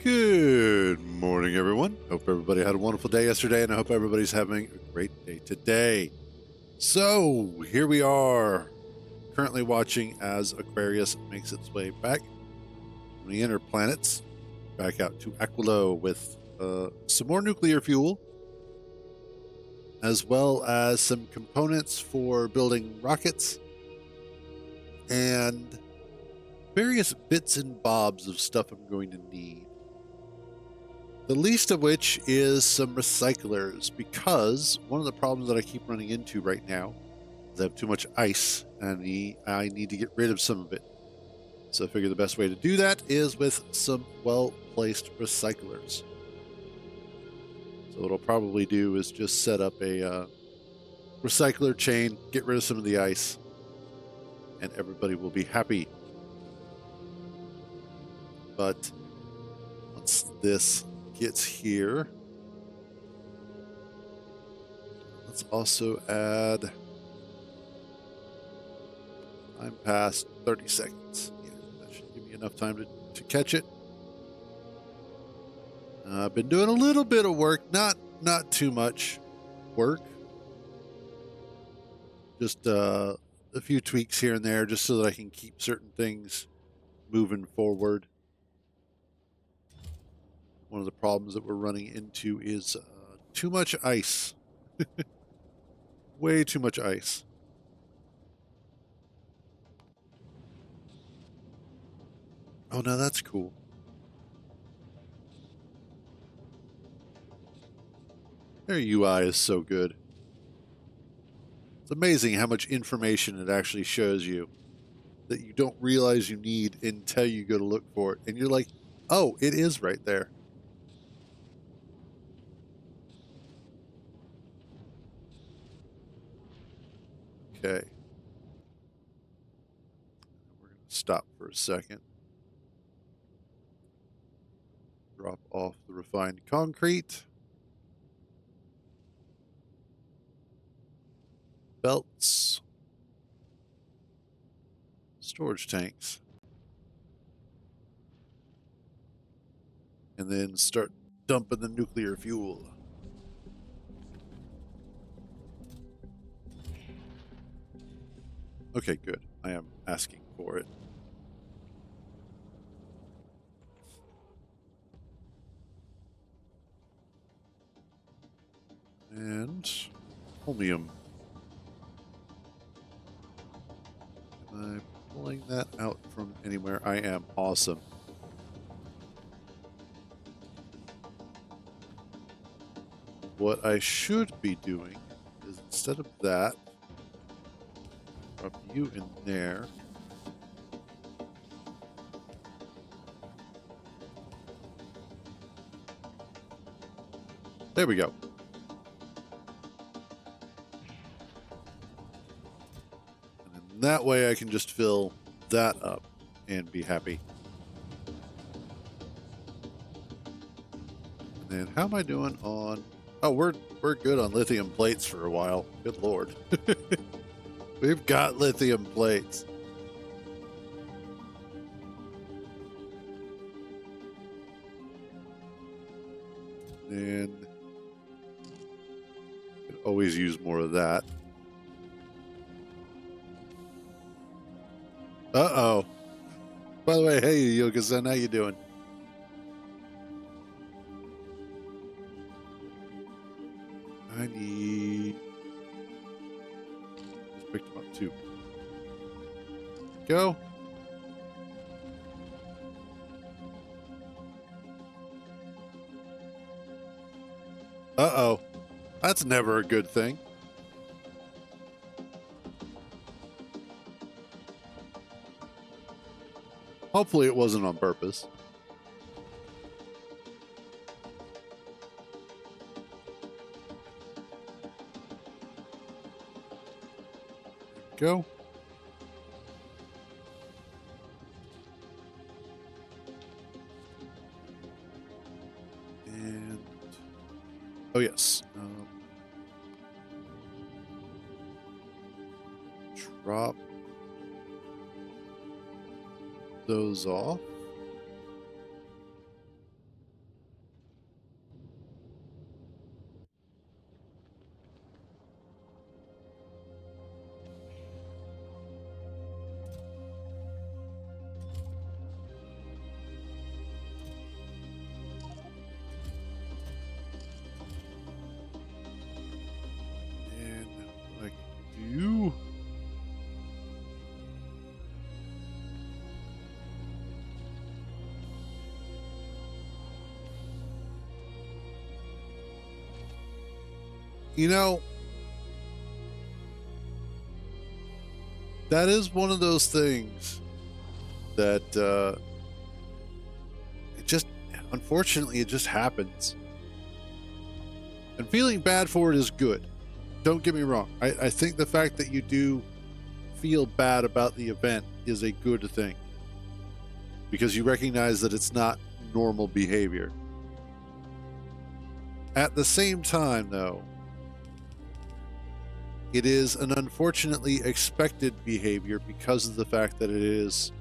Good morning, everyone. Hope everybody had a wonderful day yesterday, and I hope everybody's having a great day today. So, here we are, currently watching as Aquarius makes its way back from the inner planets, back out to Aquilo with some more nuclear fuel, as well as some components for building rockets, and various bits and bobs of stuff I'm going to need. The least of which is some recyclers, because one of the problems that I keep running into right now is I have too much ice and I need to get rid of some of it. So I figure the best way to do that is with some well-placed recyclers. So what I'll probably do is just set up a recycler chain, get rid of some of the ice, and everybody will be happy. But once this gets here, let's also add time past 30 seconds. Yeah, that should give me enough time to catch it. I've been doing a little bit of work, not too much work, just a few tweaks here and there, just so that I can keep certain things moving forward. One of the problems that we're running into is too much ice. Way too much ice. Oh, now that's cool. Their UI is so good. It's amazing how much information it actually shows you that you don't realize you need until you go to look for it. And you're like, oh, it is right there. Okay. We're going to stop for a second. Drop off the refined concrete. Belts. Storage tanks. And then start dumping the nuclear fuel. Okay, good. I am asking for it. And chromium. Am I pulling that out from anywhere? I am. Awesome. What I should be doing is, instead of that, drop you in there. There we go. And that way I can just fill that up and be happy. And then how am I doing on... Oh, we're good on lithium plates for a while. Good Lord. We've got lithium plates. And could always use more of that. Uh-oh. By the way, hey, Yoga-san, how you doing? I need... Just picked them up, too. Go. Uh-oh. That's never a good thing. Hopefully it wasn't on purpose. Go. And... Oh, yes. Drop those off. You know, that is one of those things that it just, unfortunately, it just happens. And feeling bad for it is good. Don't get me wrong. I think the fact that you do feel bad about the event is a good thing, because you recognize that it's not normal behavior. At the same time, though, it is an unfortunately expected behavior because of the fact that it is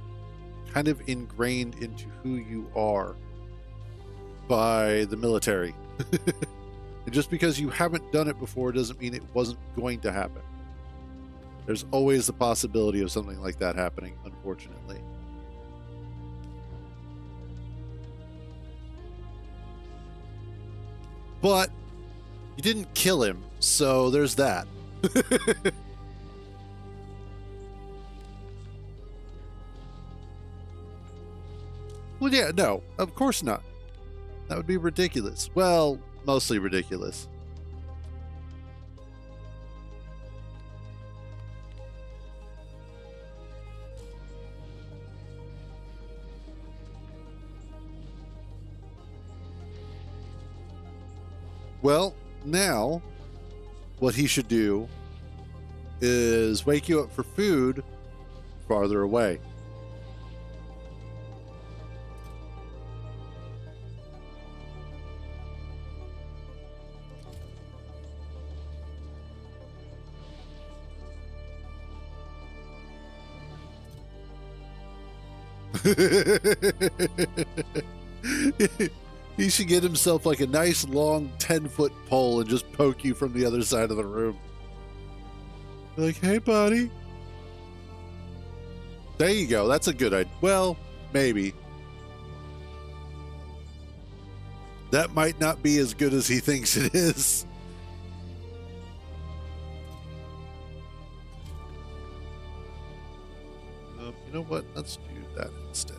kind of ingrained into who you are by the military. And just because you haven't done it before doesn't mean it wasn't going to happen. There's always the possibility of something like that happening, unfortunately. But you didn't kill him, so there's that. Well, yeah, no, of course not. That would be ridiculous. Well, mostly ridiculous. Well, now what he should do is wake you up for food farther away. He should get himself like a nice long 10-foot pole and just poke you from the other side of the room. Like, hey, buddy. There you go. That's a good idea. Well, maybe. That might not be as good as he thinks it is. You know what? Let's do that instead.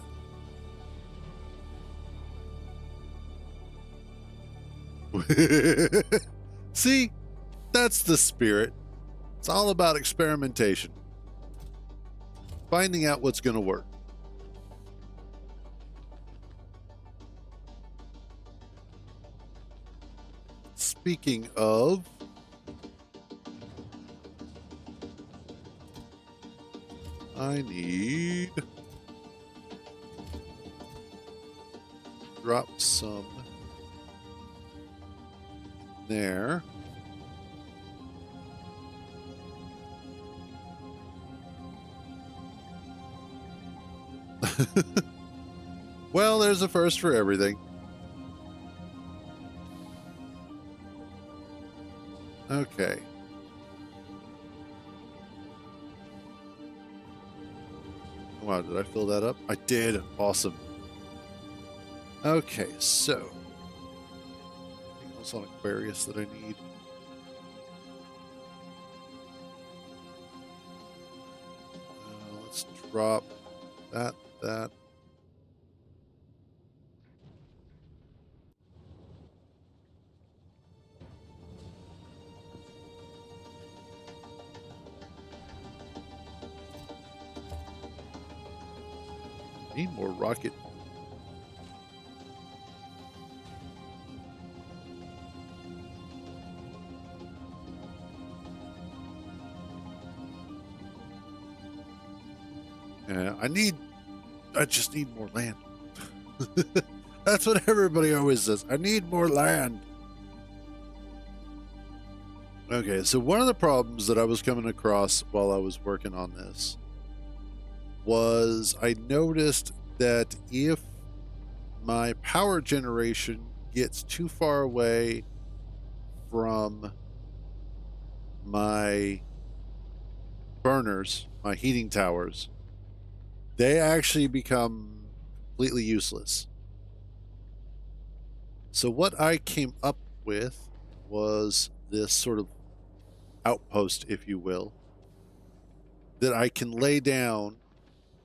See, that's the spirit. It's all about experimentation, finding out what's going to work. Speaking of, I need drop some there. Well, there's a first for everything. Okay. Wow, did I fill that up? I did. Awesome. Okay, so anything else on Aquarius that I need? Let's drop that. Need more rocket. Yeah, I just need more land. That's what everybody always says. I need more land. Okay, so one of the problems that I was coming across while I was working on this was I noticed that if my power generation gets too far away from my burners, my heating towers, they actually become completely useless. So what I came up with was this sort of outpost, if you will, that I can lay down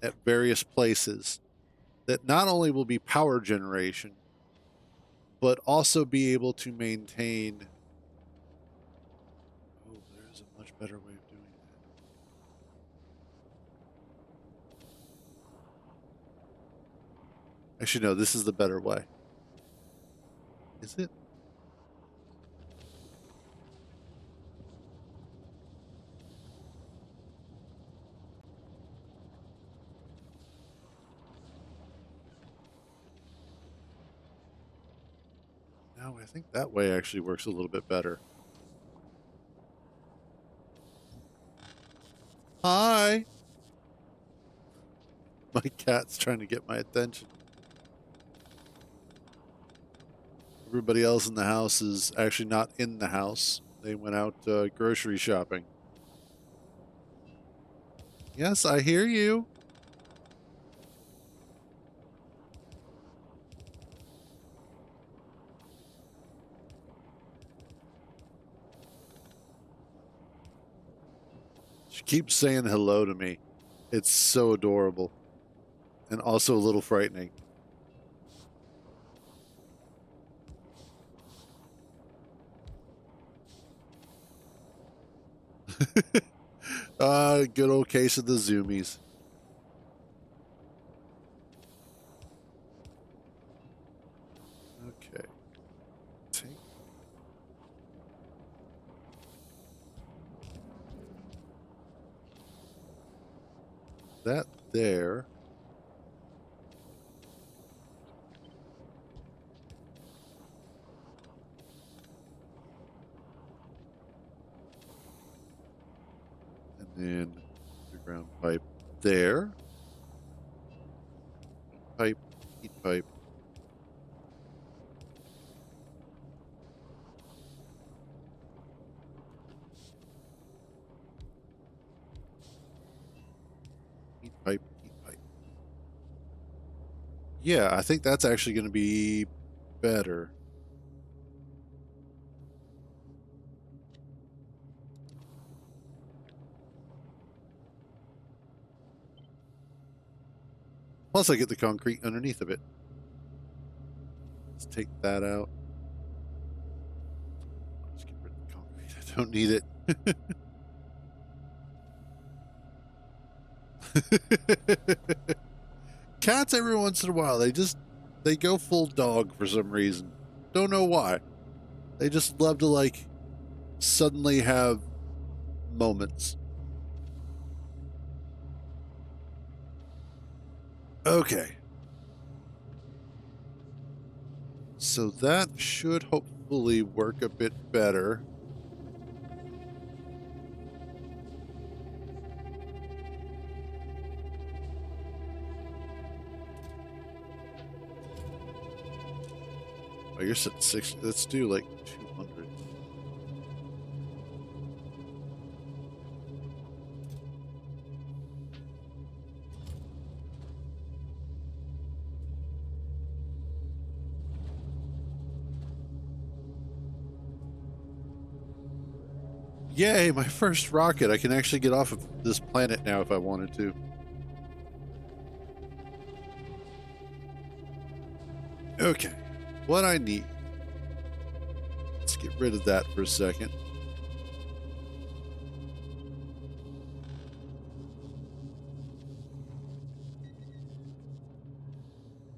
at various places that not only will be power generation, but also be able to maintain better way of doing that? Actually, no, this is the better way. Is it? No, I think that way actually works a little bit better. Hi! My cat's trying to get my attention. Everybody else in the house is actually not in the house. They went out grocery shopping. Yes, I hear you. She keeps saying hello to me. It's so adorable. And also a little frightening. Good old case of the zoomies. Okay. Take that there. And then underground pipe there. Pipe, heat pipe. Heat pipe, heat pipe. Yeah, I think that's actually going to be better. Plus, I get the concrete underneath of it. Let's take that out. Let's get rid of the concrete. I don't need it. Cats, every once in a while, they go full dog for some reason. Don't know why. They just love to, like, suddenly have moments. Okay. So that should hopefully work a bit better. Oh, you're set 60. Let's do like 200. Yay, my first rocket. I can actually get off of this planet now if I wanted to. Okay, what I need. Let's get rid of that for a second.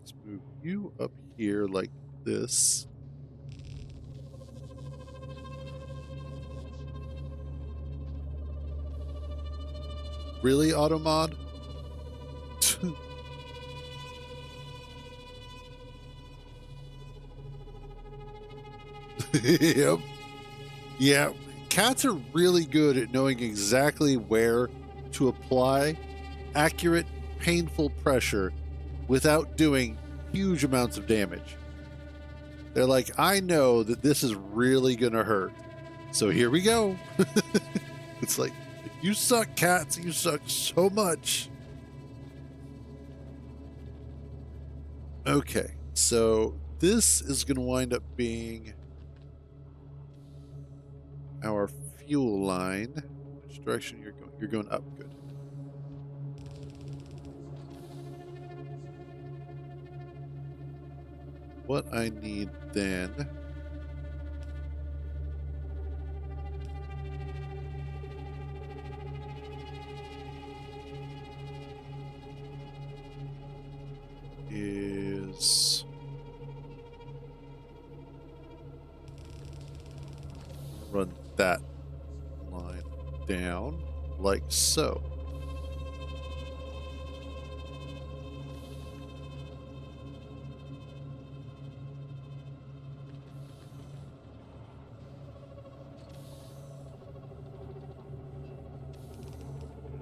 Let's move you up here like this. Really, Automod? Yep. Yeah, cats are really good at knowing exactly where to apply accurate, painful pressure without doing huge amounts of damage. They're like, I know that this is really going to hurt. So here we go. It's like, you suck, cats. You suck so much. Okay, so this is going to wind up being our fuel line. Which direction you're going? You're going up. Good. What I need then is run that line down like so.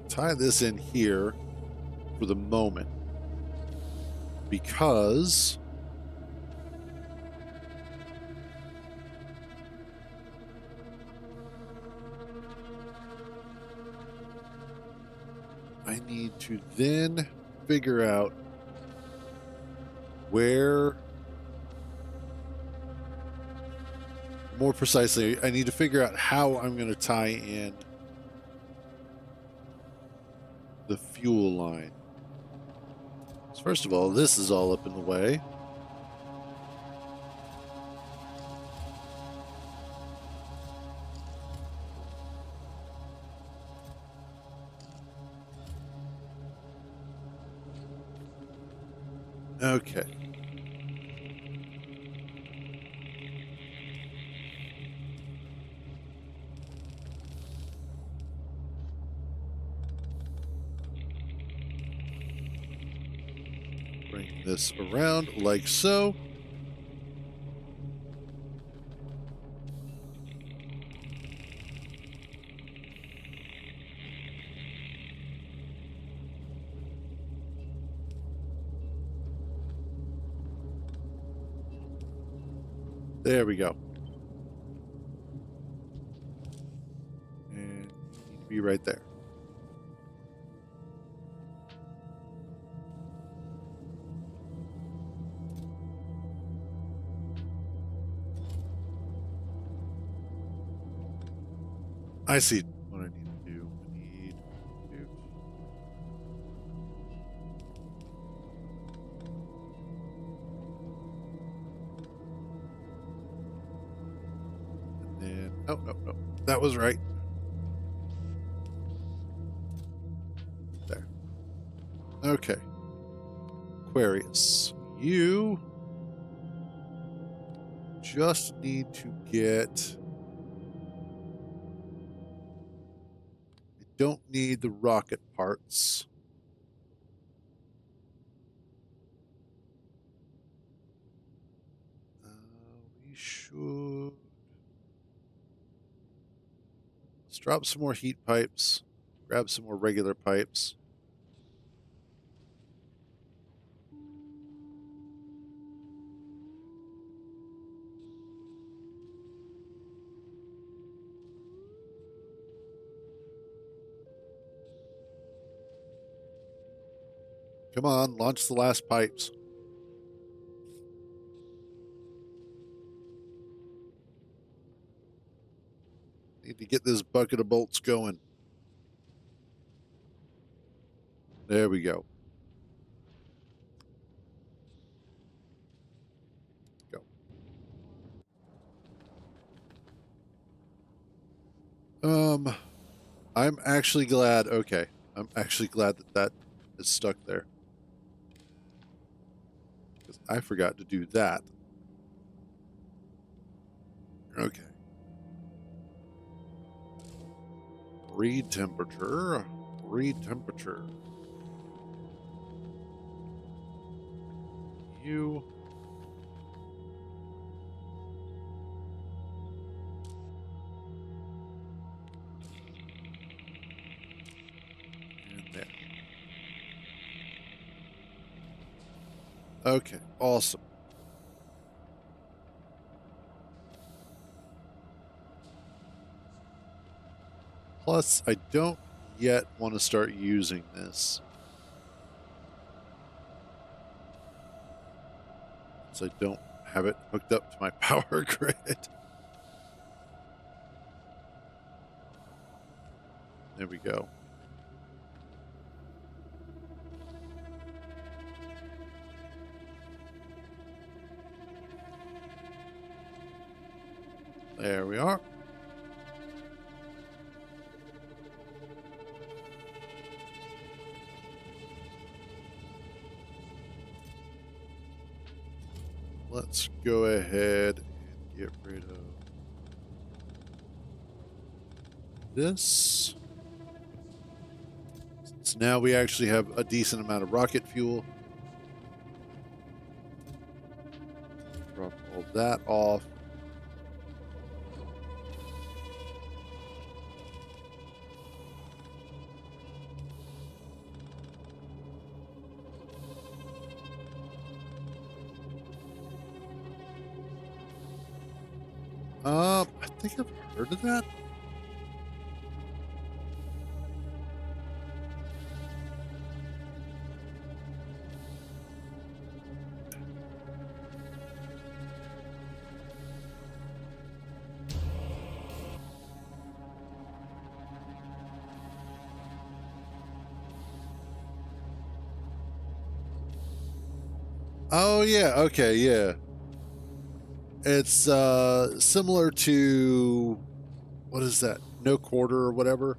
Tie this in here for the moment because I need to then figure out where, more precisely, I need to figure out how I'm going to tie in the fuel line. So first of all, this is all up in the way. Okay. Bring this around like so. There we go. And you need to be right there. I see what I need to do. I need to... And then... Oh, no, no. That was right. There. Okay. Aquarius. You just need to get... Don't need the rocket parts. We should... Let's drop some more heat pipes. Grab some more regular pipes. Come on, launch the last pipes. Need to get this bucket of bolts going. There we go. Go. I'm actually glad. Okay. I'm actually glad that that is stuck there. Because I forgot to do that. Okay. Read temperature. Read temperature. You. And there. Okay. Awesome. Plus, I don't yet want to start using this. So I don't have it hooked up to my power grid. There we go. There we are. let's go ahead and get rid of this. So now we actually have a decent amount of rocket fuel. Drop all that off. I think I've heard of that. Oh yeah, okay, yeah. It's similar to what is that? No quarter or whatever.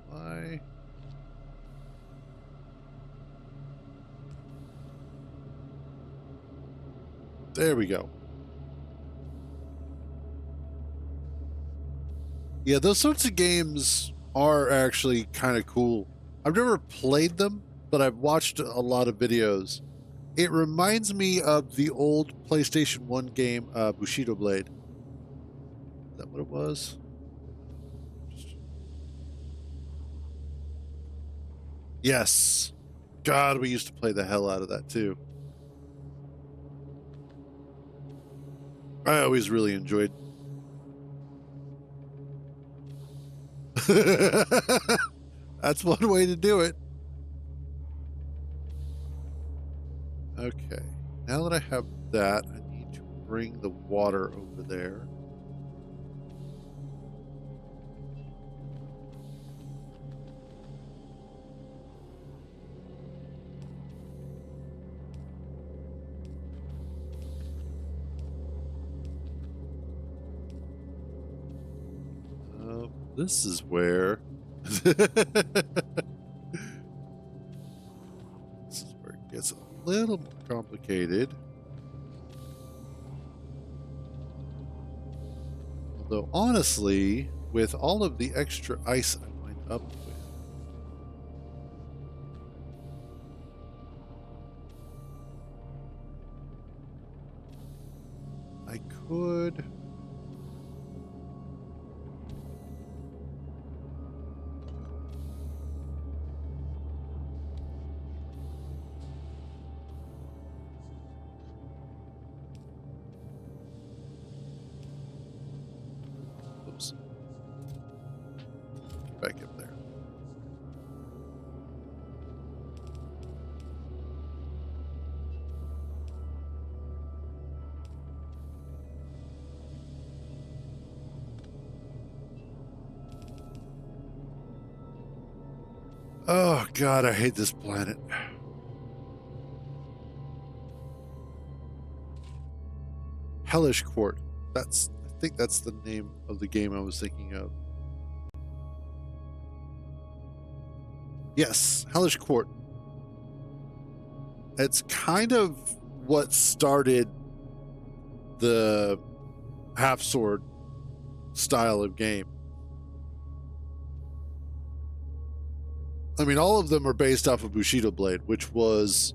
Why? There we go. Yeah, those sorts of games are actually kind of cool. I've never played them, but I've watched a lot of videos. It reminds me of the old PlayStation 1 game, Bushido Blade. Is that what it was? Yes. God, we used to play the hell out of that too. I always really enjoyed. That's one way to do it. Okay. Now that I have that, I need to bring the water over there. This is where. This is where it gets a little more complicated. Although, honestly, with all of the extra ice I wind up with, I could. Oops. Get back up there. Oh God, I hate this planet. Hellish Court. I think that's the name of the game I was thinking of. Yes, Hellish Court. It's kind of what started the half sword style of game. I mean, all of them are based off of Bushido Blade, which was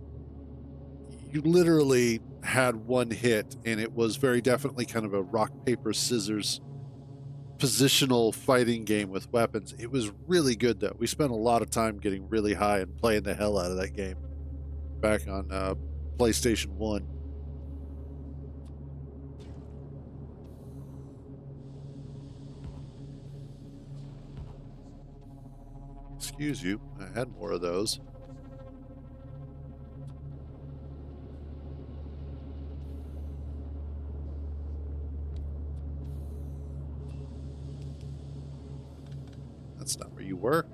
you literally had one hit, and it was very definitely kind of a rock, paper, scissors positional fighting game with weapons. It was really good, though. We spent a lot of time getting really high and playing the hell out of that game back on PlayStation 1. Excuse you, I had more of those. That's not where you were.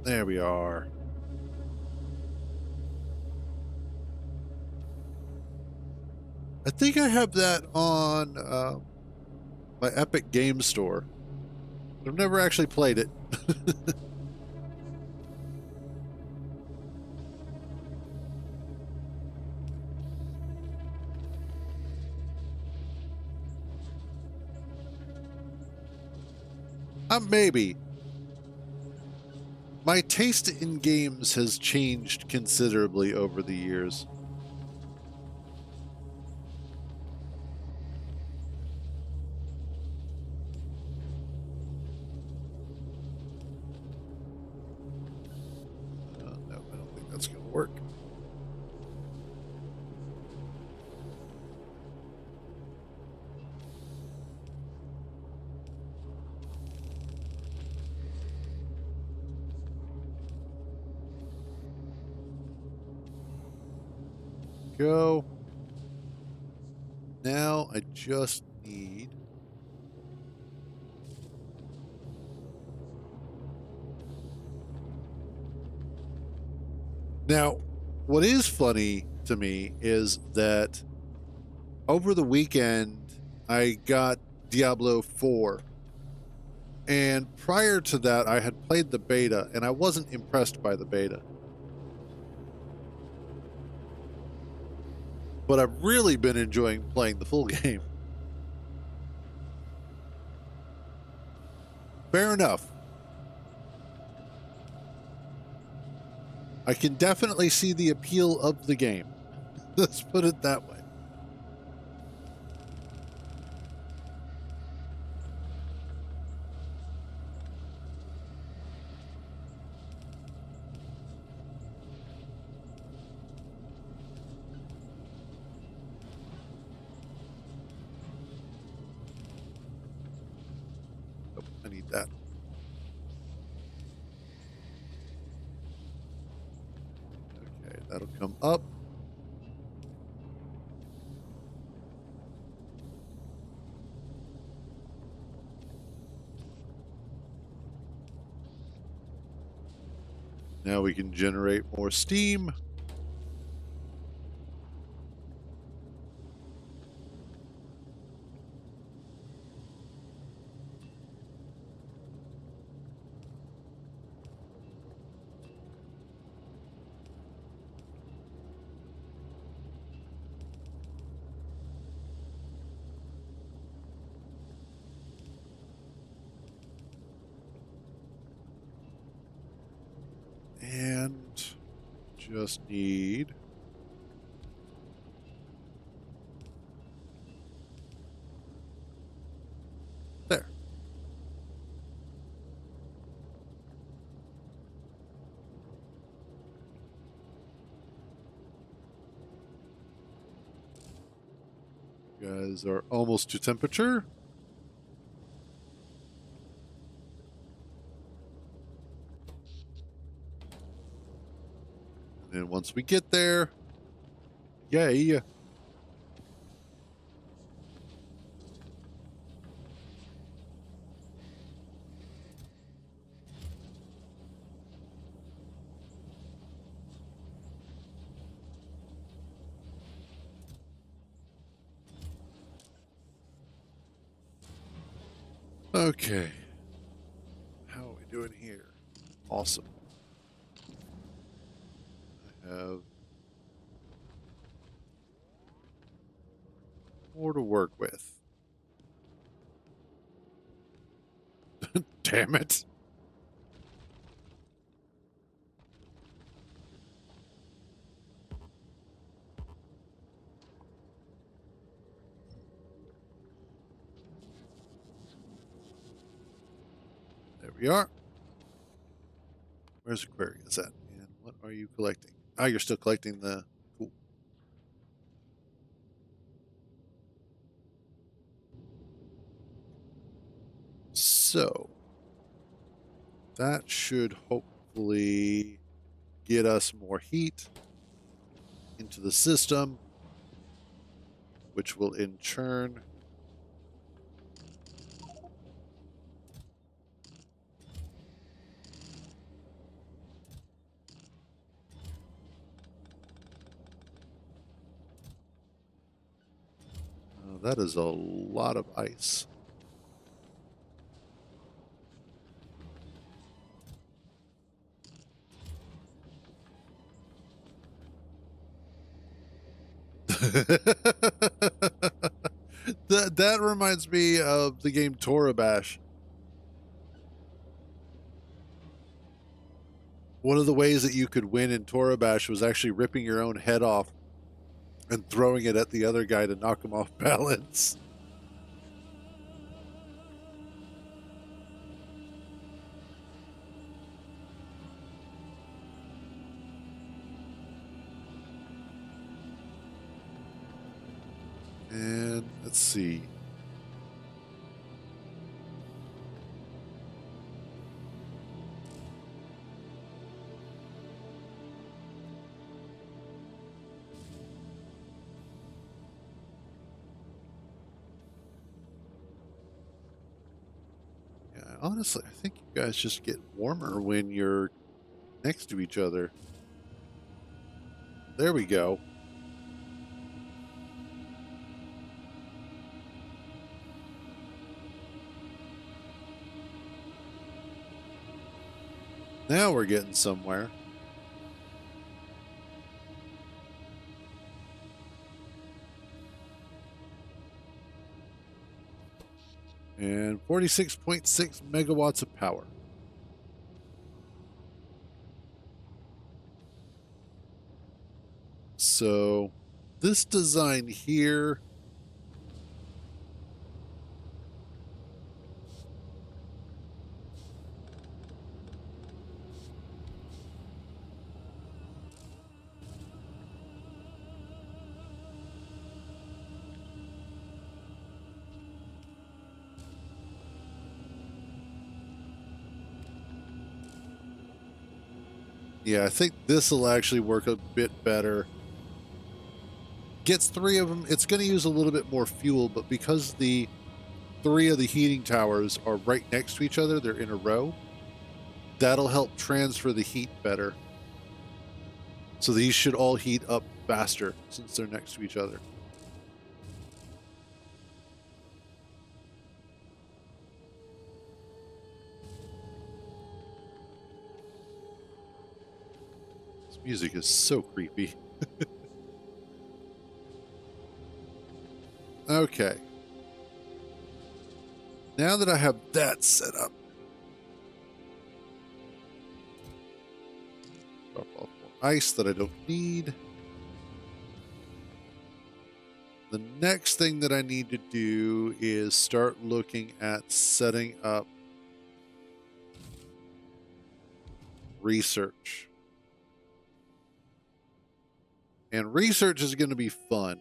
There we are. I think I have that on my Epic Game Store. I've never actually played it. Maybe. My taste in games has changed considerably over the years. No, I don't think that's going to work. Go. Now I just need... Now, what is funny to me is that over the weekend, I got Diablo 4. And prior to that, I had played the beta, and I wasn't impressed by the beta. But I've really been enjoying playing the full game. Fair enough. I can definitely see the appeal of the game. Let's put it that way. Oh, I need that. Okay, that'll come up. Now we can generate more steam. And just need... There. You guys are almost to temperature. And then once we get there, yay. Okay. How are we doing here? Awesome. I have more to work with. Damn it. There we are. Where's Aquarius at? And what are you collecting? Ah, you're still collecting the... Cool. So, that should hopefully get us more heat into the system, which will in turn That is a lot of ice. That reminds me of the game Torabash. One of the ways that you could win in Torabash was actually ripping your own head off and throwing it at the other guy to knock him off balance. And let's see. Yeah, honestly, I think you guys just get warmer when you're next to each other. There we go. Now we're getting somewhere. And 46.6 megawatts of power. So this design here, yeah, I think this will actually work a bit better. Gets 3 of them. It's going to use a little bit more fuel, but because the 3 of the heating towers are right next to each other, they're in a row, that'll help transfer the heat better. So these should all heat up faster since they're next to each other. This music is so creepy. Okay. Now that I have that set up, drop off more ice that I don't need. The next thing that I need to do is start looking at setting up research. And research is going to be fun.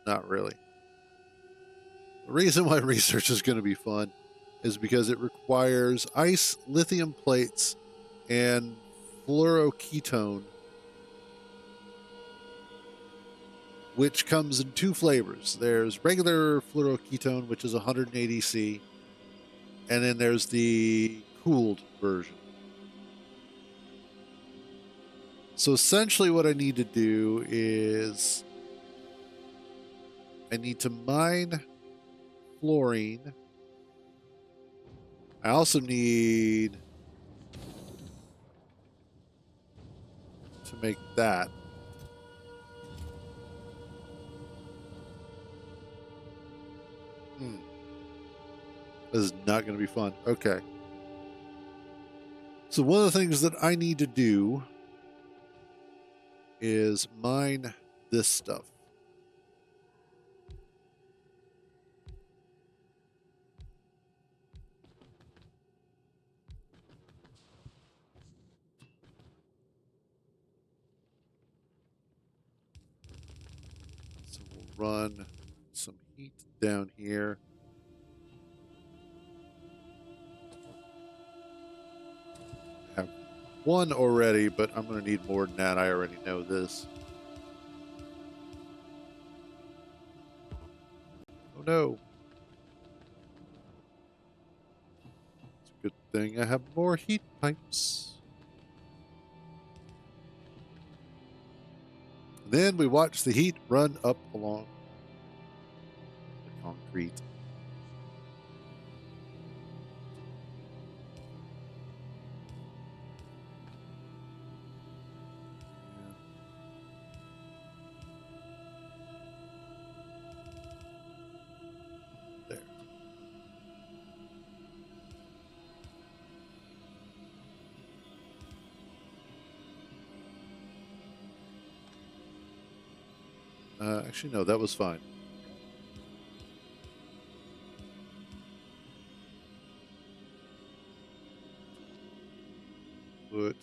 Not really. The reason why research is going to be fun is because it requires ice, lithium plates, and fluoroketone, which comes in 2 flavors. There's regular fluoroketone, which is 180 C, and then there's the cooled version. So essentially what I need to do is I need to mine fluorine. I also need to make that. This is not going to be fun. Okay. So one of the things that I need to do is mine this stuff. So we'll run some heat down here. I have 1 already, but I'm going to need more than that. I already know this. Oh no. It's a good thing I have more heat pipes. Then we watch the heat run up along. concrete. There. Actually, no, that was fine. Put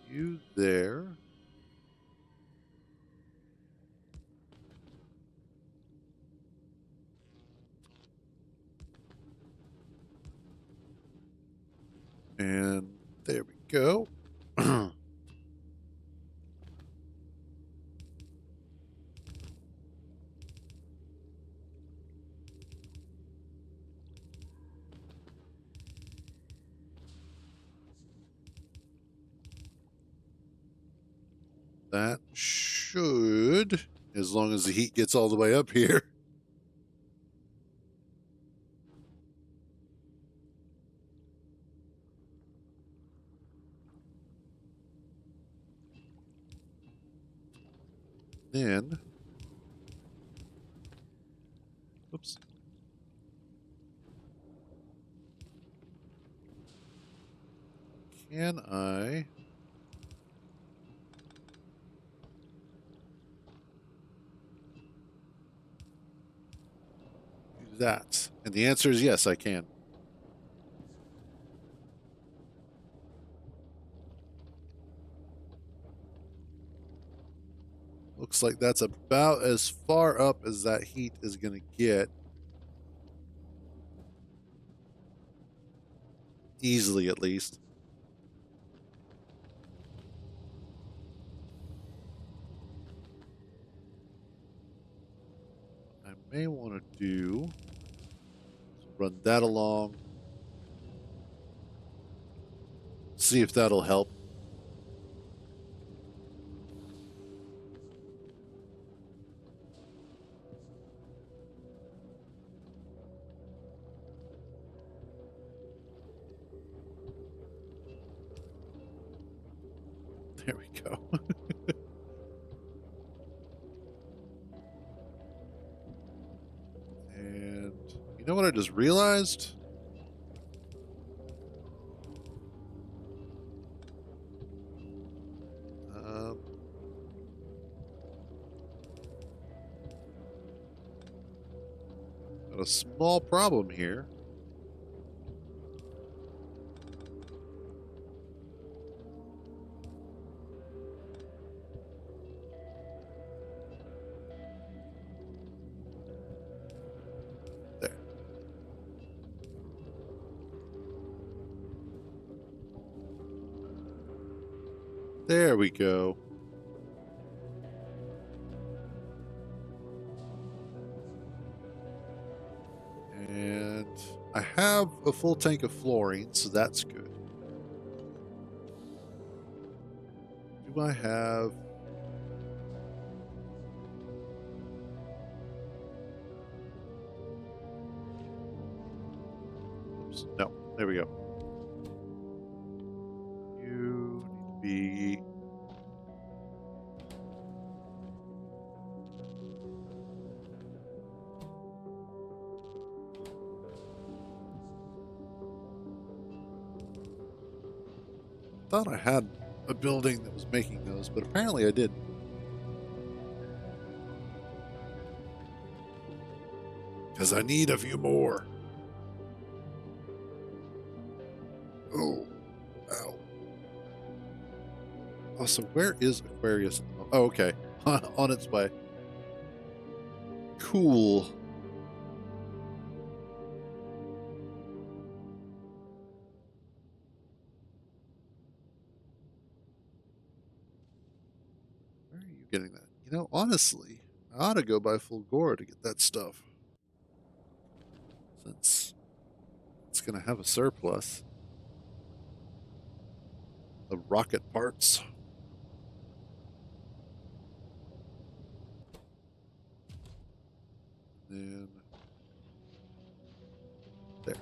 you there. And there we go. That should, as long as the heat gets all the way up here. Then, oops. Can I do that? And the answer is yes, I can. Looks like that's about as far up as that heat is going to get. Easily, at least. I may want to do, run that along. See if that'll help. There we go. And you know what I just realized? Got a small problem here. There. There we go. And I have a full tank of fluorine, so that's good. Do I have... Oops, no, there we go. You need to be... Thought I had a building that was making those, but apparently I didn't. Because I need a few more. Oh, ow. Oh, so where is Aquarius? Oh, okay. On its way. Cool. Where are you getting that? You know, honestly, I ought to go buy full gore to get that stuff. Since it's going to have a surplus. The rocket parts. then there.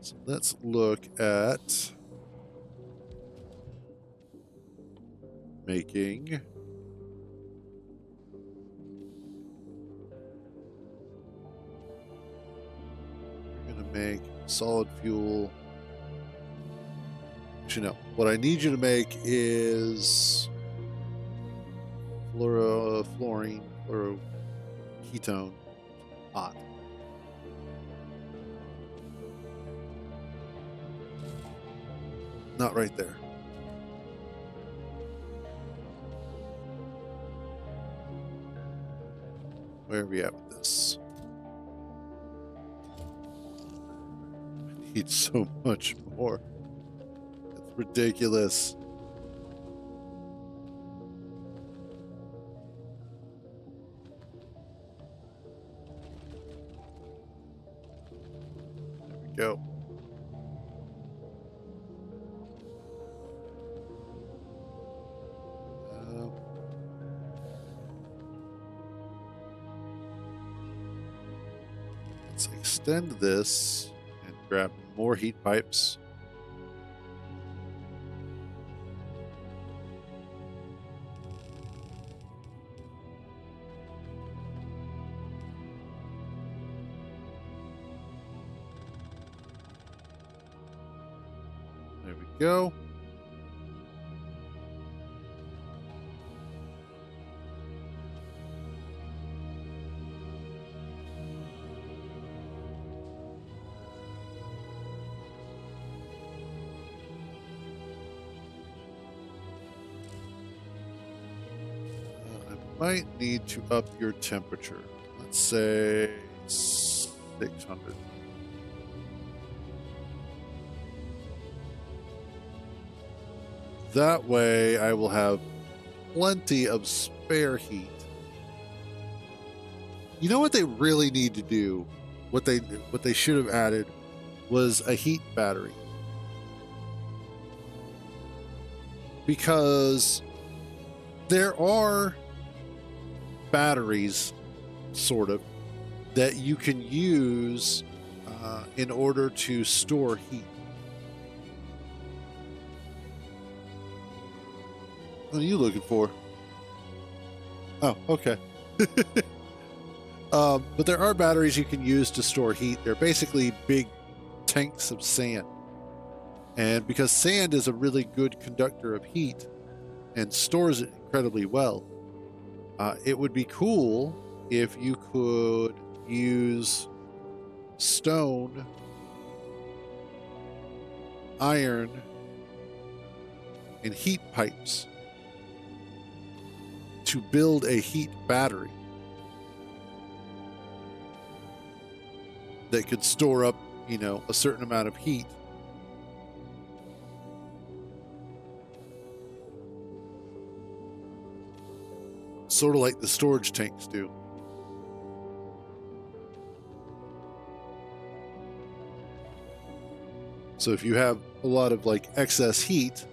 So let's look at making we're going to make solid fuel. Actually, no. What I need you to make is fluorine, fluoroketone, hot. Not right there. Where are we at with this? I need so much more. It's ridiculous. There we go. Let's extend this and grab more heat pipes. There we go. I might need to up your temperature. Let's say 600. That way I will have plenty of spare heat. You know what they really need to do? What they should have added was a heat battery. Because there are batteries, sort of, that you can use in order to store heat. What are you looking for? Oh, okay. But there are batteries you can use to store heat. They're basically big tanks of sand. And because sand is a really good conductor of heat and stores it incredibly well, it would be cool if you could use stone, iron, and heat pipes to build a heat battery that could store up, a certain amount of heat. Sort of like the storage tanks do. So if you have a lot of excess heat,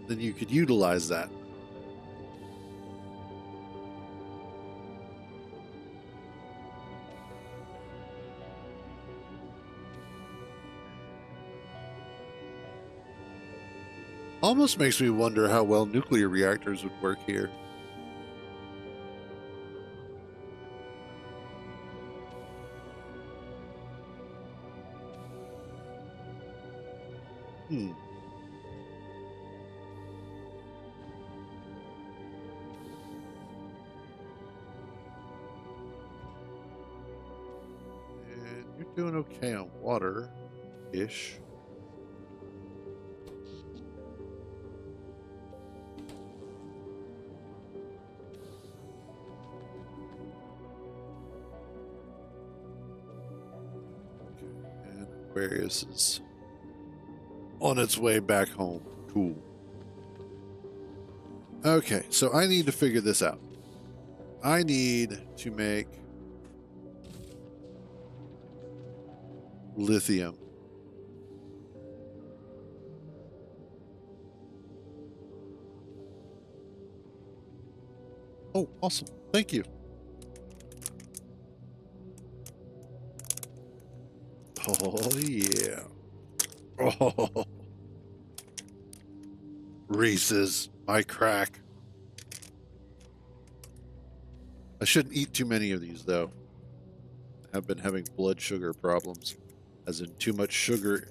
then you could utilize that. Almost makes me wonder how well nuclear reactors would work here. And you're doing okay on water-ish. Aquarius is on its way back home. Cool. Okay, so I need to figure this out. I need to make lithium. Oh, awesome. Thank you. Oh, yeah. Oh, Reese's, my crack. I shouldn't eat too many of these, though. I've been having blood sugar problems, as in too much sugar,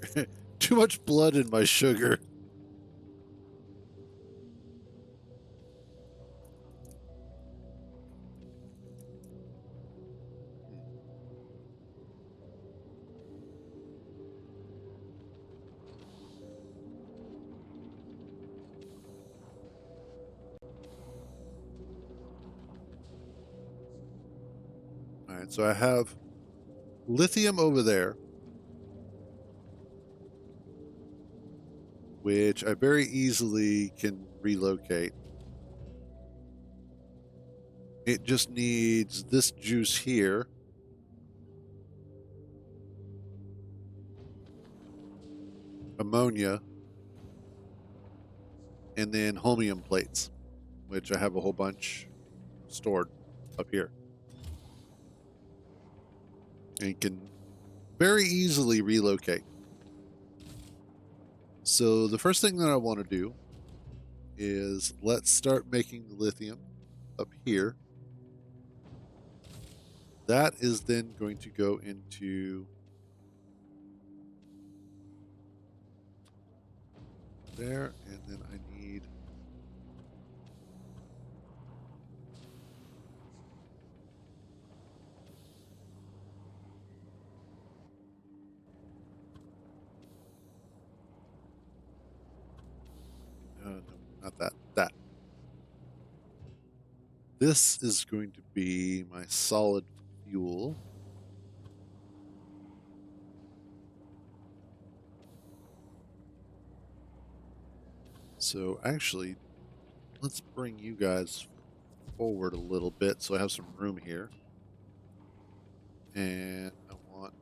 too much blood in my sugar. All right, so I have lithium over there, which I very easily can relocate. It just needs this juice here, ammonia, and then holmium plates, which I have a whole bunch stored up here. And can very easily relocate. So the first thing that I want to do is let's start making the lithium up here. That is then going to go into there, and then I need no, not that. That. This is going to be my solid fuel. So actually, let's bring you guys forward a little bit so I have some room here. And I want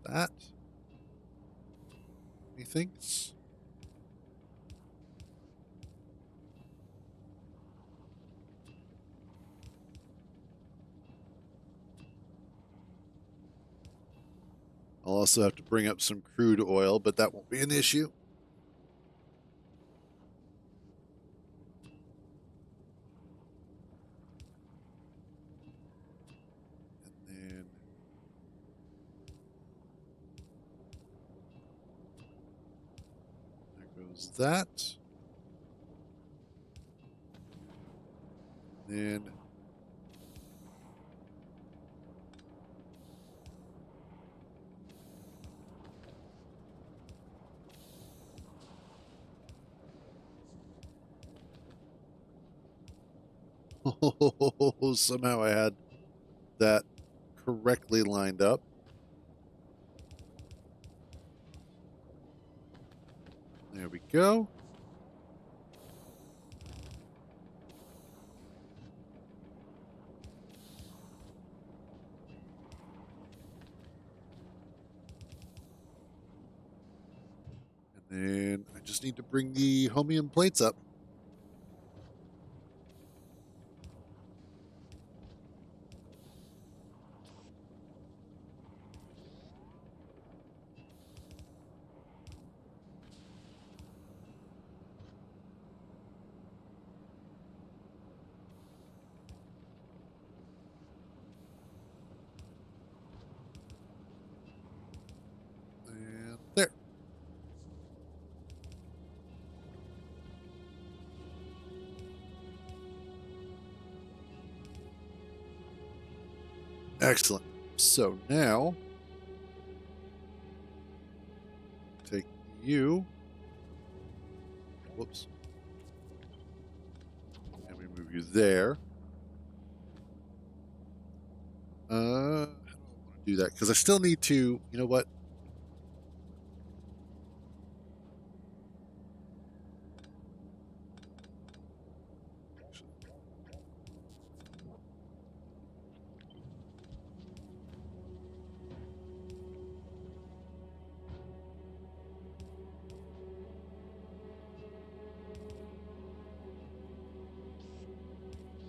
that. Methinks. I'll also have to bring up some crude oil, but that won't be an issue. And then there goes that. Then oh, somehow I had that correctly lined up. There we go. And then I just need to bring the holmium plates up. And there. Excellent. So now, take you. Whoops. And we move you there. How do I want to do that? Because I still need to, you know what?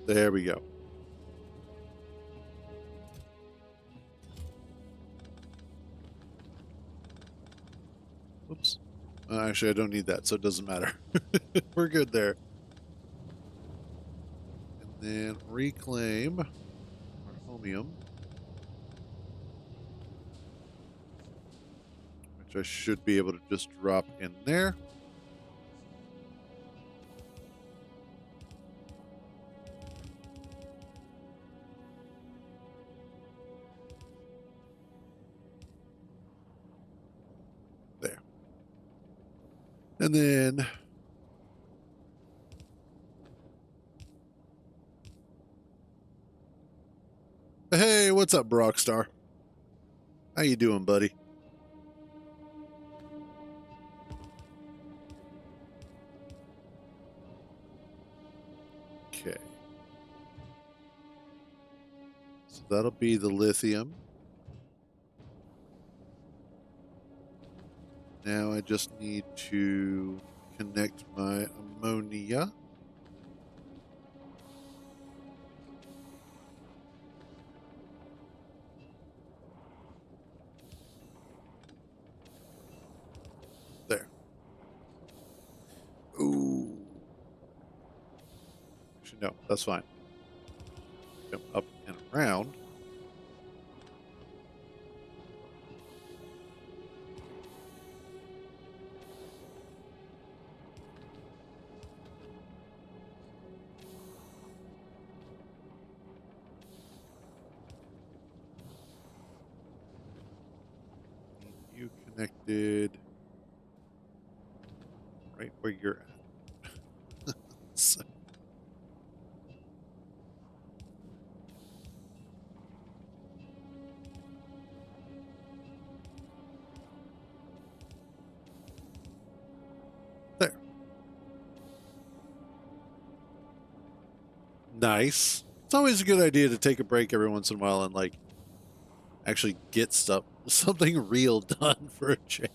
There we go. Whoops. Actually, I don't need that, so it doesn't matter. We're good there. And then reclaim our homium, which I should be able to just drop in there. There. And then hey, what's up, Brockstar? How you doing, buddy? Okay. So that'll be the lithium. Now I just need to connect my ammonia. There. Ooh. Actually, no, that's fine. Come up and around. You connected right where you're at. So, there. Nice. It's always a good idea to take a break every once in a while and like actually get something real done for a change.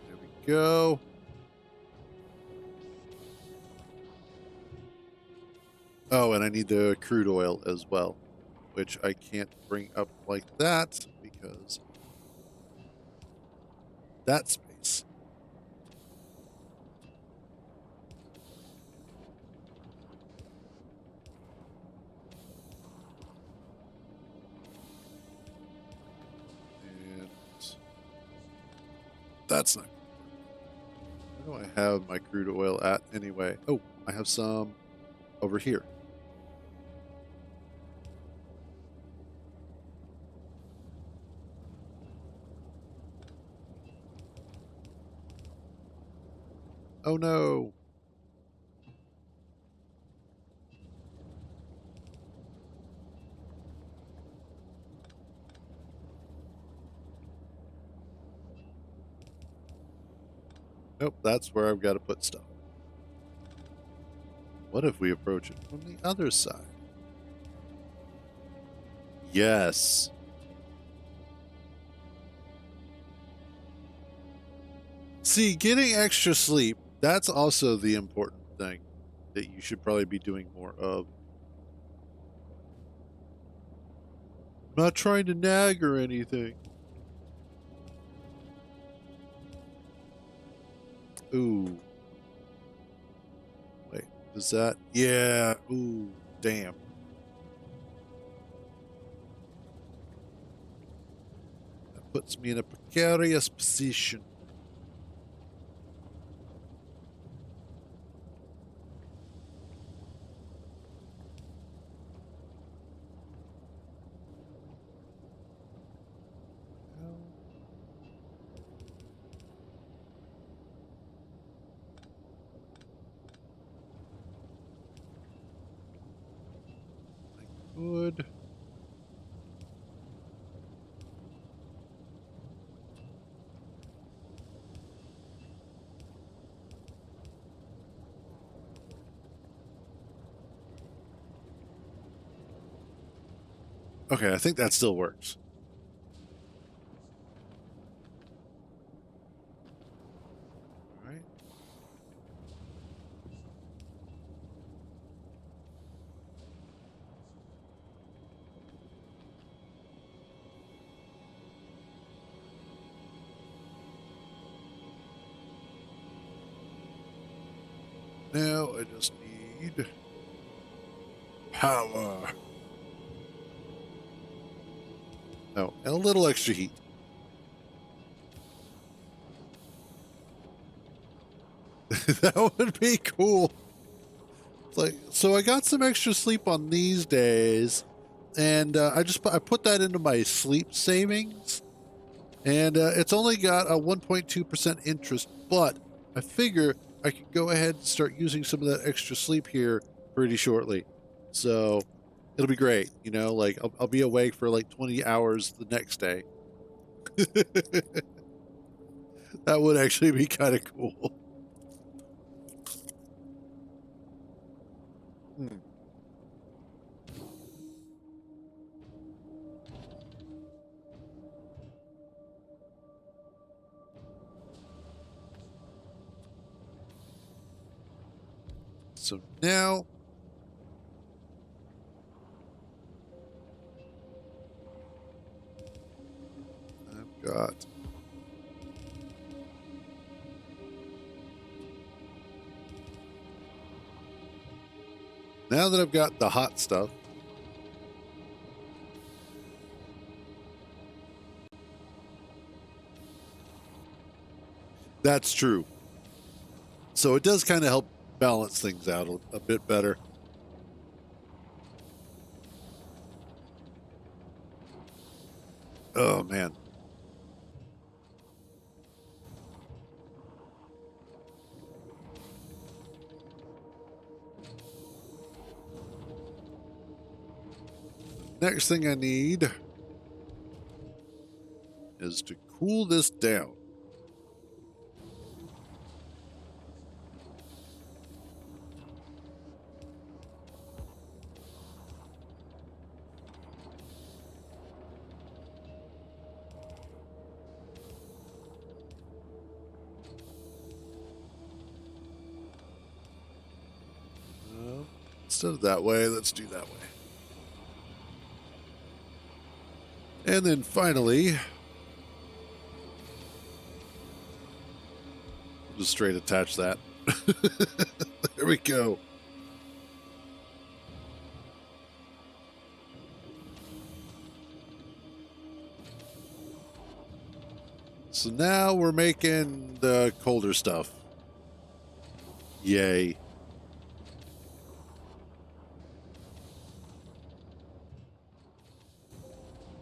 There we go. Oh, and I need the crude oil as well, which I can't bring up like that because that space. And that's not. Where do I have my crude oil at anyway? Oh, I have some over here. Oh no. Nope, that's where I've got to put stuff. What if we approach it from the other side? Yes. See, getting extra sleep, that's also the important thing that you should probably be doing more of. I'm not trying to nag or anything. Ooh. Wait, does that? Yeah. Ooh, damn. That puts me in a precarious position. Good. Okay, I think that still works. Now I just need power. Oh, and a little extra heat. That would be cool. It's like, so I got some extra sleep on these days, and I put that into my sleep savings, and it's only got a 1.2% interest, but I figure I can go ahead and start using some of that extra sleep here pretty shortly. So it'll be great. You know, like I'll be awake for like 20 hours the next day. That would actually be kind of cool. Hmm. So now I've got now that I've got the hot stuff. That's true. So it does kind of help balance things out a bit better. Oh man. Next thing I need is to cool this down. Instead of that way, let's do that way. And then finally, just straight attach that. There we go. So now we're making the colder stuff. Yay.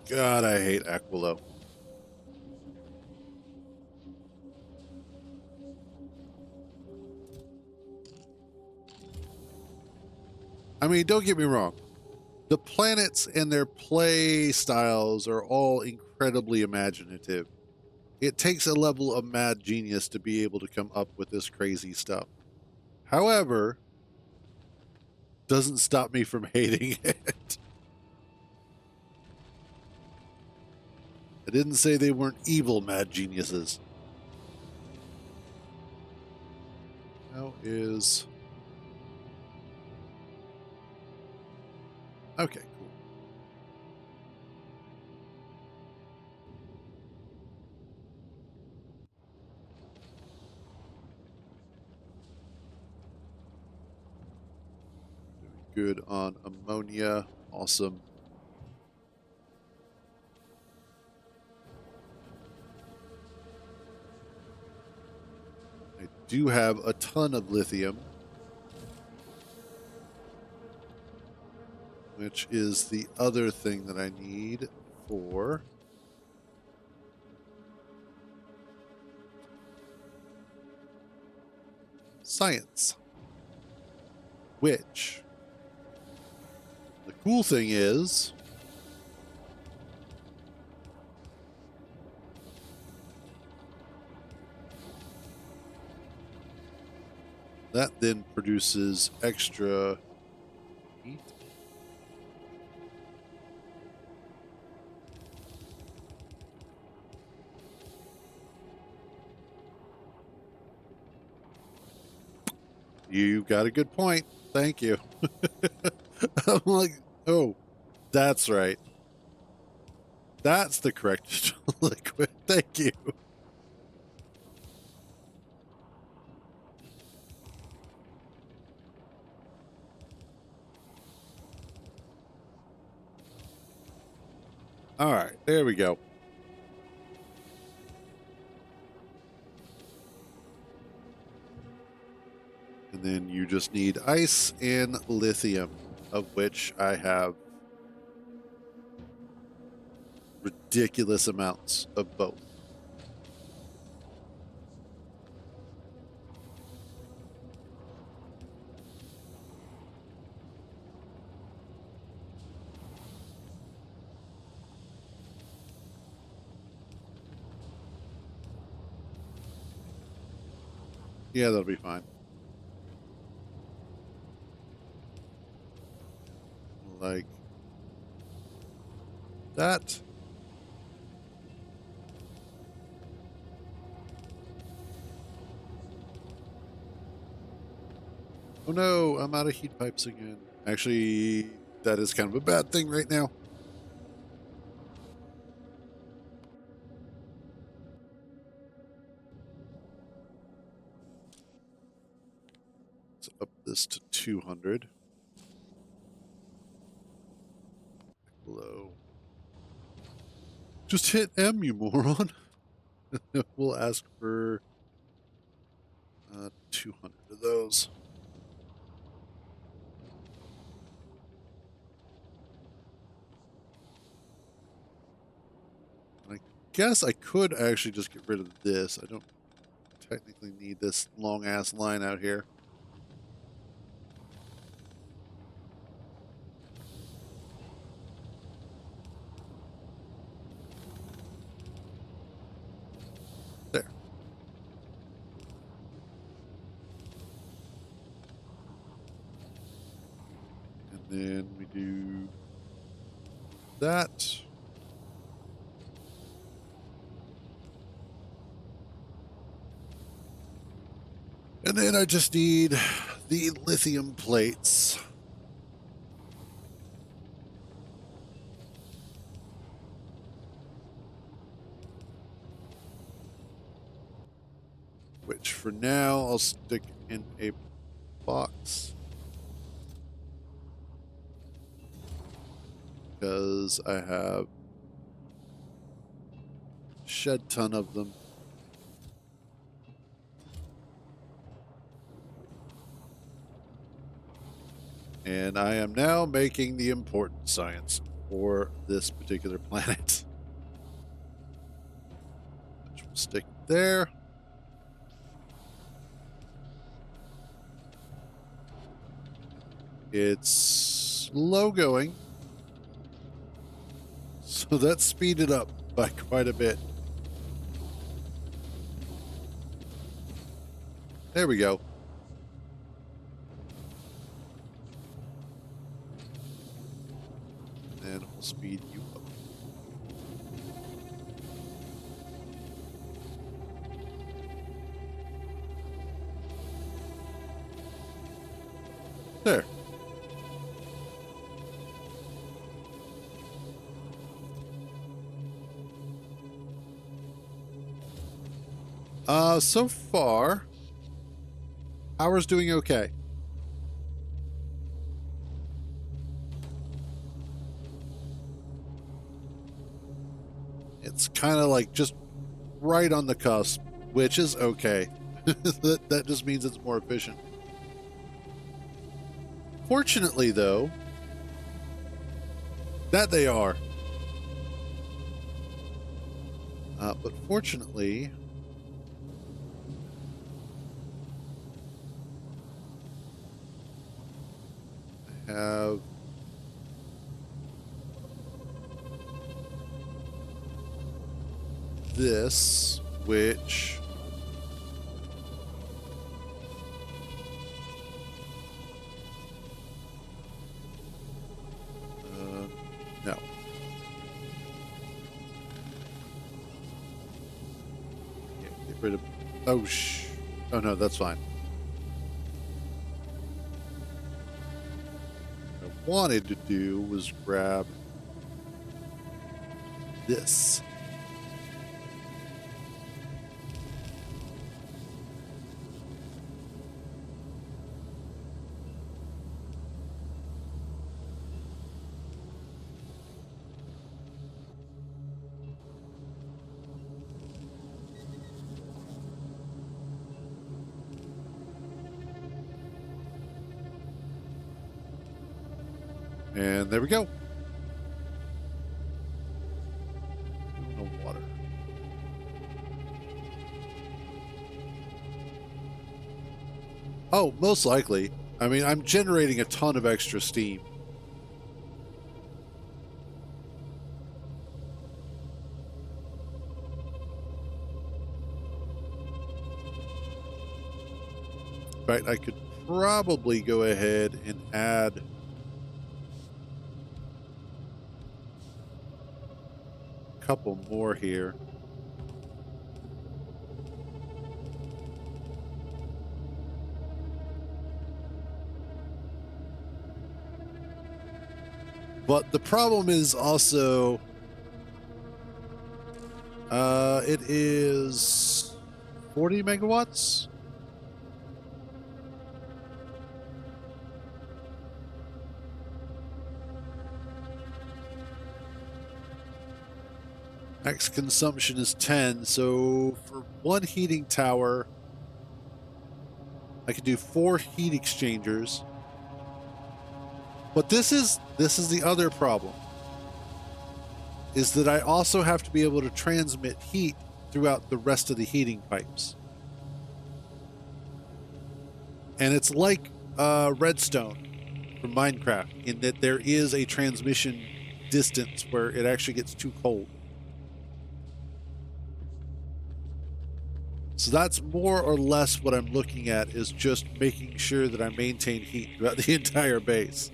God, I hate Aquilo. I mean, don't get me wrong. The planets and their play styles are all incredibly imaginative. It takes a level of mad genius to be able to come up with this crazy stuff. However, doesn't stop me from hating it. I didn't say they weren't evil mad geniuses. How is... Okay, cool. Doing good on ammonia. Awesome. I do have a ton of lithium, which is the other thing that I need for science. Which, the cool thing is, that then produces extra heat. You got a good point. Thank you. I'm like, oh, that's right. That's the correct liquid. Thank you. All right, there we go. And then you just need ice and lithium, of which I have ridiculous amounts of both. Yeah, that'll be fine. Like that. Oh no, I'm out of heat pipes again. Actually, that is kind of a bad thing right now. Let's up this to 200. Hello. Just hit M, you moron. We'll ask for 200 of those. I guess I could actually just get rid of this. I don't technically need this long ass line out here. There. And then we do that. And then I just need the lithium plates. Which for now I'll stick in a box. Because I have a shed ton of them. And I am now making the important science for this particular planet. Which will stick there. It's slow going. So that speeded up by quite a bit. There we go. And we'll speed you up. There. So far, power's doing okay. It's kind of like just right on the cusp, which is okay. that just means it's more efficient. Fortunately, though, that they are. But fortunately, I have this, which no. Yeah, get rid of. Oh Oh no, that's fine. What I wanted to do was grab this. And there we go. No water. Oh, most likely. I mean, I'm generating a ton of extra steam. In fact, I could probably go ahead and add a couple more here. But the problem is also, it is 40 megawatts. Max consumption is 10, so for one heating tower, I could do 4 heat exchangers. But this is the other problem, is that I also have to be able to transmit heat throughout the rest of the heating pipes. And it's like redstone from Minecraft, in that there is a transmission distance where it actually gets too cold. So that's more or less what I'm looking at, is just making sure that I maintain heat throughout the entire base.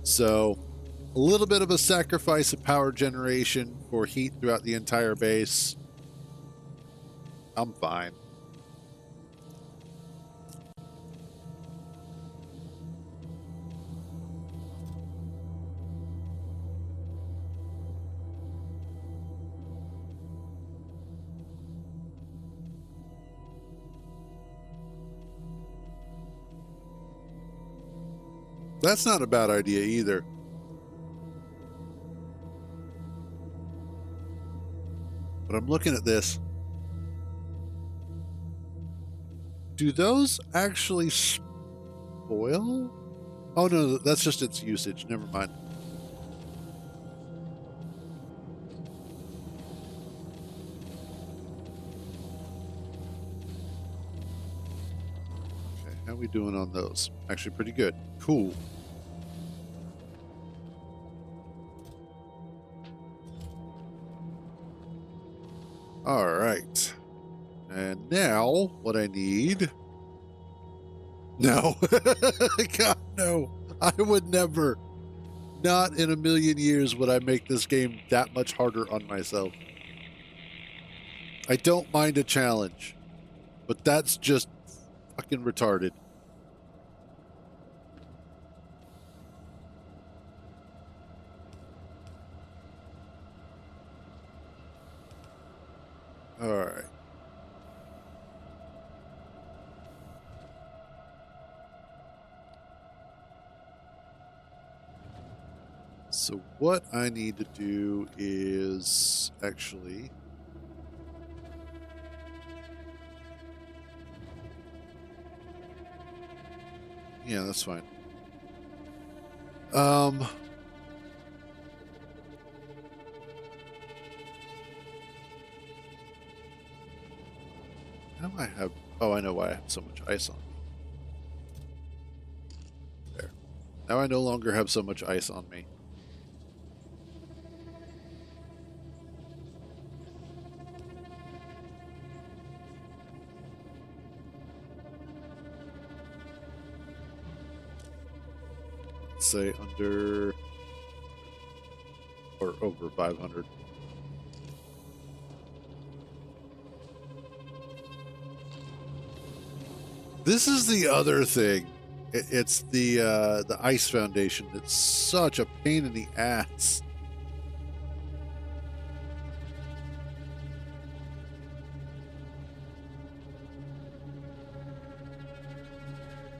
So a little bit of a sacrifice of power generation for heat throughout the entire base. I'm fine. That's not a bad idea either. But I'm looking at this. Do those actually spoil? Oh no, that's just its usage. Never mind. Okay, how are we doing on those? Actually pretty good. Cool. All right. And now what I need... No. God, no. I would never. Not in a million years would I make this game that much harder on myself. I don't mind a challenge, but that's just fucking retarded. All right. So what I need to do is actually... Yeah, that's fine. Now I have... Oh, I know why I have so much ice on me. There. Now I no longer have so much ice on me. Say under or over 500. This is the other thing. It's the ice foundation. It's such a pain in the ass.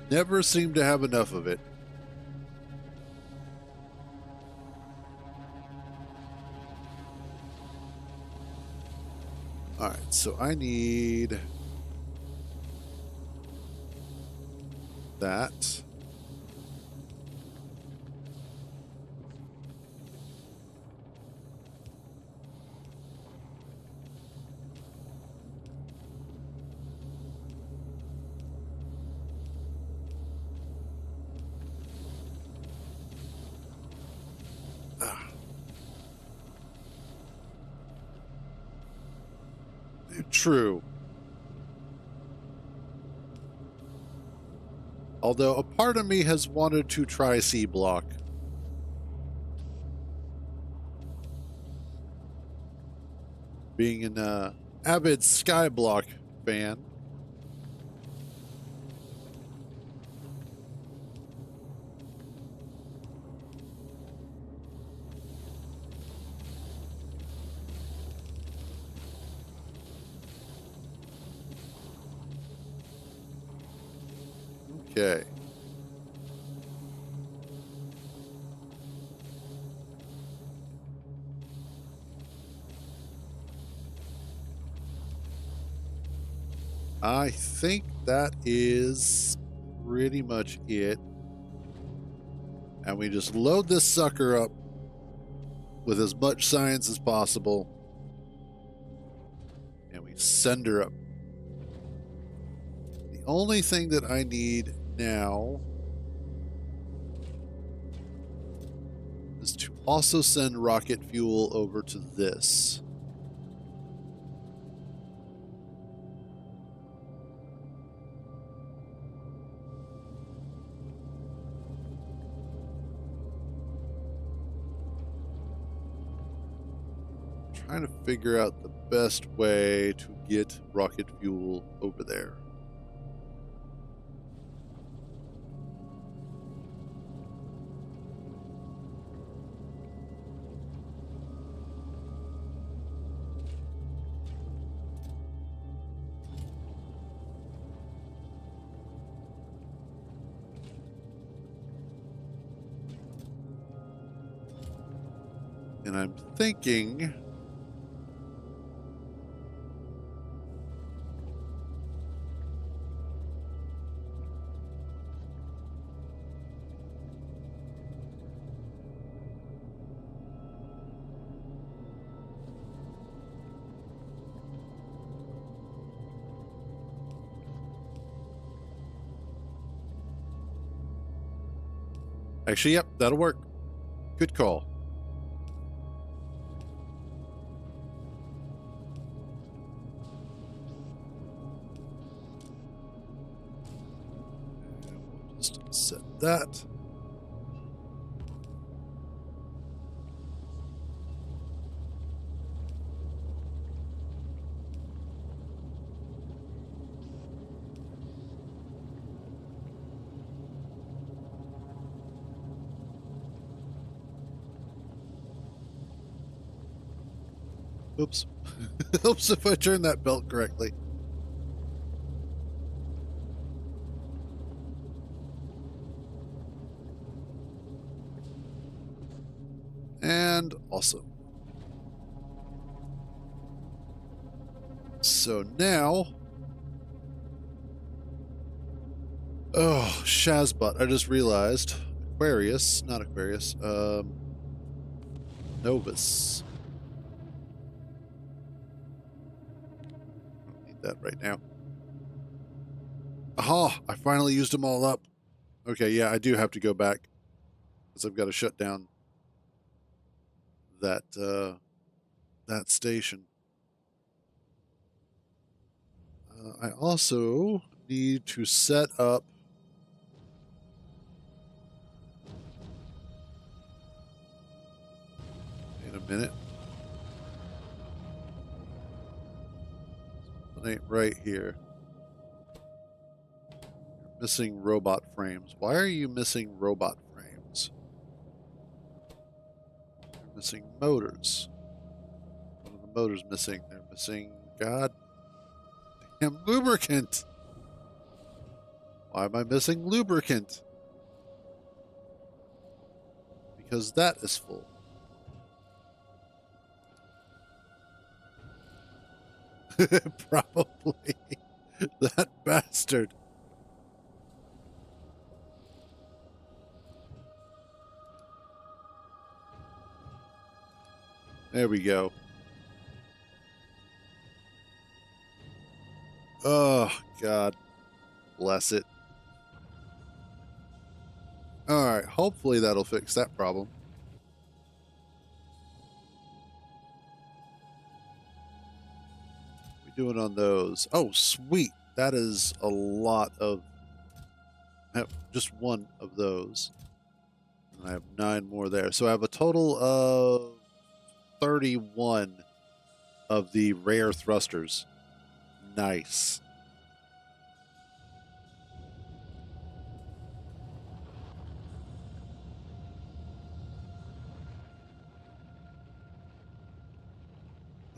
Never seem to have enough of it. so I need that. True. Although a part of me has wanted to try C block. Being an avid Skyblock fan. Okay. I think that is pretty much it. And we just load this sucker up with as much science as possible. And we send her up. The only thing that I need now is to also send rocket fuel over to this. Trying to figure out the best way to get rocket fuel over there. And I'm thinking actually, yep, that'll work. Good call. And we'll just set that. Oops. Oops, if I turned that belt correctly. And awesome. So now... Oh, Shazbot. I just realized. Aquarius, not Aquarius. Novus. That right now. Aha! I finally used them all up. Okay, yeah, I do have to go back because I've got to shut down that that station. I also need to set up in a minute. It ain't right here. You're missing robot frames. Why are you missing robot frames? You're missing motors. One of the motors missing. They're missing god damn lubricant. Why am I missing lubricant? Because that is full. Probably. That bastard. There we go. Oh, God. Bless it. Alright, hopefully that'll fix that problem. What are we doing on those? Oh, sweet. That is a lot of... I have just one of those. And I have 9 more there. So I have a total of 31 of the rare thrusters. Nice.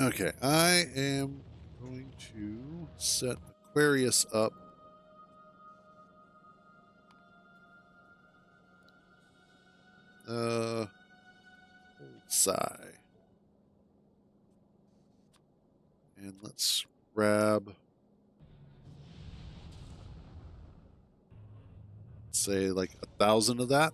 Okay, I am going to set Aquarius up. Sigh. And let's grab, say, like 1,000 of that.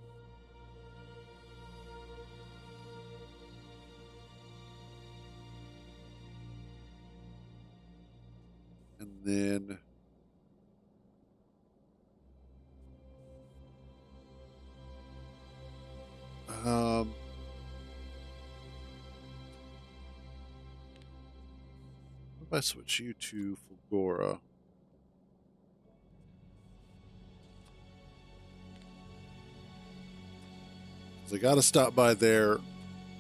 And then what if I switch you to Fulgora? Because I got to stop by there.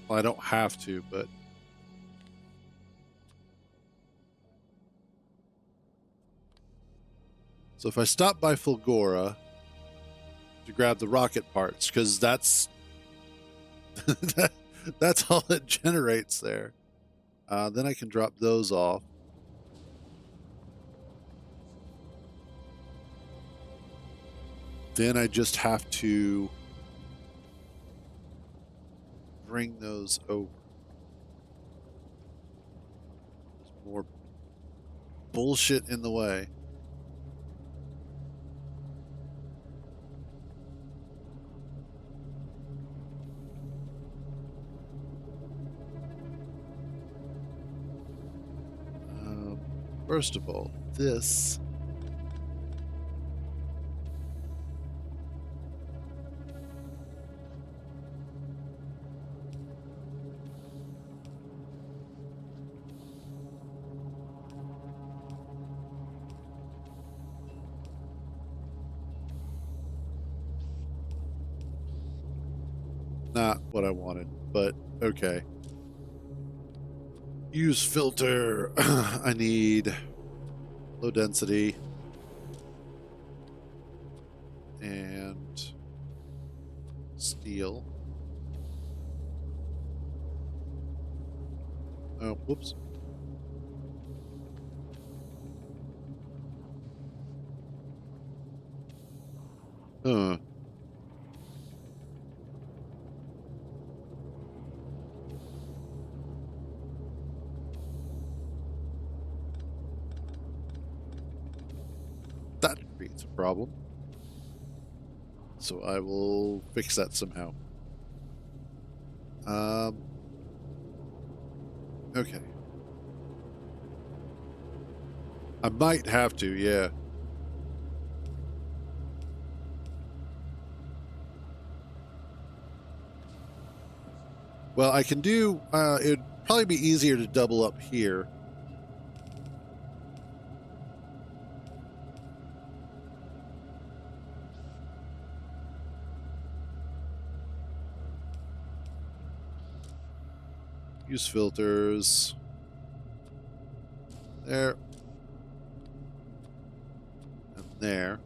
Well, I don't have to, but so if I stop by Fulgora to grab the rocket parts, because that's that's all it generates there. Then I can drop those off. Then I just have to bring those over. There's more bullshit in the way. First of all, this not what I wanted, but okay. Use filter. I need low density and steel. Oh, whoops. Huh. That creates a problem. So I will fix that somehow. Okay. I might have to, yeah. Well, I can do, it'd probably be easier to double up here. Use filters. There. And there.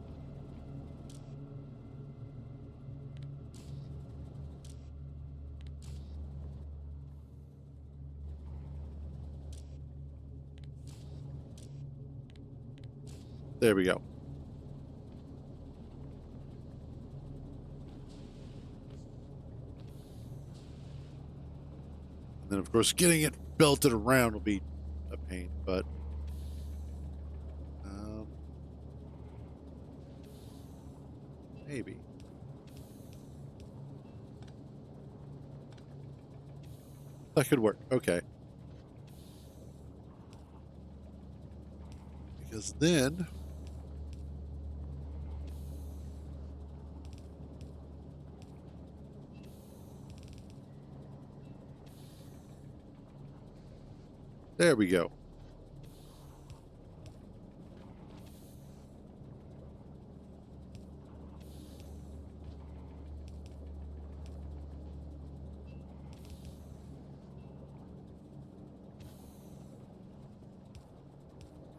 There we go. And then, of course, getting it belted around will be a pain, but Maybe. That could work. Okay. Because then there we go.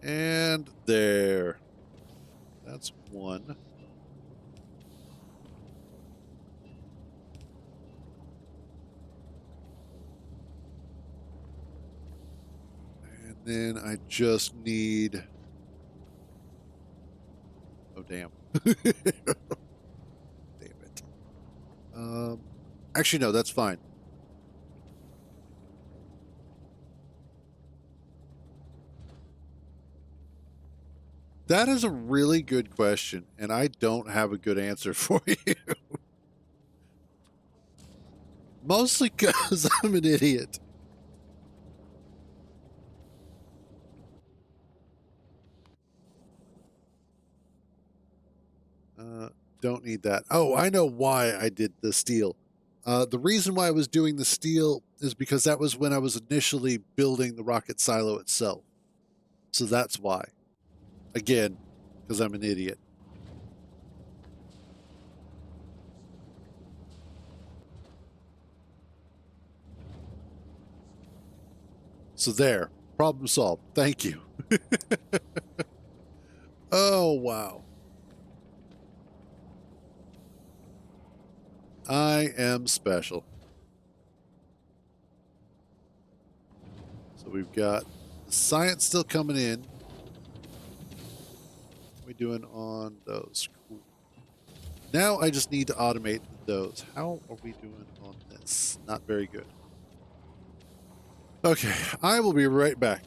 And there. That's one. And then I just need... Oh, damn. Damn it. Actually, no, that's fine. That is a really good question, and I don't have a good answer for you. Mostly because I'm an idiot. Don't need that. Oh, I know why I did the steel. The reason why I was doing the steel is because that was when I was initially building the rocket silo itself. So that's why. Again, because I'm an idiot. So there. Problem solved. Thank you. Oh, wow. I am special. So we've got the science still coming in. What are we doing on those? Cool. Now I just need to automate those. How are we doing on this? Not very good. Okay, I will be right back.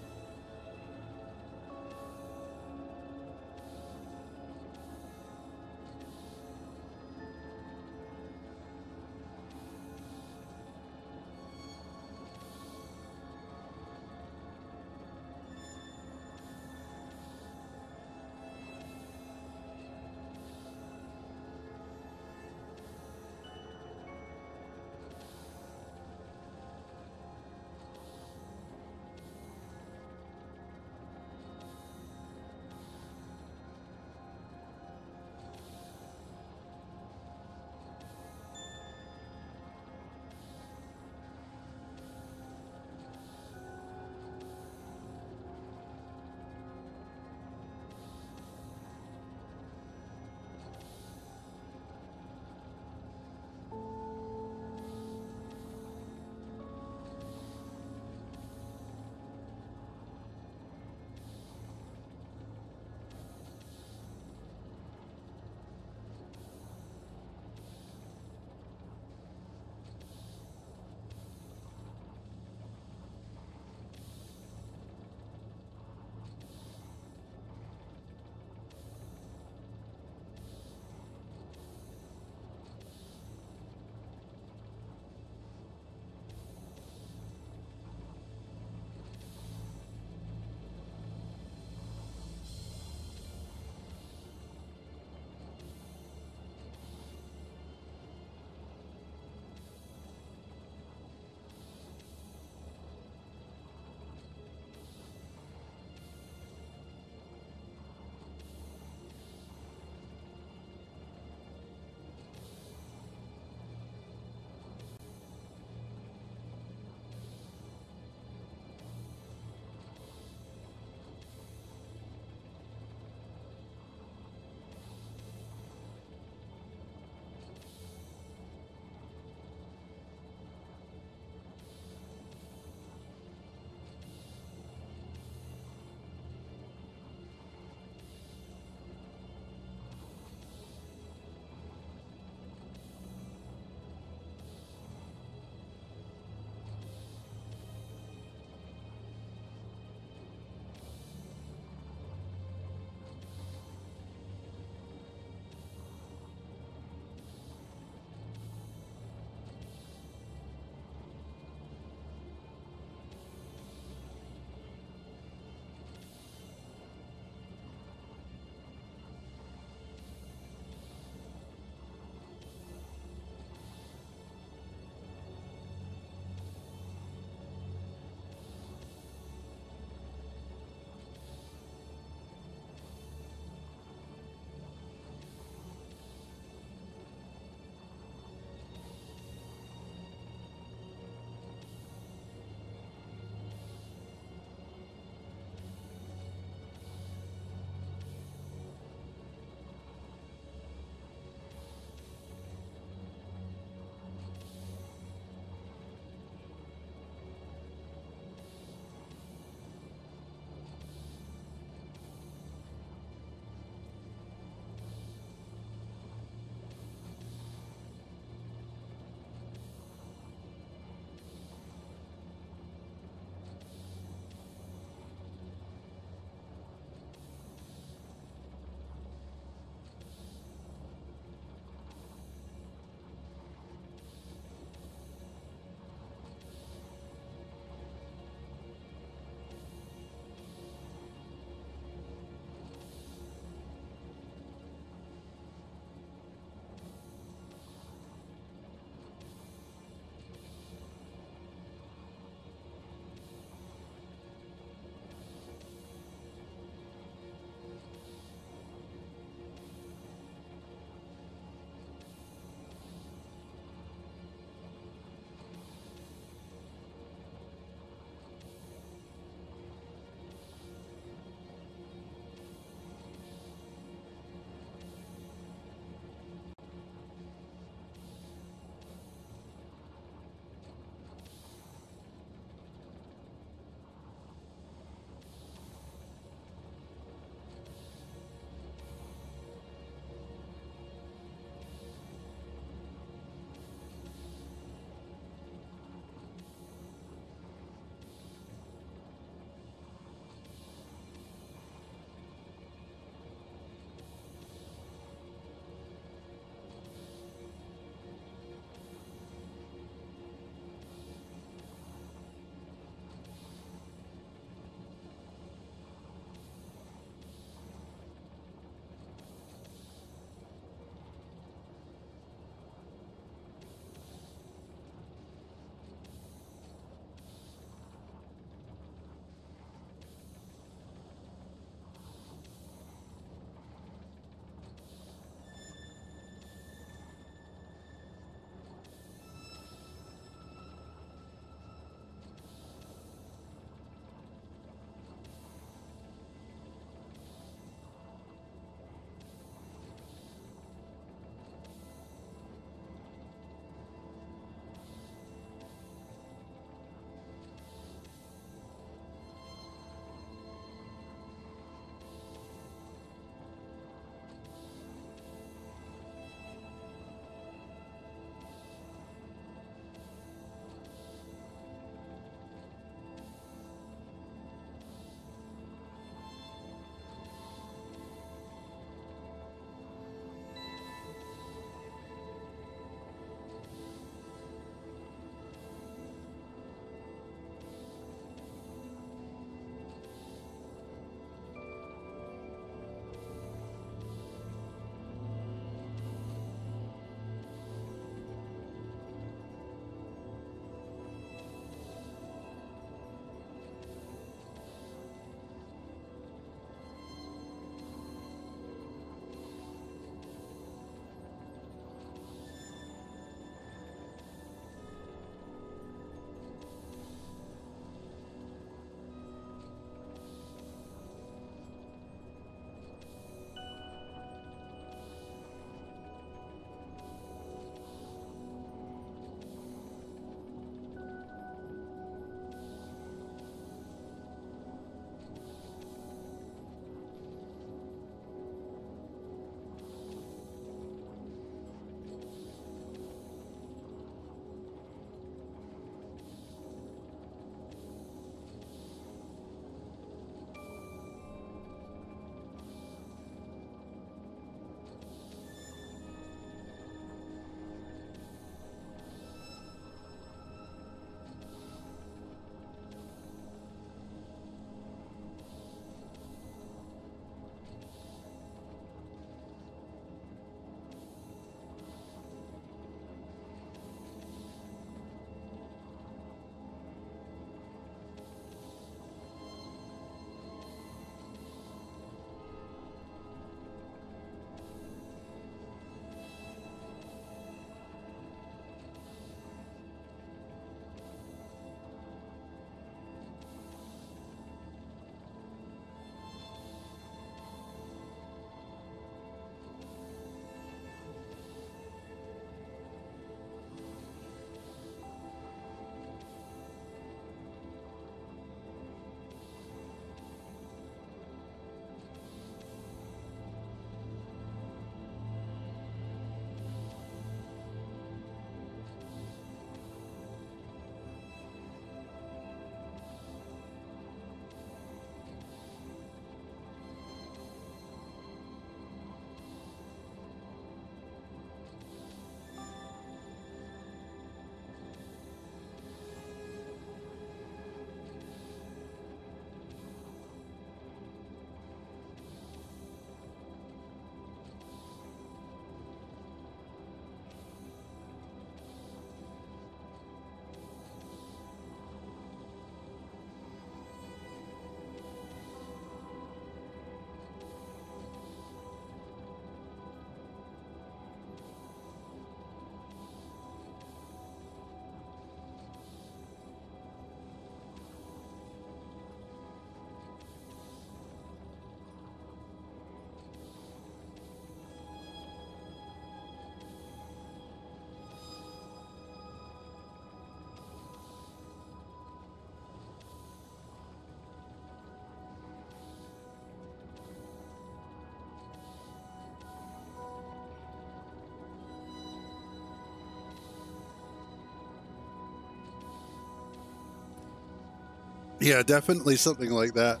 Yeah, definitely something like that.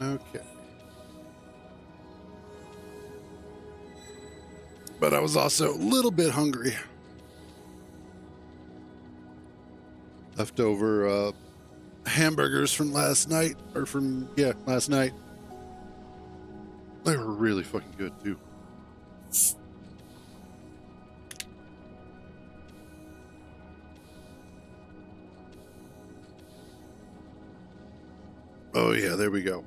Okay. But I was also a little bit hungry. Leftover hamburgers from last night, or from, yeah, last night. They were really fucking good, too. Oh, yeah, there we go.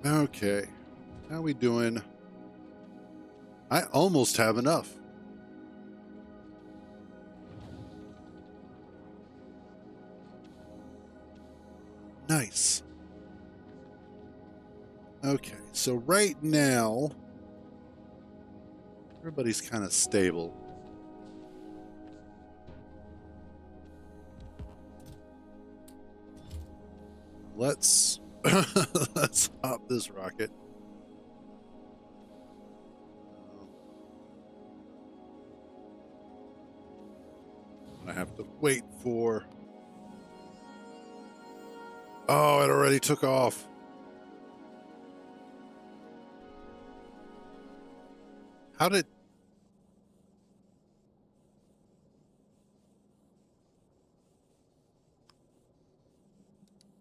Okay. How we doing? I almost have enough. Nice. Okay, so right now, everybody's kind of stable. Let's let's hop this rocket. I have to wait for. Oh, it already took off. How did?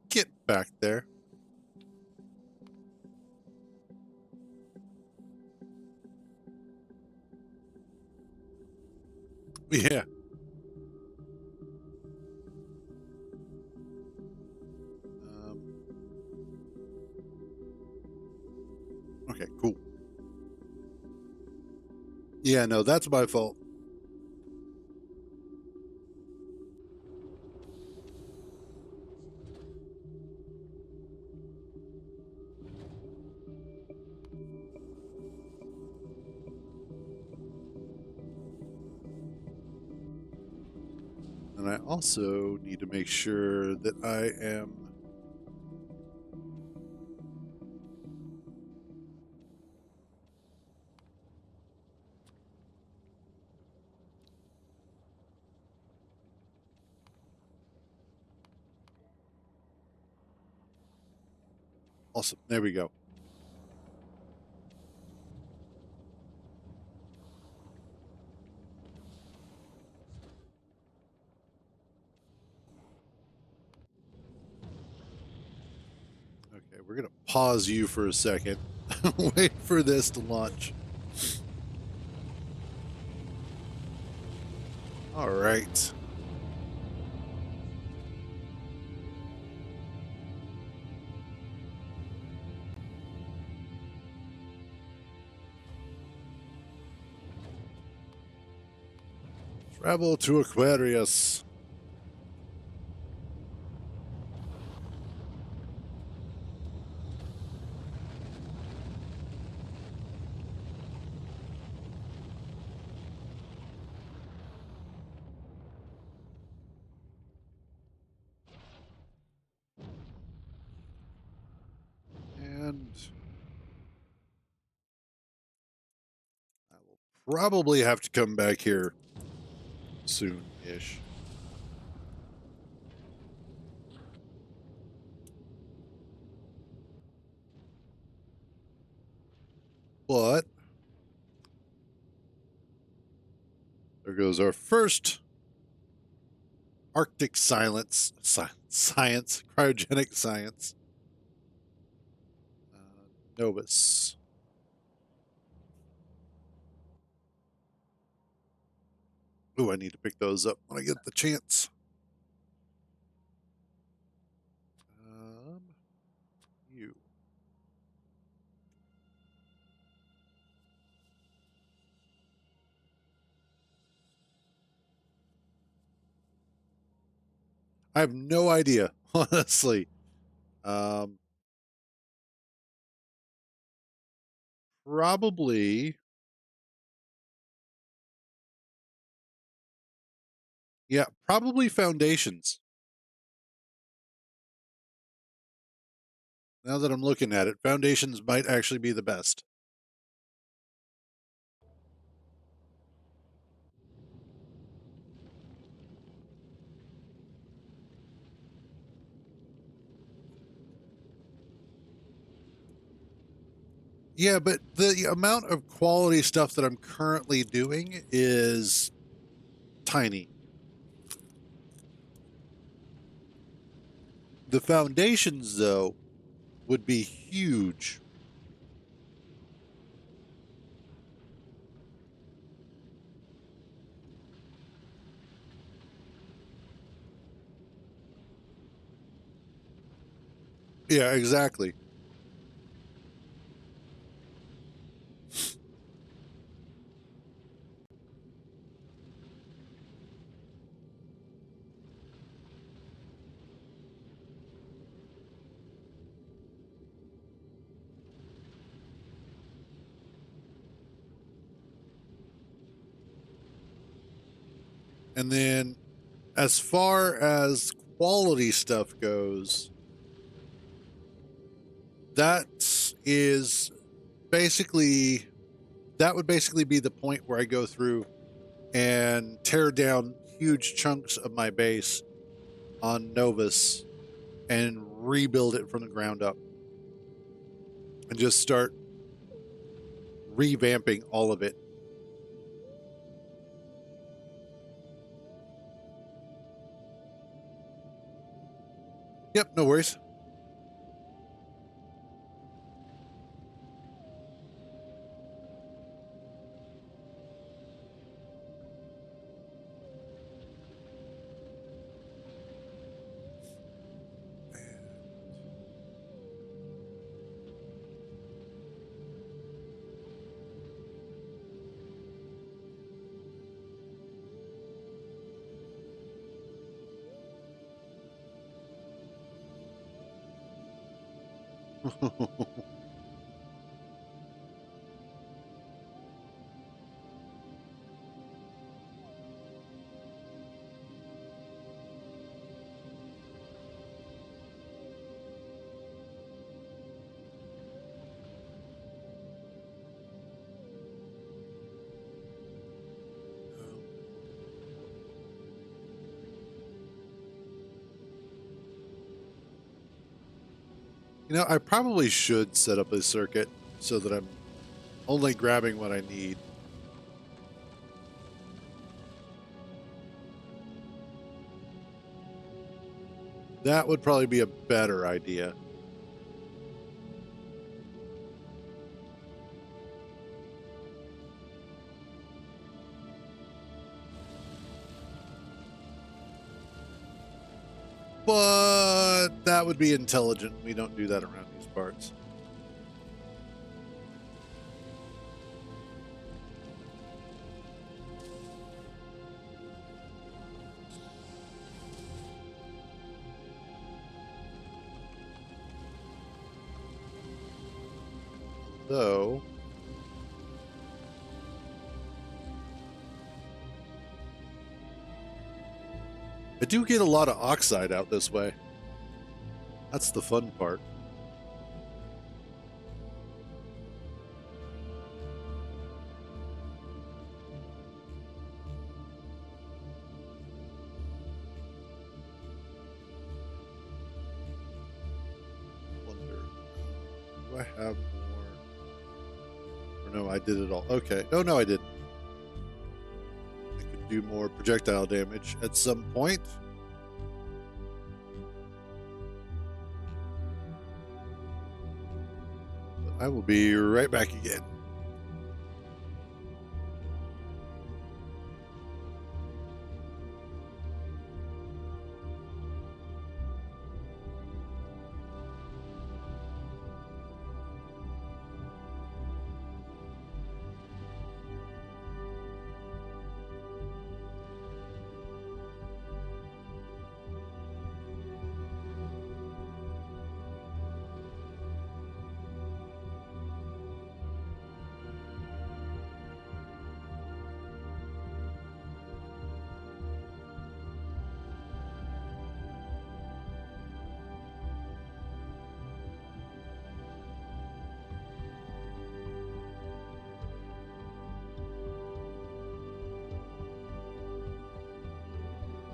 Get back there. Yeah. Um, okay, cool. Yeah, no, that's my fault. And I also need to make sure that I am. Awesome. There we go. Okay, we're going to pause you for a second. Wait for this to launch. All right. Travel to Aquarius. And I will probably have to come back here soon-ish. But there goes our first Arctic science, cryogenic science. Novus. Ooh, I need to pick those up when I get the chance. Um, you. I have no idea, honestly. Um, probably, yeah, probably foundations. Now that I'm looking at it, foundations might actually be the best. Yeah, but the amount of quality stuff that I'm currently doing is tiny. The foundations, though, would be huge. Yeah, exactly. And then as far as quality stuff goes, that is basically that would basically be the point where I go through and tear down huge chunks of my base on Novus and rebuild it from the ground up and just start revamping all of it. Yep, no worries. You know, I probably should set up a circuit so that I'm only grabbing what I need. That would probably be a better idea. But that would be intelligent. We don't do that around these parts. So, I do get a lot of oxide out this way. That's the fun part. Wonder, do I have more? Or no, I did it all. Okay. Oh, no, I didn't. I could do more projectile damage at some point. But I will be right back again.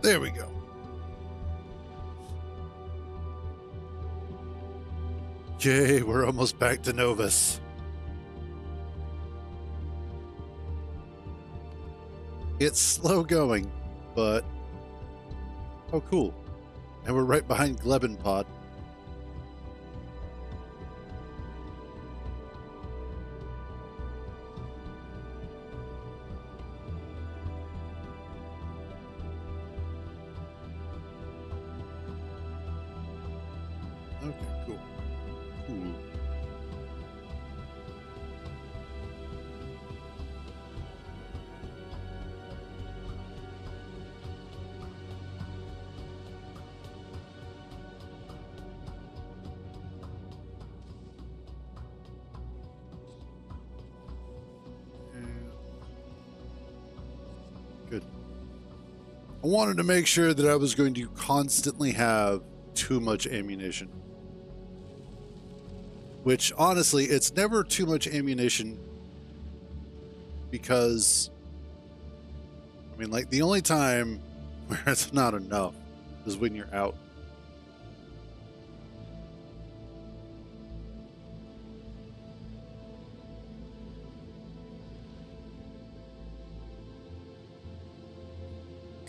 There we go. Yay, we're almost back to Novus. It's slow going, but oh cool. And we're right behind Glebenpod. Okay, cool. Cool. Good. I wanted to make sure that I was going to constantly have too much ammunition. Which, honestly, it's never too much ammunition because, I mean, like, the only time where it's not enough is when you're out.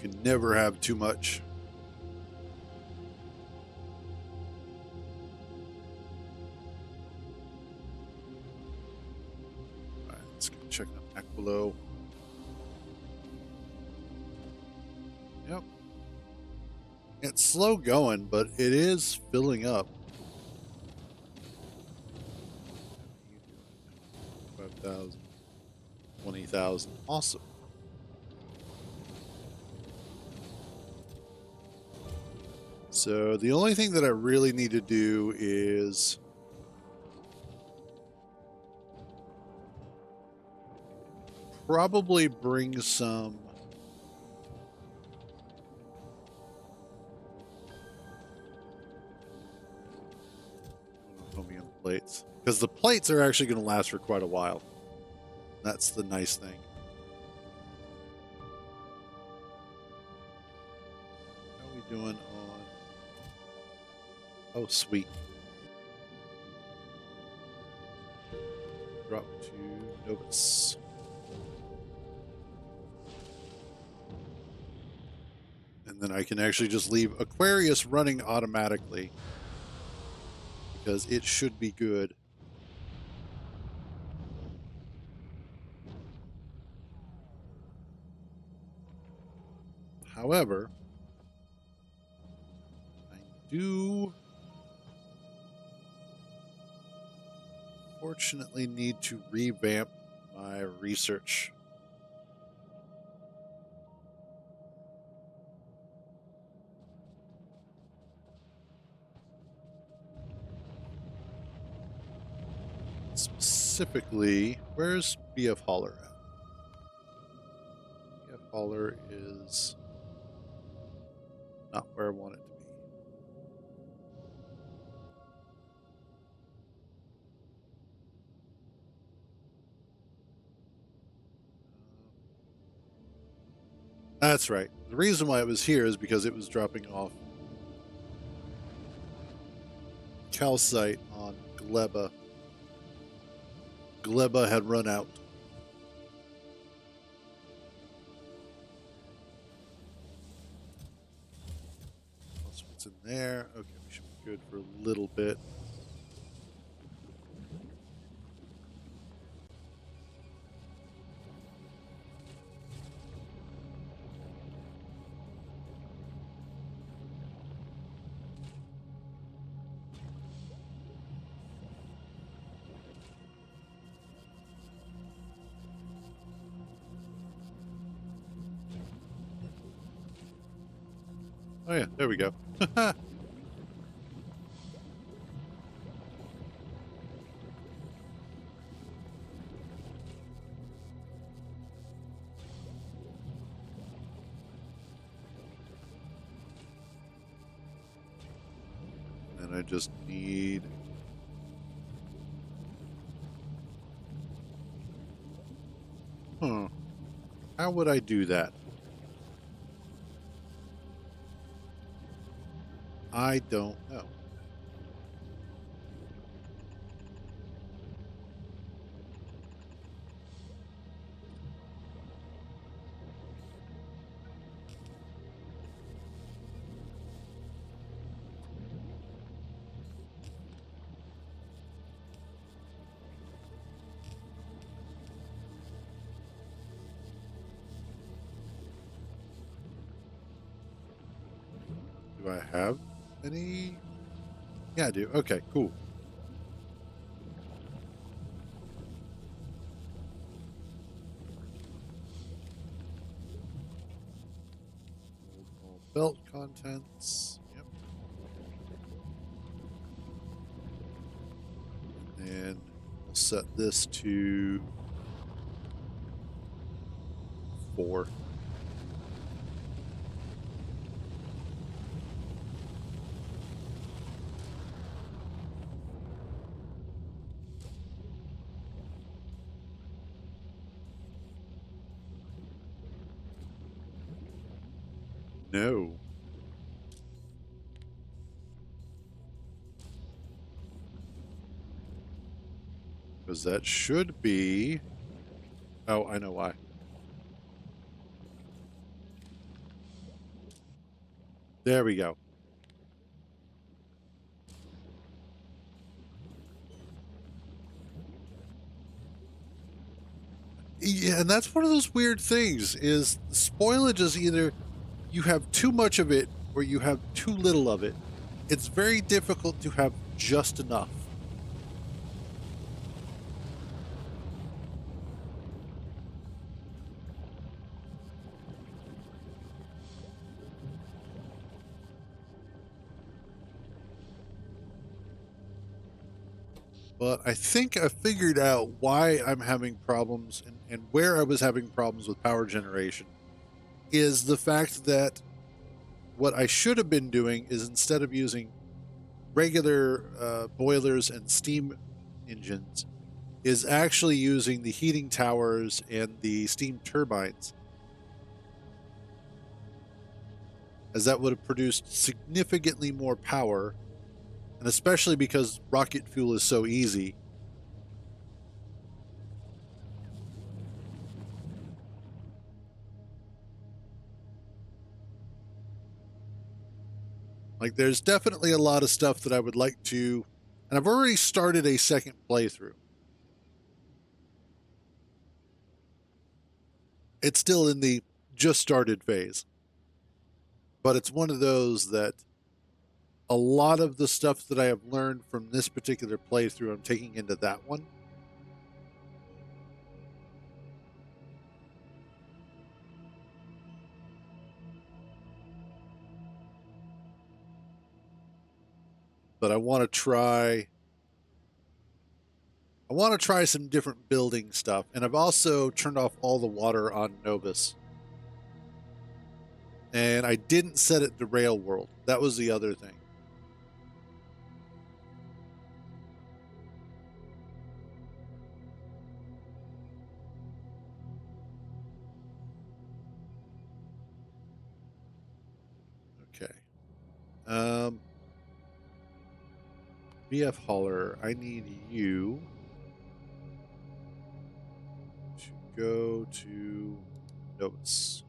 You can never have too much. All right, let's go check out Aquilo. Yep. It's slow going, but it is filling up. 5,000, 20,000. Awesome. So the only thing that I really need to do is probably bring some chromium plates, because the plates are actually going to last for quite a while. That's the nice thing. How are we doing on? Oh, sweet. Drop to Novus. And then I can actually just leave Aquarius running automatically because it should be good. However, I do fortunately need to revamp my research. Specifically, where's BF Holler at? BF Holler is not where I want it to be. That's right. The reason why it was here is because it was dropping off calcite on Gleba. Gleba had run out. That's what's in there. Okay, we should be good for a little bit. Oh yeah, there we go. And I just need how would I do that? I don't know. Do I have any? Yeah, I do. Okay, cool. Belt contents. Yep. And we'll set this to 4. No. Because that should be... Oh, I know why. There we go. Yeah, and that's one of those weird things is spoilage is either you have too much of it or you have too little of it. It's very difficult to have just enough. But I think I figured out why I'm having problems and where I was having problems with power generation is the fact that what I should have been doing is instead of using regular boilers and steam engines, is actually using the heating towers and the steam turbines, as that would have produced significantly more power, and especially because rocket fuel is so easy. Like, there's definitely a lot of stuff that I would like to, and I've already started a second playthrough. It's still in the just started phase, but it's one of those that a lot of the stuff that I have learned from this particular playthrough, I'm taking into that one. But I want to try some different building stuff, and I've also turned off all the water on Novus. And I didn't set it to rail world. That was the other thing. Okay. BF Hauler, I need you to go to Novus.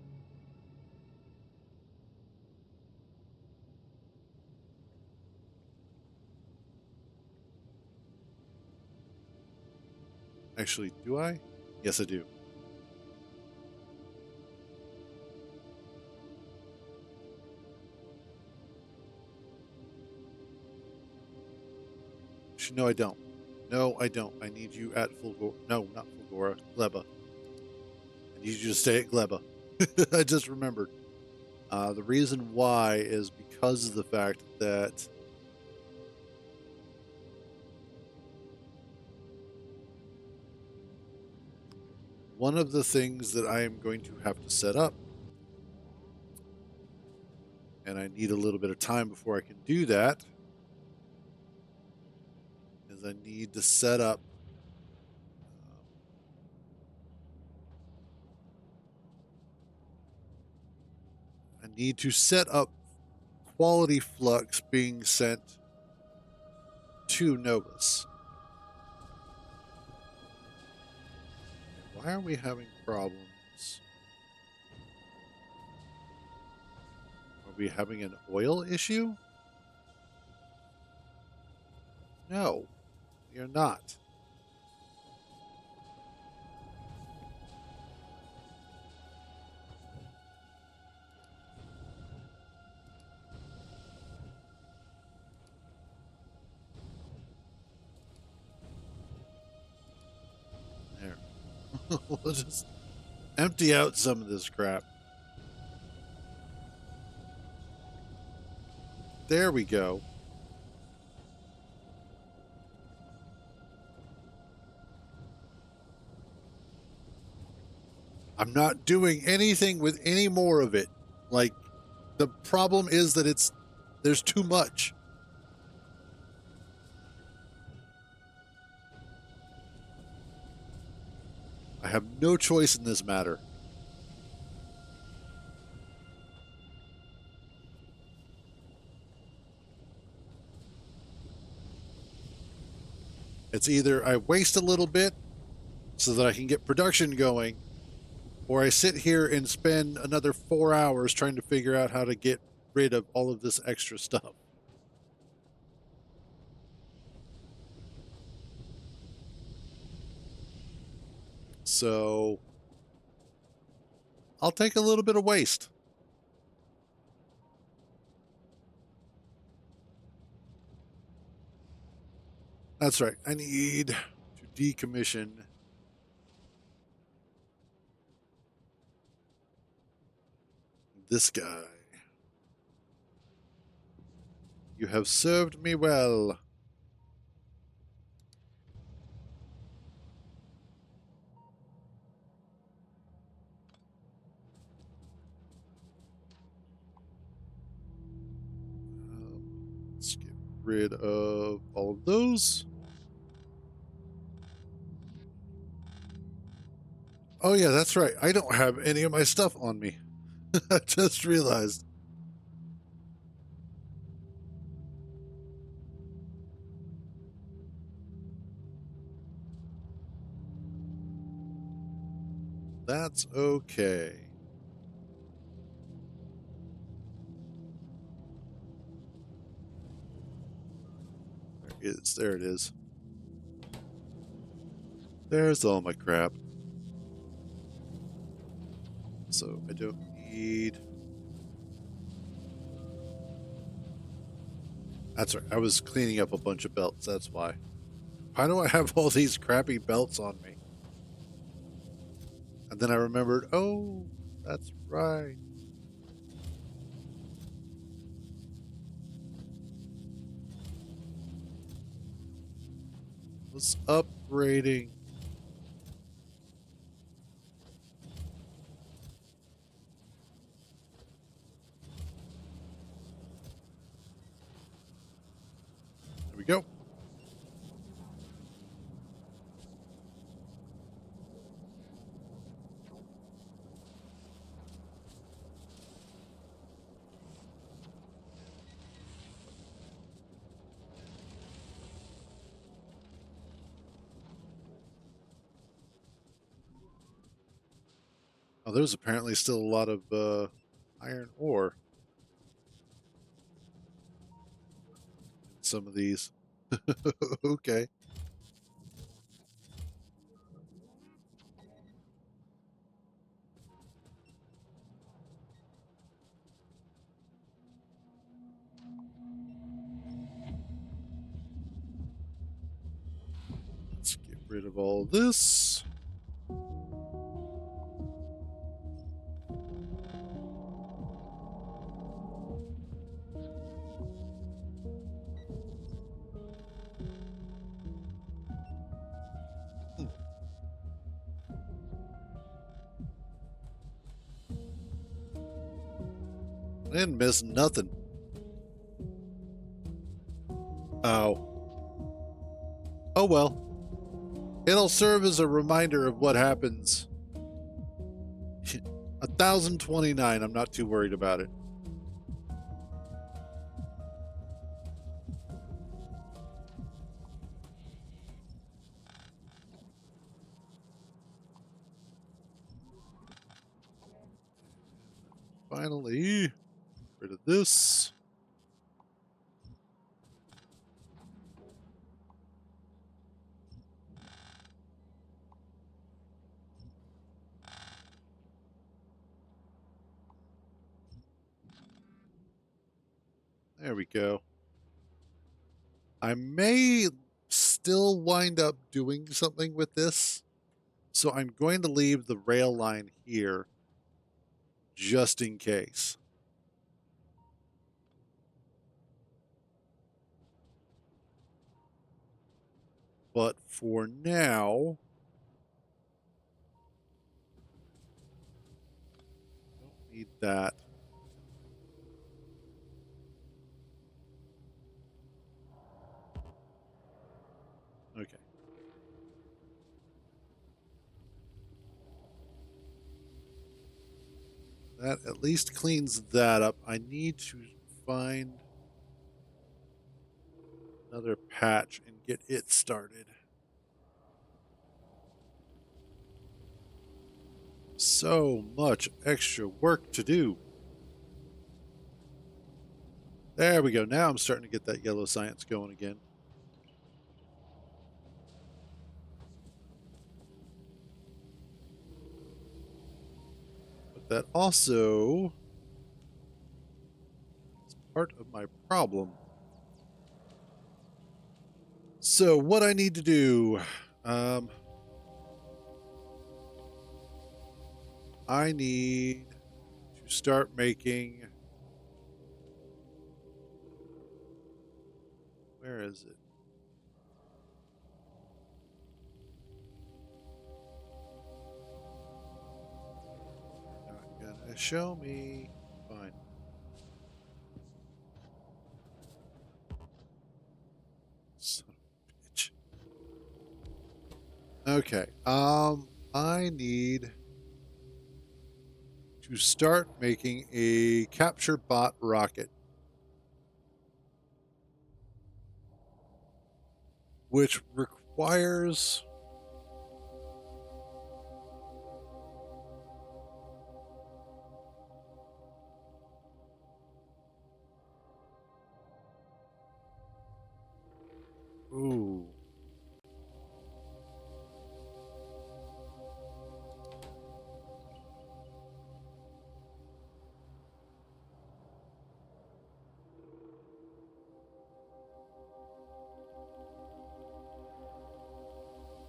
Actually, do I? Yes, I do. Actually, no, I don't. No, I don't. I need you at Fulgora. No, not Fulgora. Gleba. I need you to stay at Gleba. I just remembered. The reason why is because of the fact that one of the things that I am going to have to set up, and I need a little bit of time before I can do that, is I need to set up quality flux being sent to Novus. Why are we having problems? Are we having an oil issue? No, we are not. We'll just empty out some of this crap. There we go. I'm not doing anything with any more of it. Like, the problem is that there's too much. I have no choice in this matter. It's either I waste a little bit so that I can get production going, or I sit here and spend another 4 hours trying to figure out how to get rid of all of this extra stuff. So I'll take a little bit of waste. That's right. I need to decommission this guy. You have served me well. Let's get rid of all of those. Oh, yeah, that's right. I don't have any of my stuff on me. I just realized. That's okay. There it is. There's all my crap. So I don't need... That's right. I was cleaning up a bunch of belts. That's why. Why do I have all these crappy belts on me? And then I remembered, oh, that's right. I was upgrading. There we go. Oh, there's apparently still a lot of iron ore in some of these. Okay. Let's get rid of all this. I didn't miss nothing. Oh. Oh well. It'll serve as a reminder of what happens. 1029. I'm not too worried about it. Finally, rid of this. There we go. I may still wind up doing something with this. So I'm going to leave the rail line here just in case. But for now, don't need that. Okay. That at least cleans that up. I need to find another patch and get it started. So much extra work to do. There we go. Now I'm starting to get that yellow science going again. But that also is part of my problem. So what I need to do, I need to start making. Where is it? Not gonna show me. Fine. Son of a bitch. Okay. I need to start making a capture bot rocket, which requires. Ooh.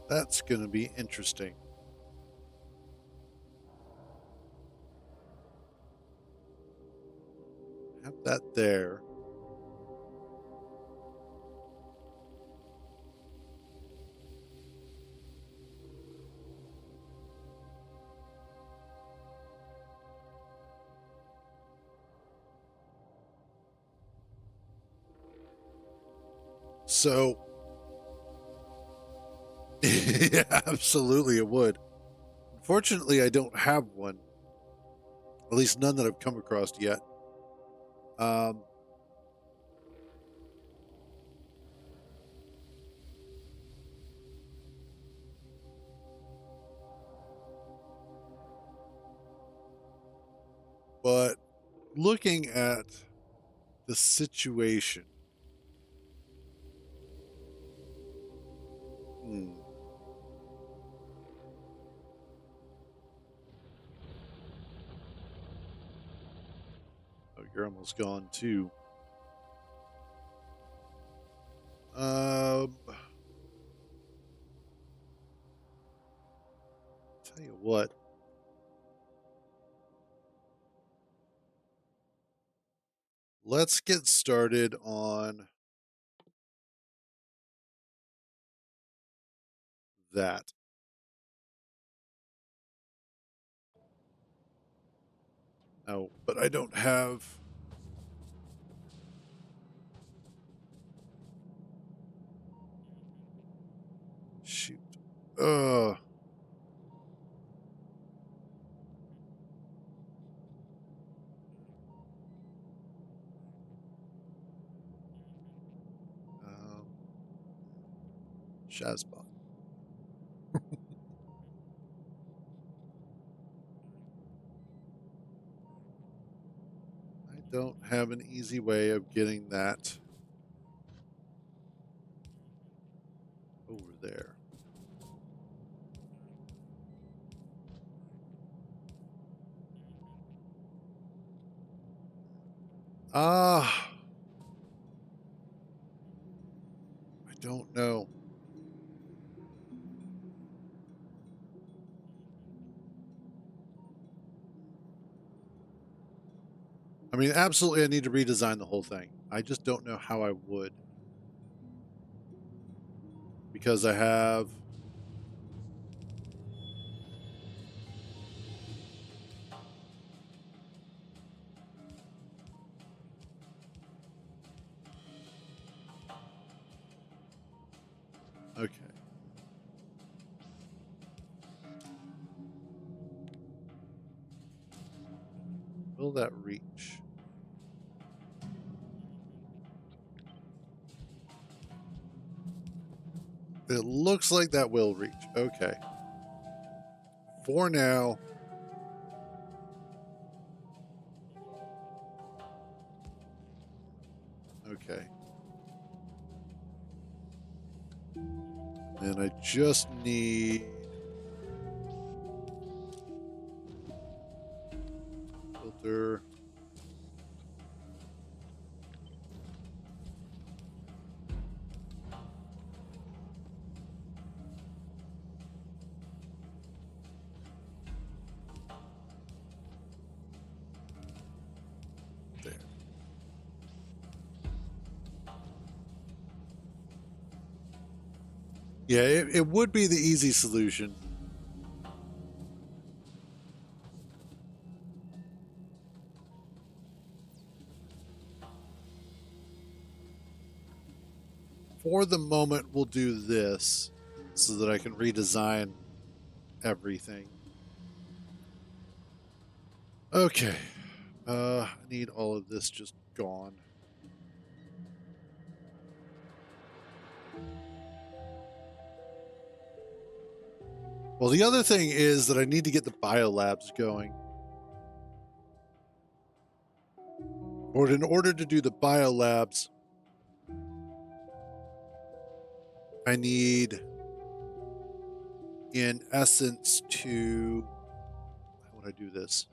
That's going to be interesting. Have that there. So, yeah, absolutely it would. Unfortunately, I don't have one. At least none that I've come across yet. Um, but looking at the situation, hmm, oh, you're almost gone too. Tell you what, let's get started on that. Oh, but I don't have. Shoot. Uh, um, Shazbot. I don't have an easy way of getting that over there. Ah, I don't know. I mean, absolutely I need to redesign the whole thing. I just don't know how I would. Because I have... Okay. Will that reach? It looks like that will reach. Okay. For now. Okay. And I just need filter. There. Yeah, it would be the easy solution. For the moment, we'll do this so that I can redesign everything. Okay. I need all of this just gone. Well, the other thing is that I need to get the biolabs going. But in order to do the biolabs, I need, in essence, to... How would I do this?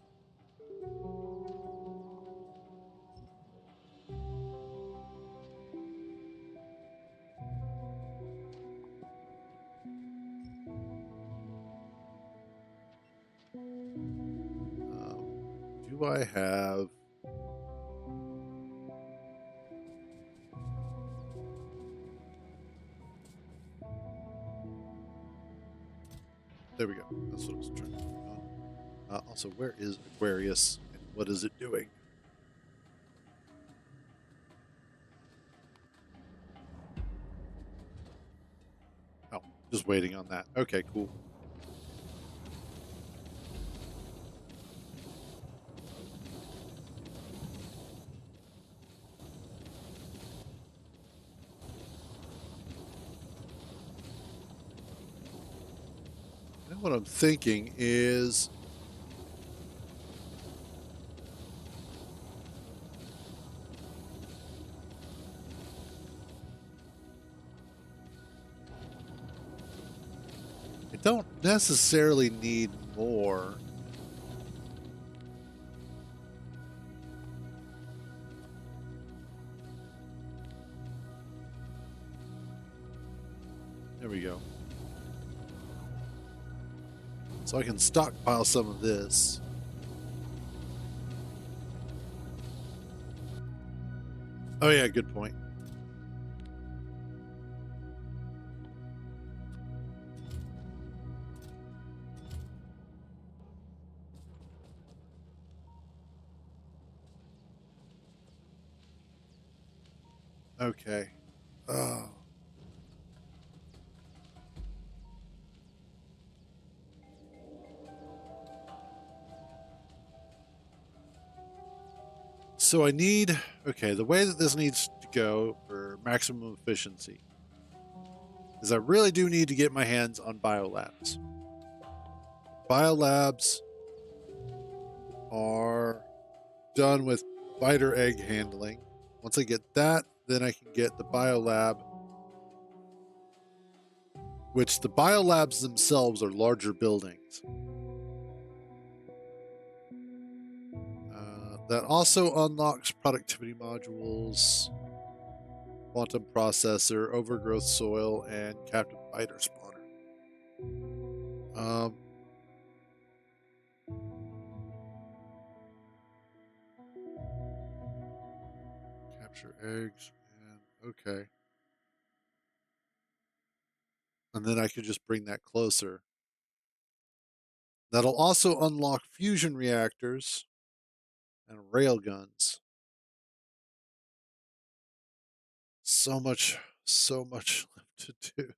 Do I have... There we go. That's what I was trying to do. Also, where is Aquarius and what is it doing? Oh, just waiting on that. Okay, cool. Now what I'm thinking is... I don't necessarily need more. There we go. So I can stockpile some of this. Oh yeah, good point. Okay. Oh. So I need... Okay, the way that this needs to go for maximum efficiency is I really do need to get my hands on biolabs. Biolabs are done with spider egg handling. Once I get that, then I can get the biolab, which the biolabs themselves are larger buildings. That also unlocks productivity modules, quantum processor, overgrowth soil, and captive spider spawner. Capture eggs and okay. And then I could just bring that closer. That'll also unlock fusion reactors and railguns. So much left to do.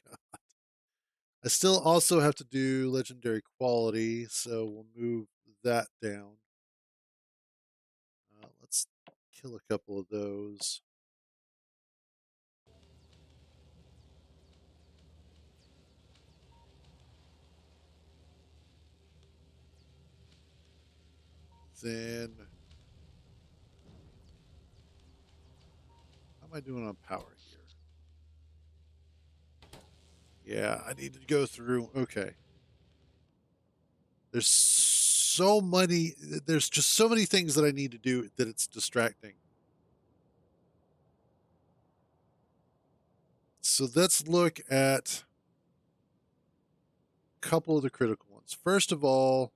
God. I still also have to do legendary quality, so we'll move that down. Let's kill a couple of those. Then, how am I doing on power here? Yeah, I need to go through. Okay. There's just so many things that I need to do that it's distracting. So let's look at a couple of the critical ones. First of all,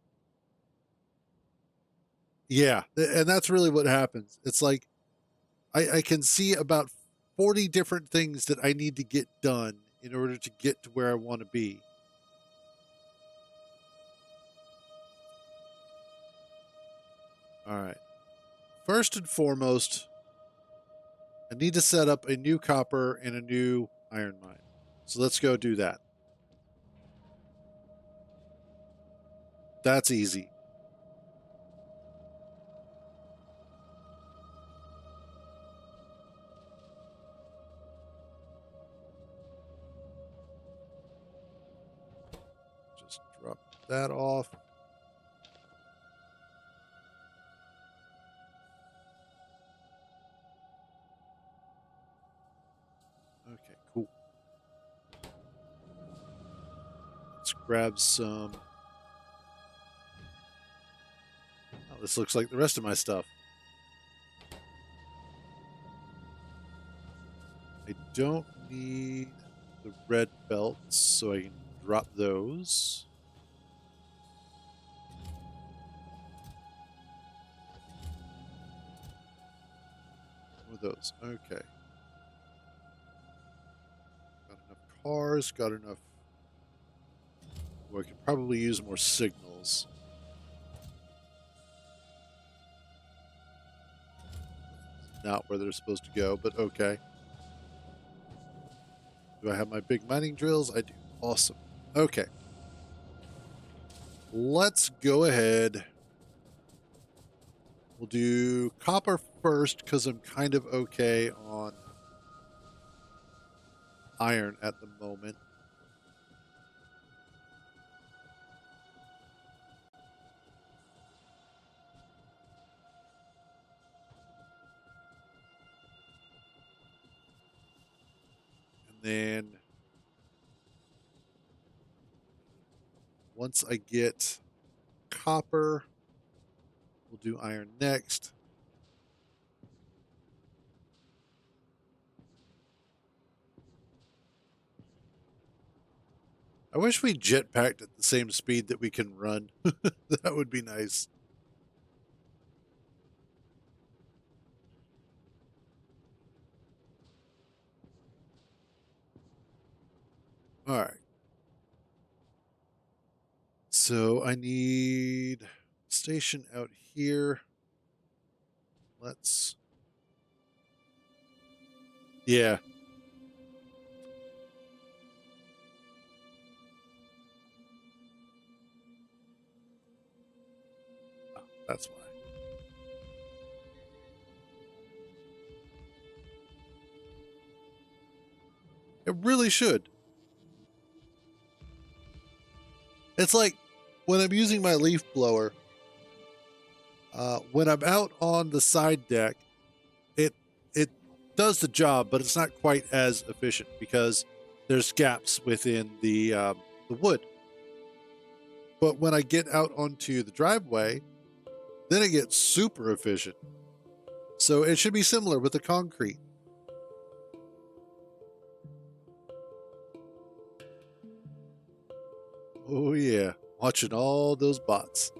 yeah, and that's really what happens. It's like I can see about 40 different things that I need to get done in order to get to where I want to be. All right. First and foremost, I need to set up a new copper and a new iron mine. So let's go do that. That's easy. Just drop that off. Okay, cool. Let's grab some. Oh, this looks like the rest of my stuff. I don't need the red belts, so I can drop those. With those. Okay. Got enough cars, got enough. Well, I could probably use more signals. Not where they're supposed to go, but okay. Do I have my big mining drills? I do. Awesome. Okay. Let's go ahead. We'll do copper first because I'm kind of okay on iron at the moment. And then once I get copper, we'll do iron next. I wish we jetpacked at the same speed that we can run. That would be nice. All right. So I need station out here. Let's. Yeah. Oh, that's why. It really should. It's like when I'm using my leaf blower, when I'm out on the side deck, it does the job, but it's not quite as efficient because there's gaps within the wood. But when I get out onto the driveway, then it gets super efficient. So it should be similar with the concrete. Oh yeah, watching all those bots,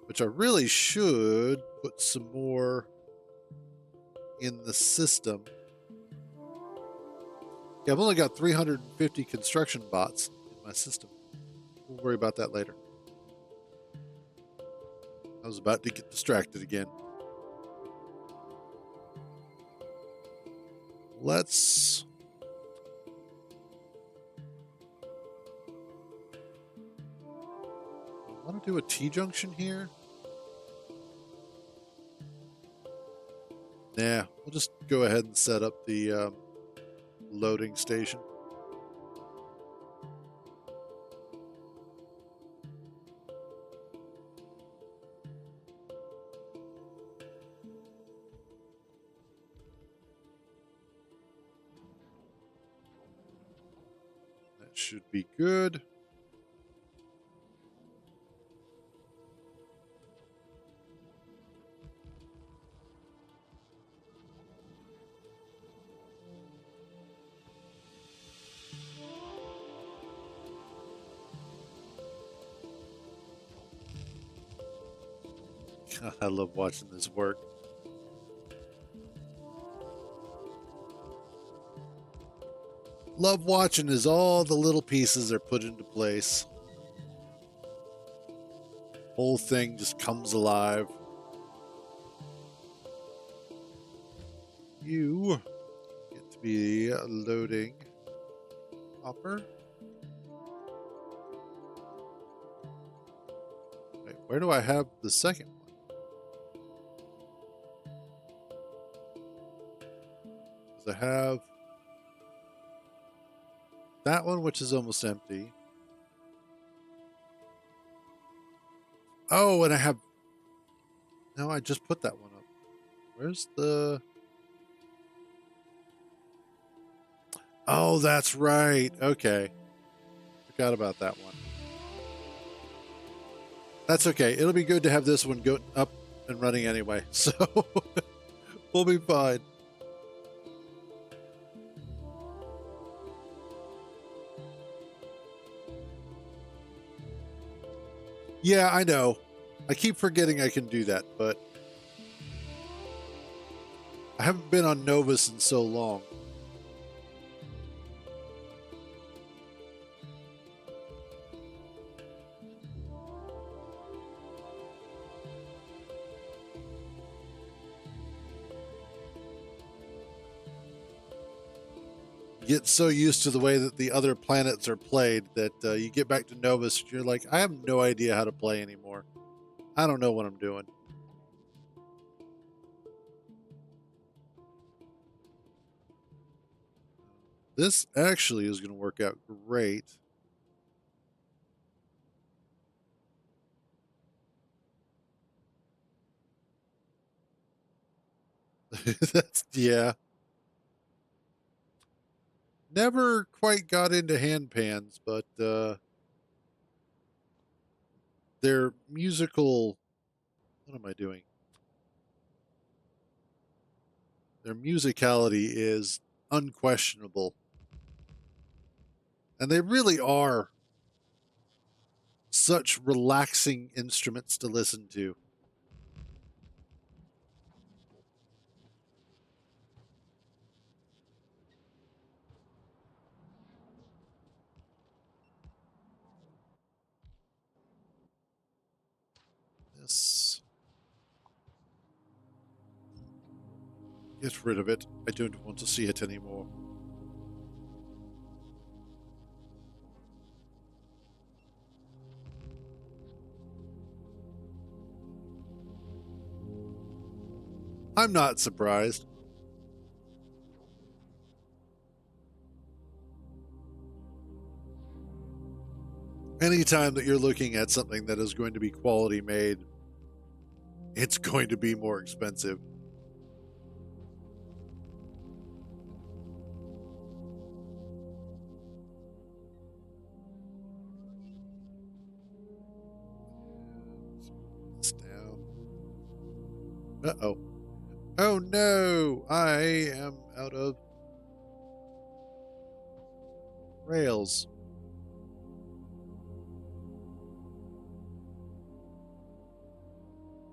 which I really should put some more in the system. Yeah, I've only got 350 construction bots in my system. We'll worry about that later. I was about to get distracted again. Let's... I want to do a T-junction here. Nah, we'll just go ahead and set up the loading station. That should be good. God, I love watching this work. Love watching as all the little pieces are put into place. Whole thing just comes alive. You get to be loading copper. Wait, where do I have the second one? Because I have that one, which is almost empty. Oh, and I have... No, I just put that one up. Where's the... Oh, that's right. Okay. Forgot about that one. That's okay. It'll be good to have this one go up and running anyway. So we'll be fine. Yeah, I know. I keep forgetting I can do that, but I haven't been on Novus in so long. Get so used to the way that the other planets are played that you get back to Novus and you're like, I have no idea how to play anymore. I don't know what I'm doing. This actually is going to work out great. That's, yeah. Never quite got into hand pans, but their musical... What am I doing? Their musicality is unquestionable. And they really are such relaxing instruments to listen to. This... Get rid of it. I don't want to see it anymore. I'm not surprised. Anytime that you're looking at something that is going to be quality made, it's going to be more expensive. This down. Uh-oh. Oh no! I am out of rails.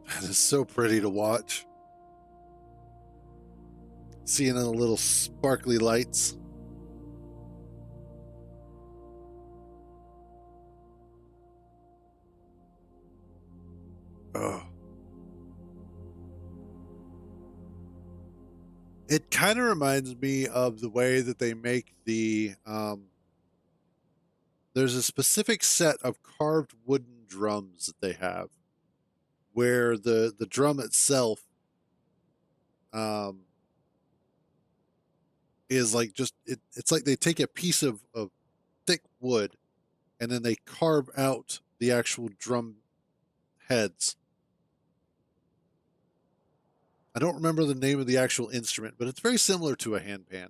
That is so pretty to watch. Seeing the little sparkly lights. Oh. It kind of reminds me of the way that they make the there's a specific set of carved wooden drums that they have where the drum itself um is like just it's like they take a piece of thick wood and then they carve out the actual drum heads. I don't remember the name of the actual instrument, but it's very similar to a handpan.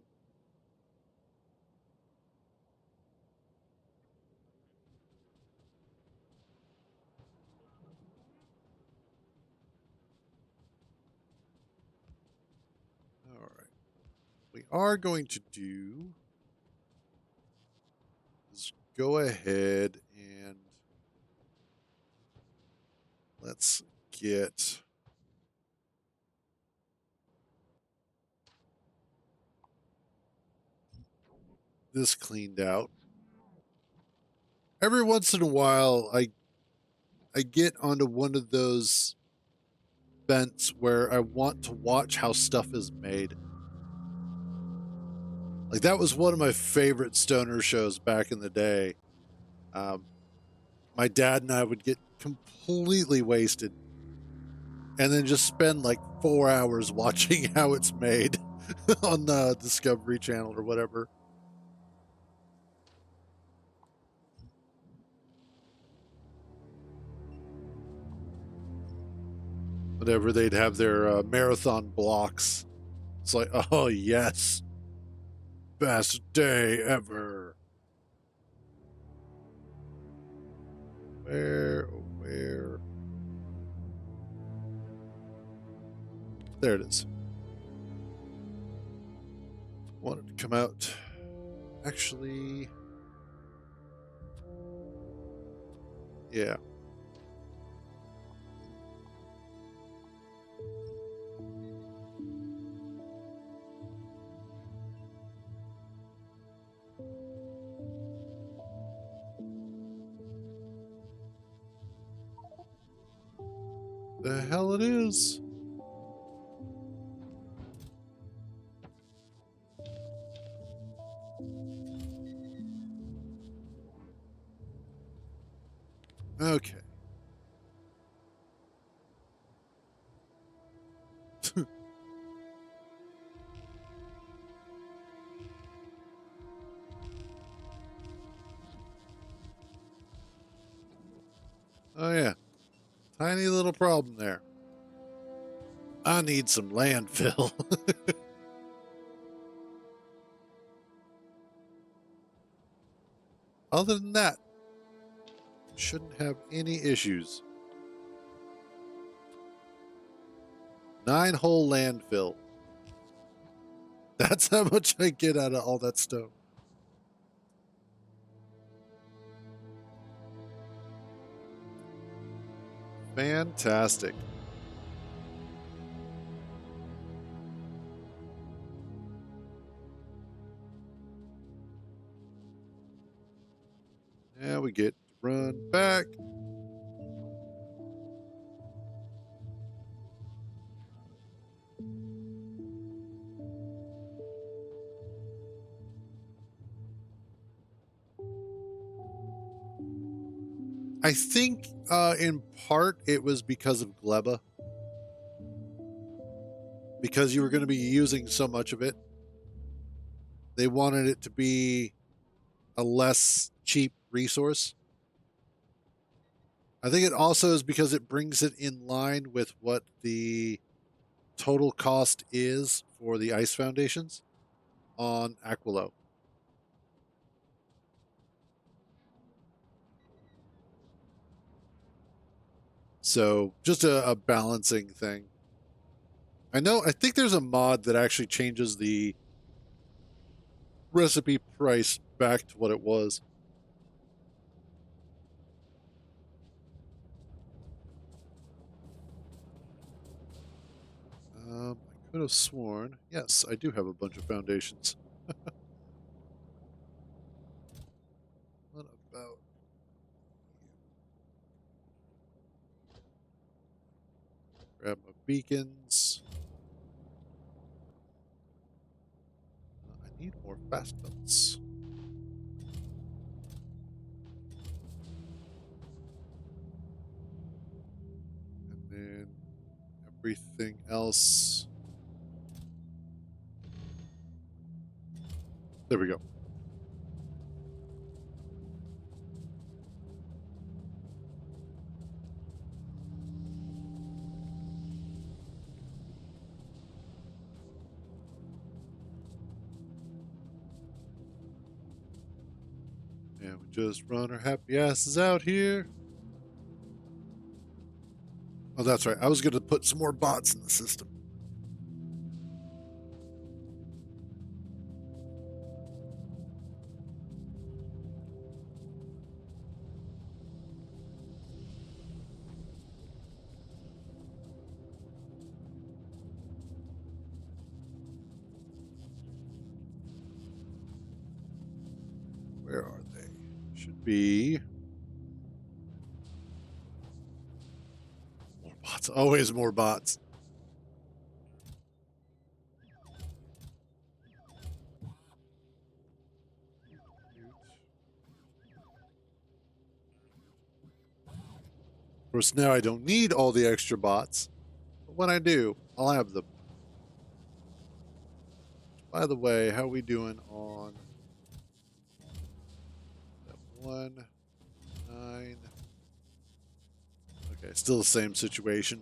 All right. We are going to do is go ahead and let's get this cleaned out. Every once in a while, I get onto one of those vents where I want to watch how stuff is made. Like that was one of my favorite stoner shows back in the day. Um, my dad and I would get completely wasted and then just spend like 4 hours watching how it's made on the Discovery Channel or whatever. Whatever they'd have their marathon blocks. It's like, oh yes, best day ever. Where, oh, where? There it is. Wanted to come out. Actually, yeah. The hell it is. Okay. Oh yeah. Tiny little problem there. I need some landfill. Other than that, shouldn't have any issues. 9-hole landfill. That's how much I get out of all that stone. Fantastic. Now we get to run back. I think in part it was because of Gleba. Because you were going to be using so much of it. They wanted it to be a less cheap resource. I think it also is because it brings it in line with what the total cost is for the ice foundations on Aquilo. So just a balancing thing. I think there's a mod that actually changes the recipe price back to what it was. I could have sworn. Yes, I do have a bunch of foundations. What about grab my beacons? I need more fast belts. And then everything else. There we go. And we just run our happy asses out here. Oh, that's right. I was going to put some more bots in the system. Where are they? Should be more bots. Always more bots. Of course, now I don't need all the extra bots, but when I do, I'll have them. By the way, how are we doing on that 1, 9? Okay, still the same situation.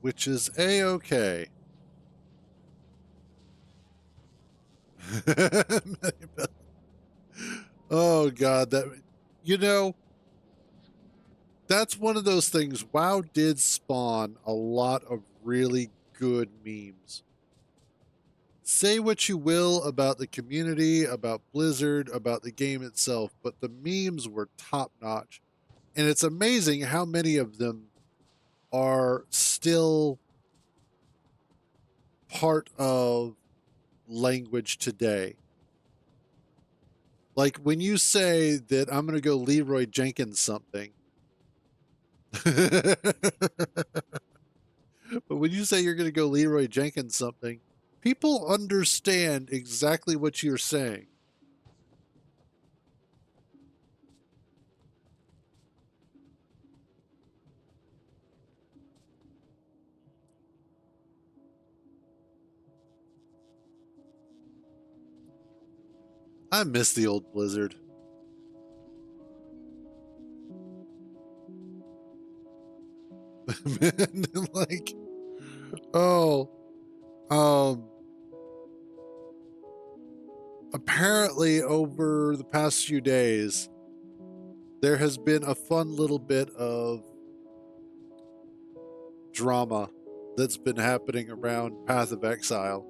Which is A-okay. Oh, God. That's one of those things. WoW did spawn a lot of really good memes. Say what you will about the community, about Blizzard, about the game itself, but the memes were top notch. And it's amazing how many of them are still part of language today. Like when you say that I'm going to go Leroy Jenkins something, but when you say you're going to go Leroy Jenkins something, people understand exactly what you're saying. I miss the old Blizzard. Man, like, oh, um, apparently over the past few days, there has been a fun little bit of drama that's been happening around Path of Exile,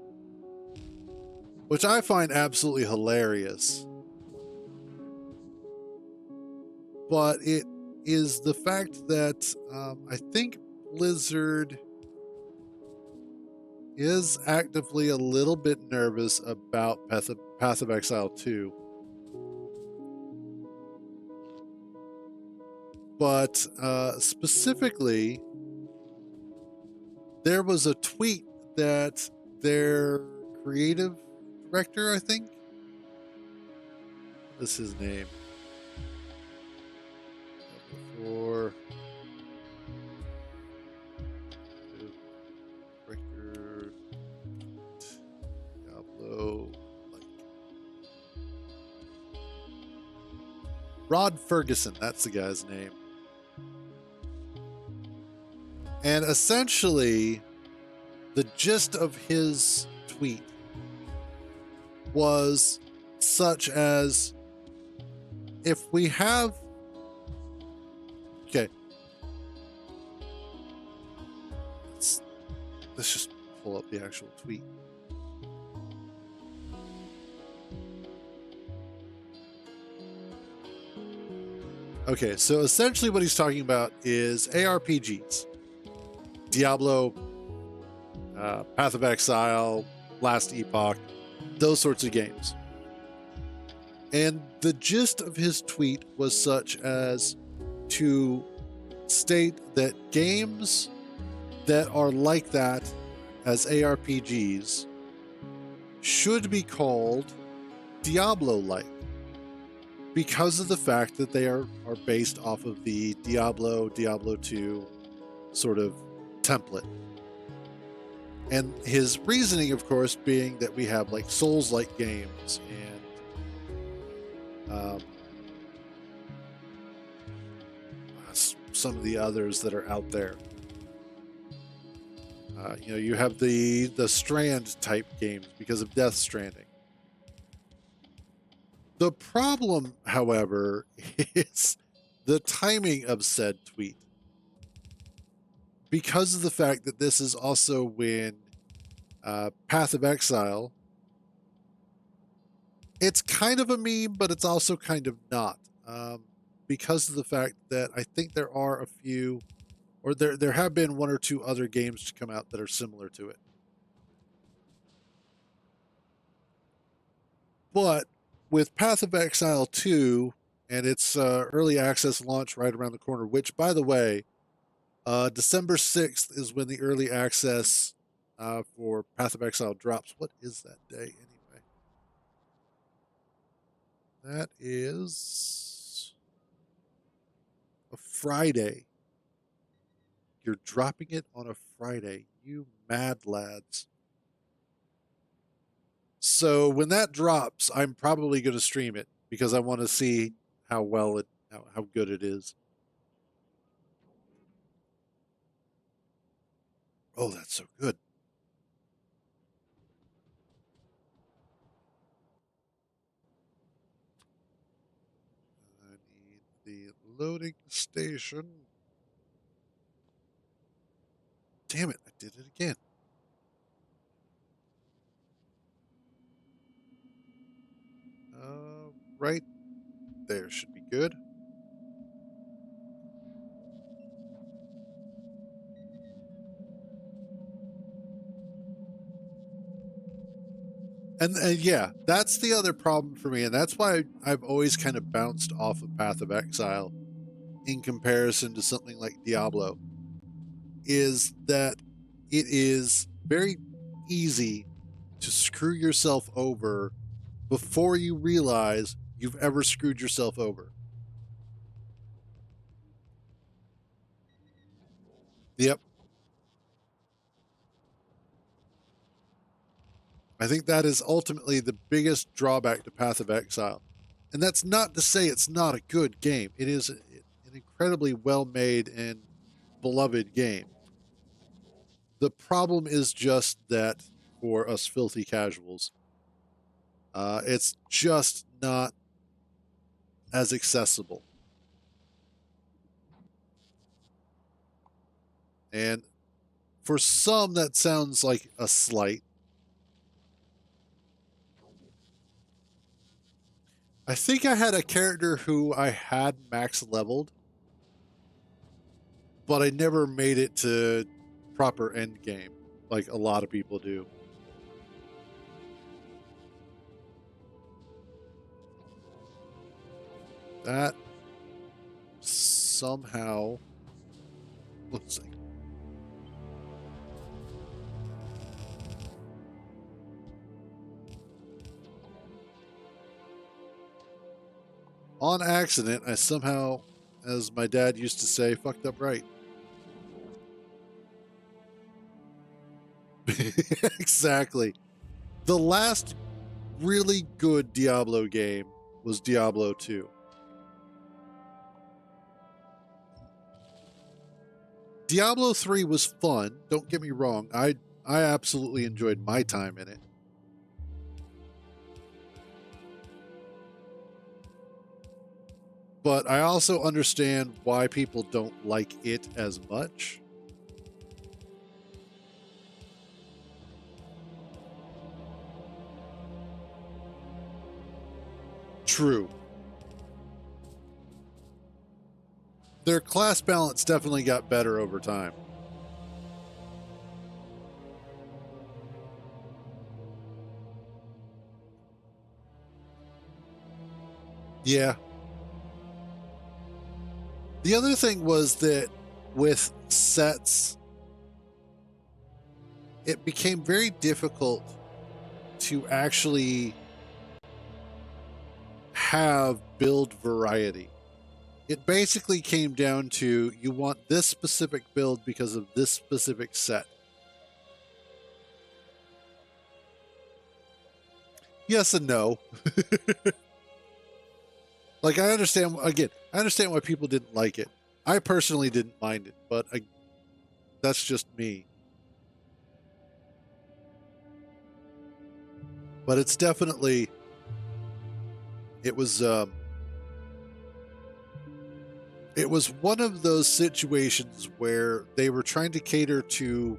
which I find absolutely hilarious. But it is the fact that I think Blizzard is actively a little bit nervous about Path of Exile 2. But specifically, there was a tweet that their creative director, I think, what is his name? For director Diablo, like Rod Ferguson, that's the guy's name. And essentially, the gist of his tweet was such as, if we have, okay, let's just pull up the actual tweet. Okay, so essentially what he's talking about is ARPGs. Diablo, Path of Exile, Last Epoch, those sorts of games. And the gist of his tweet was such as to state that games that are like that as ARPGs should be called Diablo-like because of the fact that they are based off of the Diablo 2 sort of template. And his reasoning, of course, being that we have like Souls-like games and some of the others that are out there. You have the Strand type games because of Death Stranding. The problem, however, is the timing of said tweet. Because of the fact that this is also when Path of Exile, it's kind of a meme, but it's also kind of not. Because of the fact that I think there are a few, or there have been one or two other games to come out that are similar to it. But with Path of Exile 2 and its early access launch right around the corner, which, by the way, December 6th is when the early access for Path of Exile drops. What is that day, anyway? That is a Friday. You're dropping it on a Friday. You mad lads. So when that drops, I'm probably going to stream it because I want to see how good it is. Oh, that's so good. I need the loading station. Damn it, I did it again. Right there should be good. And yeah, that's the other problem for me, and that's why I've always kind of bounced off of Path of Exile in comparison to something like Diablo, is that it is very easy to screw yourself over before you realize you've ever screwed yourself over. Yep. I think that is ultimately the biggest drawback to Path of Exile. And that's not to say it's not a good game. It is an incredibly well-made and beloved game. The problem is just that for us filthy casuals, it's just not as accessible. And for some, that sounds like a slight. I think I had a character who I had max leveled, but I never made it to proper end game like a lot of people do. That somehow looks like on accident, I somehow, as my dad used to say, fucked up right. Exactly. The last really good Diablo game was Diablo 2. Diablo 3 was fun, don't get me wrong. I absolutely enjoyed my time in it. But I also understand why people don't like it as much. True. Their class balance definitely got better over time. Yeah. The other thing was that with sets, it became very difficult to actually have build variety. It basically came down to you want this specific build because of this specific set. Yes and no. Like I understand why people didn't like it. I personally didn't mind it, but that's just me. But it's definitely it was it was one of those situations where they were trying to cater to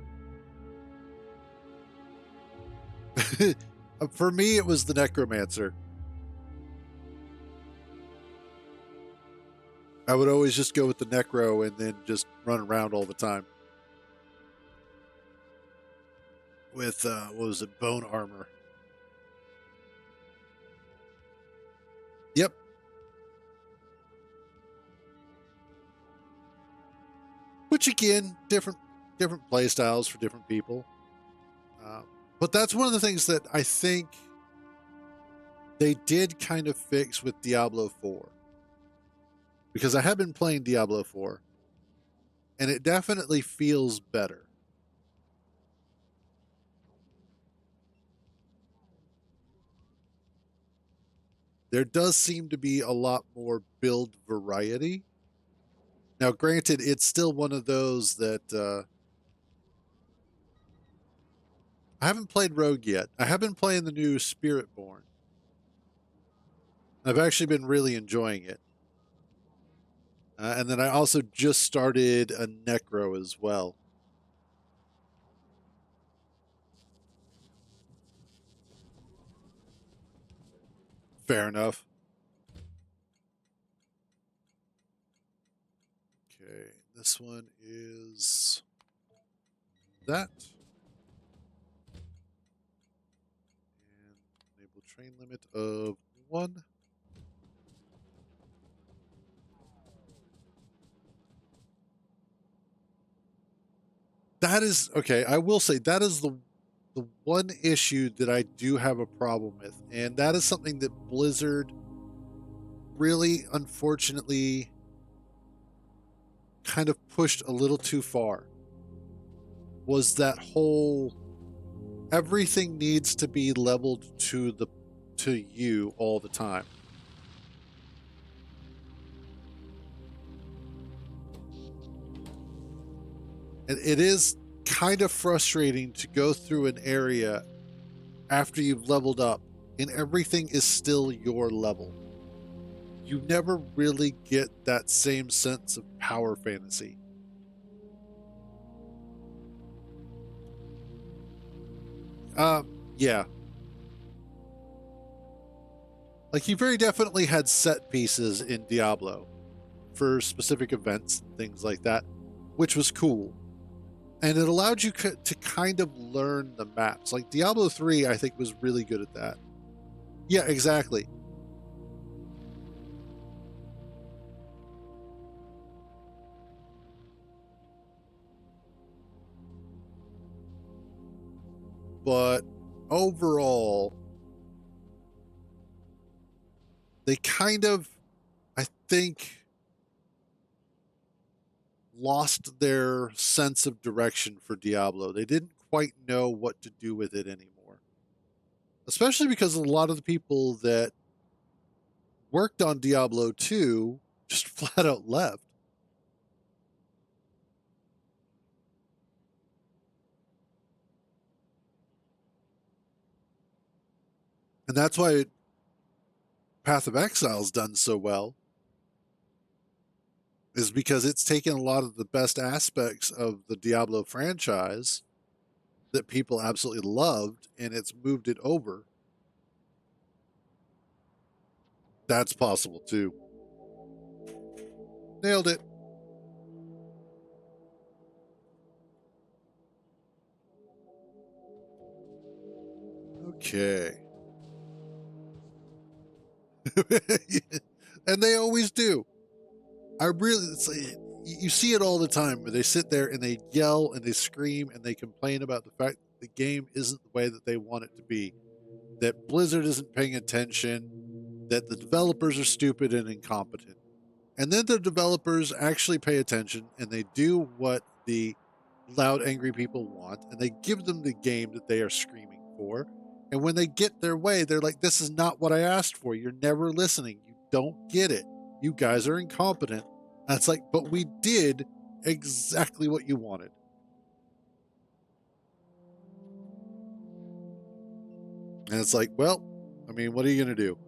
for me it was the necromancer. I would always just go with the necro and then just run around all the time with what was it, bone armor. Yep. Which again, different play styles for different people. Uh, but that's one of the things that I think they did kind of fix with Diablo 4. Because I have been playing Diablo 4, and it definitely feels better. There does seem to be a lot more build variety. Now, granted, it's still one of those that I haven't played Rogue yet. I have been playing the new Spiritborn. I've actually been really enjoying it. And then I also just started a Necro as well. Fair enough. Okay, this one is that. And enable train limit of 1. That is okay. I will say that is the one issue that I do have a problem with, and that is something that Blizzard really, unfortunately, kind of pushed a little too far. Was that whole everything needs to be leveled to you all the time. And it is kind of frustrating to go through an area after you've leveled up and everything is still your level. You never really get that same sense of power fantasy. Yeah. Like you very definitely had set pieces in Diablo for specific events and things like that, which was cool. And it allowed you to kind of learn the maps. Like Diablo 3, I think was really good at that. Yeah, exactly. But overall, they kind of, I think, lost their sense of direction for Diablo. They didn't quite know what to do with it anymore. Especially because a lot of the people that worked on Diablo 2 just flat out left. And that's why Path of Exile's done so well, is because it's taken a lot of the best aspects of the Diablo franchise that people absolutely loved and it's moved it over. That's possible too. Nailed it. Okay. And they always do. I really, you see it all the time where they sit there and they yell and they scream and they complain about the fact that the game isn't the way that they want it to be, that Blizzard isn't paying attention, that the developers are stupid and incompetent. And then the developers actually pay attention and they do what the loud, angry people want and they give them the game that they are screaming for. And when they get their way, they're like, this is not what I asked for. You're never listening. You don't get it. You guys are incompetent. And it's like, but we did exactly what you wanted. And it's like, well, I mean, what are you going to do?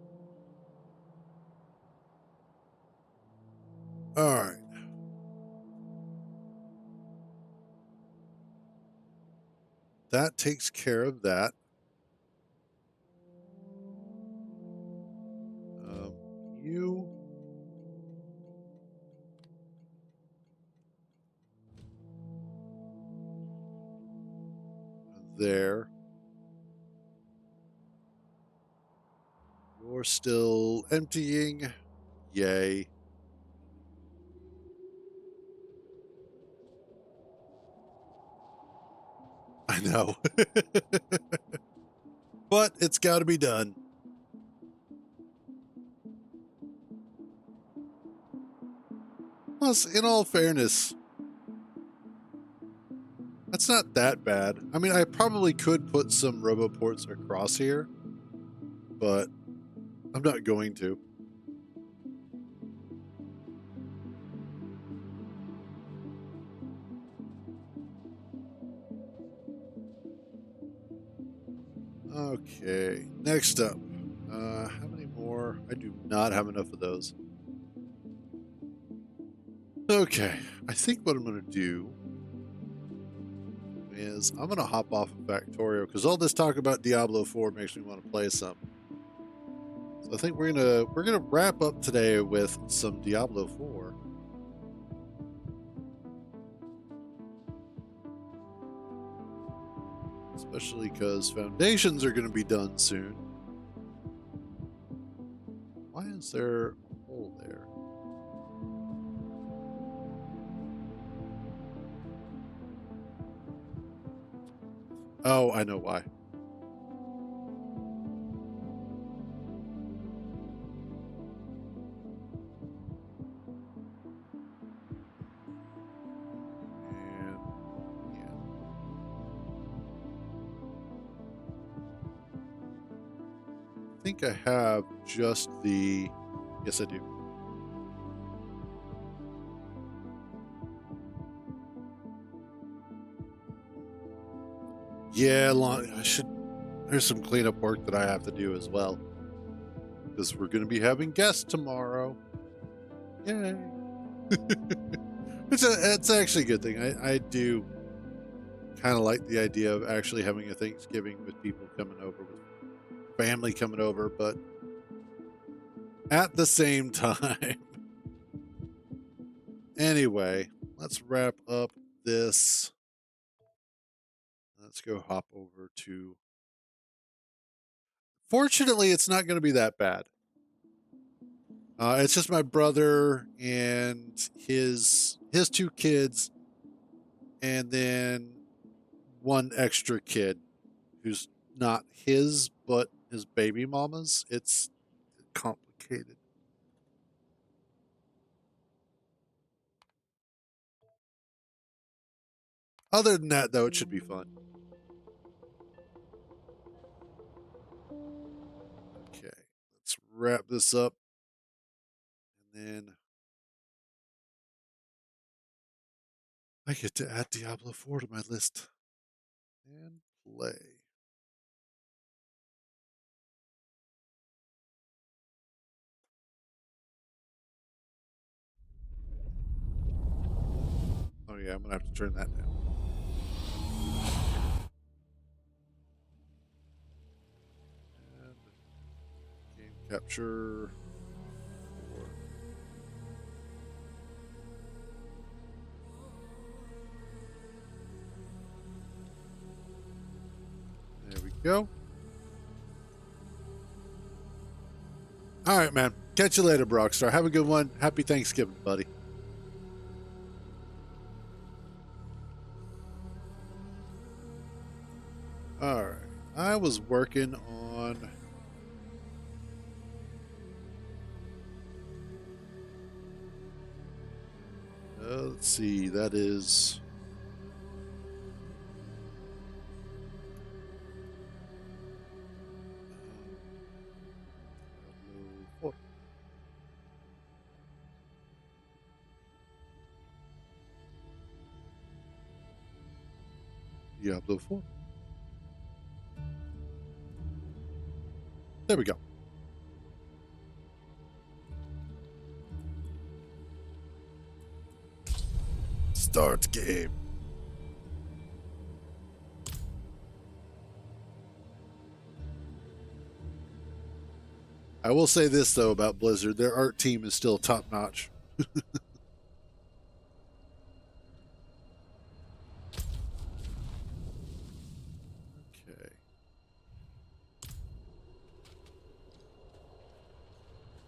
All right. That takes care of that. You there. You're still emptying. Yay. I know. But it's got to be done. Plus, in all fairness, that's not that bad. I mean, I probably could put some RoboPorts across here, but I'm not going to. Okay, next up. How many more? I do not have enough of those. Okay, I think what I'm going to do is I'm going to hop off of Factorio because all this talk about Diablo 4 makes me want to play some. So I think we're gonna wrap up today with some Diablo 4. Especially because foundations are going to be done soon. Why is there a hole there? Oh, I know why. And yeah. I think I have just the. Yes, I do. Yeah, I should. There's some cleanup work that I have to do as well. Because we're going to be having guests tomorrow. Yay. It's actually a good thing. I do kind of like the idea of actually having a Thanksgiving with people coming over, with family coming over, but at the same time. Anyway, let's wrap up this. Let's go hop over to. Fortunately, it's not going to be that bad. It's just my brother and his two kids, and then one extra kid who's not his but his baby mama's. It's complicated. Other than that, though, it should be fun. Okay, let's wrap this up, and then I get to add Diablo 4 to my list and play. Oh yeah, I'm gonna have to turn that down. And game capture 4. There we go. All right, man. Catch you later, Brockstar. Have a good one. Happy Thanksgiving, buddy. All right. I was working on let's see, that is Diablo 4. Diablo 4. There we go. Start game. I will say this, though, about Blizzard. Their art team is still top notch. Okay.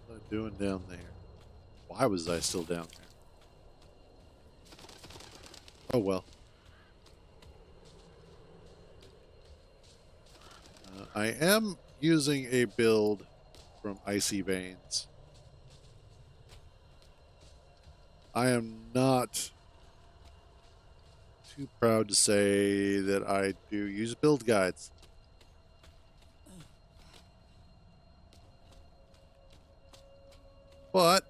What am I doing down there? Why was I still down there? Oh, well. I am using a build from Icy Veins. I am not too proud to say that I do use build guides. But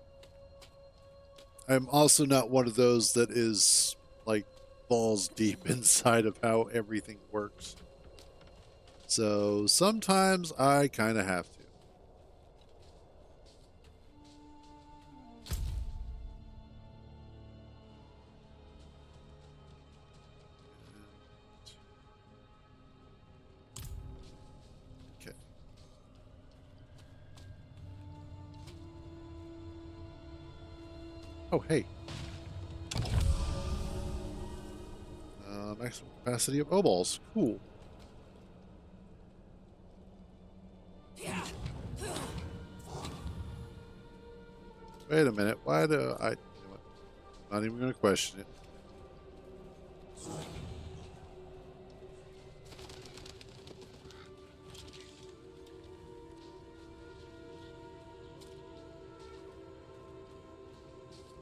I'm also not one of those that is like balls deep inside of how everything works. So sometimes I kind of have to. Okay. Oh, hey. Maximum capacity of O-balls. Cool. Wait a minute. Why do I... You know what? Not even going to question it.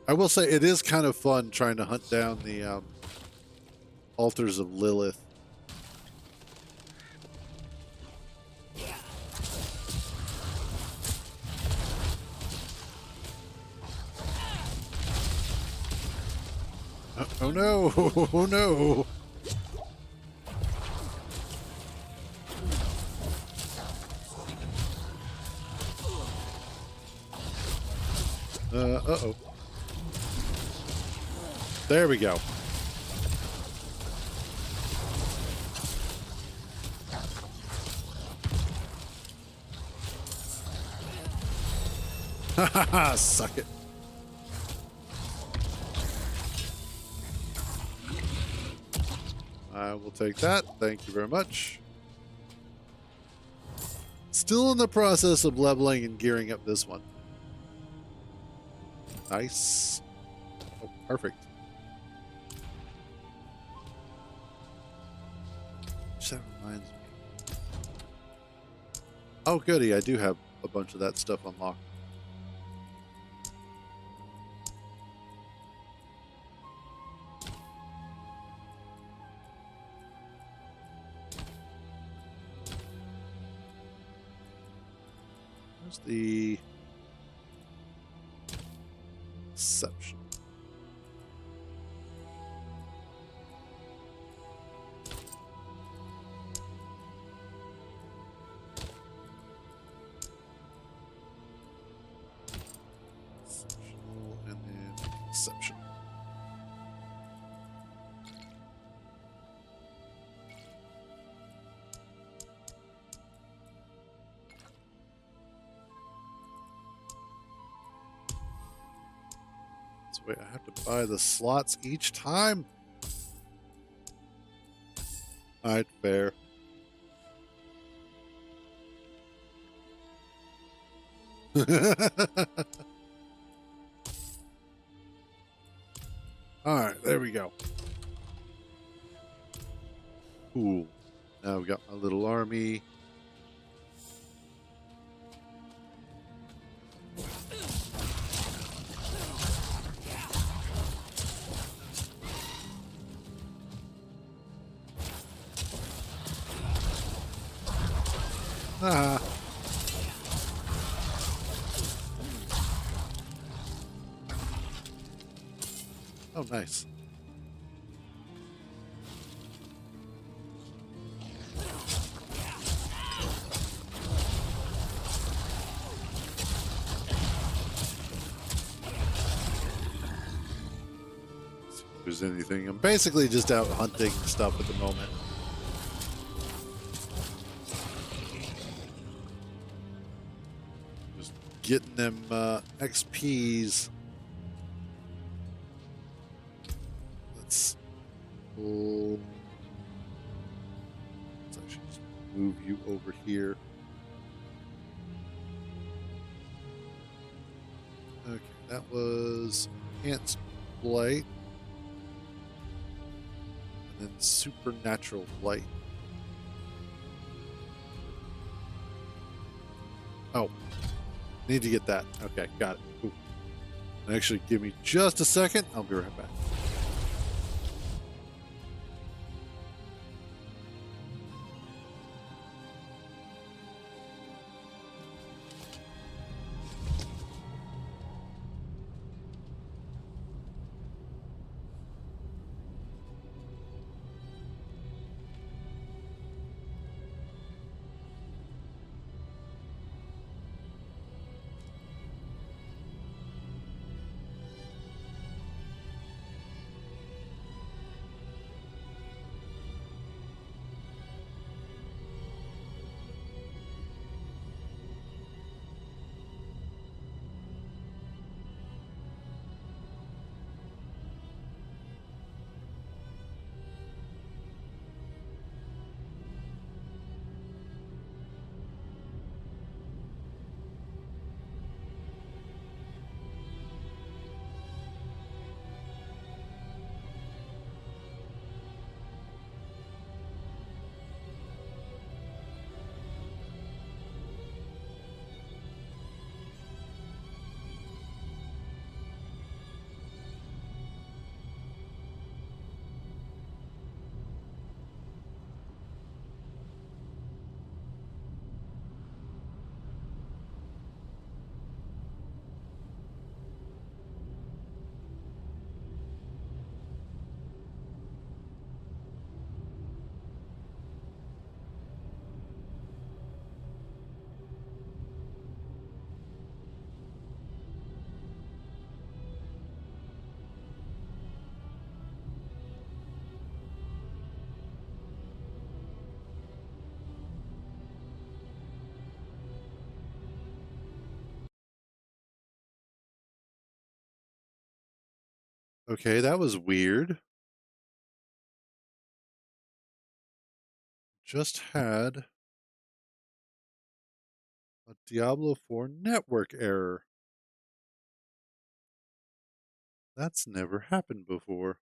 I will say it is kind of fun trying to hunt down the altars of Lilith. Oh no! Oh no! Uh-oh. There we go. Ha ha ha! Suck it. I will take that. Thank you very much. Still in the process of leveling and gearing up this one. Nice. Oh, perfect. That reminds me. Oh, goody. I do have a bunch of that stuff unlocked. Where's the exception? Exceptional and then exception. Wait, I have to buy the slots each time? Alright, fair. All right, there we go. Cool. Now we got my little army. Ah. Oh, nice. See if there's anything. I'm basically just out hunting stuff at the moment. Just getting them XPs. Let's actually just move you over here. Okay, that was Ant's Blight. And then Supernatural Blight. Oh, need to get that. Okay, got it. Cool. Actually, give me just a second. I'll be right back. Okay, that was weird. Just had a Diablo 4 network error. That's never happened before.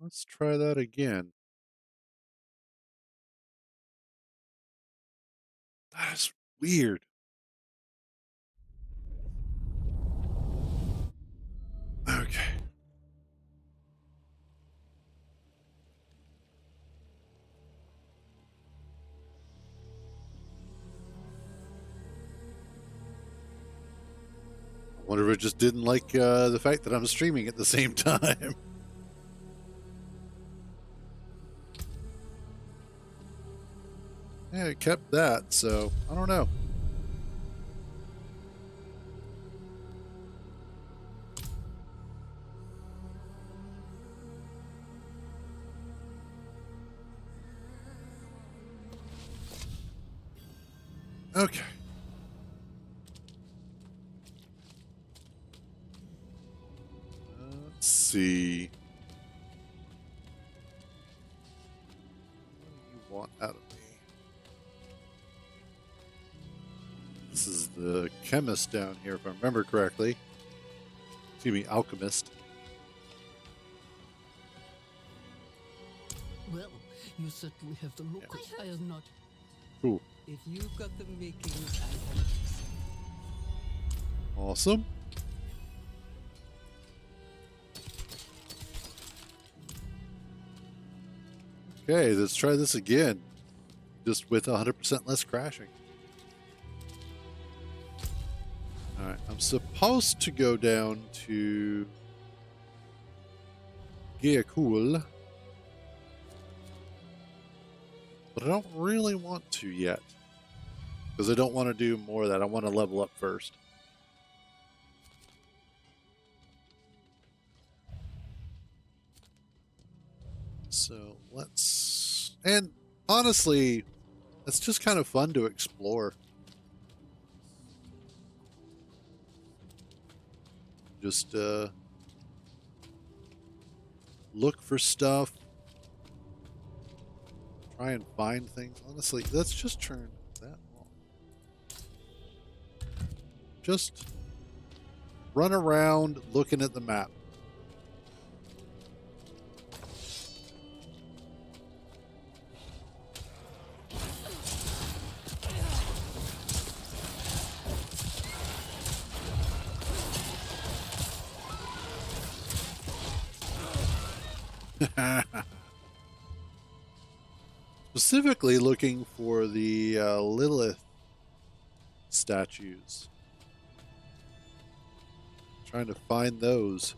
Let's try that again. That is weird. Okay. I wonder if it just didn't like the fact that I'm streaming at the same time. Yeah, it kept that, so I don't know. Okay. Let's see. What do you want out of me? This is the chemist down here, if I remember correctly. Excuse me, alchemist. Well, you certainly have the look. I am not. Cool. If you've got the makings, I can. Awesome. Okay, let's try this again. Just with 100% less crashing. Alright, I'm supposed to go down to Aquilo, but I don't really want to yet. Because I don't want to do more of that. I want to level up first. So let's... And honestly, it's just kind of fun to explore. Just look for stuff. Try and find things. Honestly, let's just turn that off. Just run around looking at the map. Specifically looking for the Lilith statues. Trying to find those.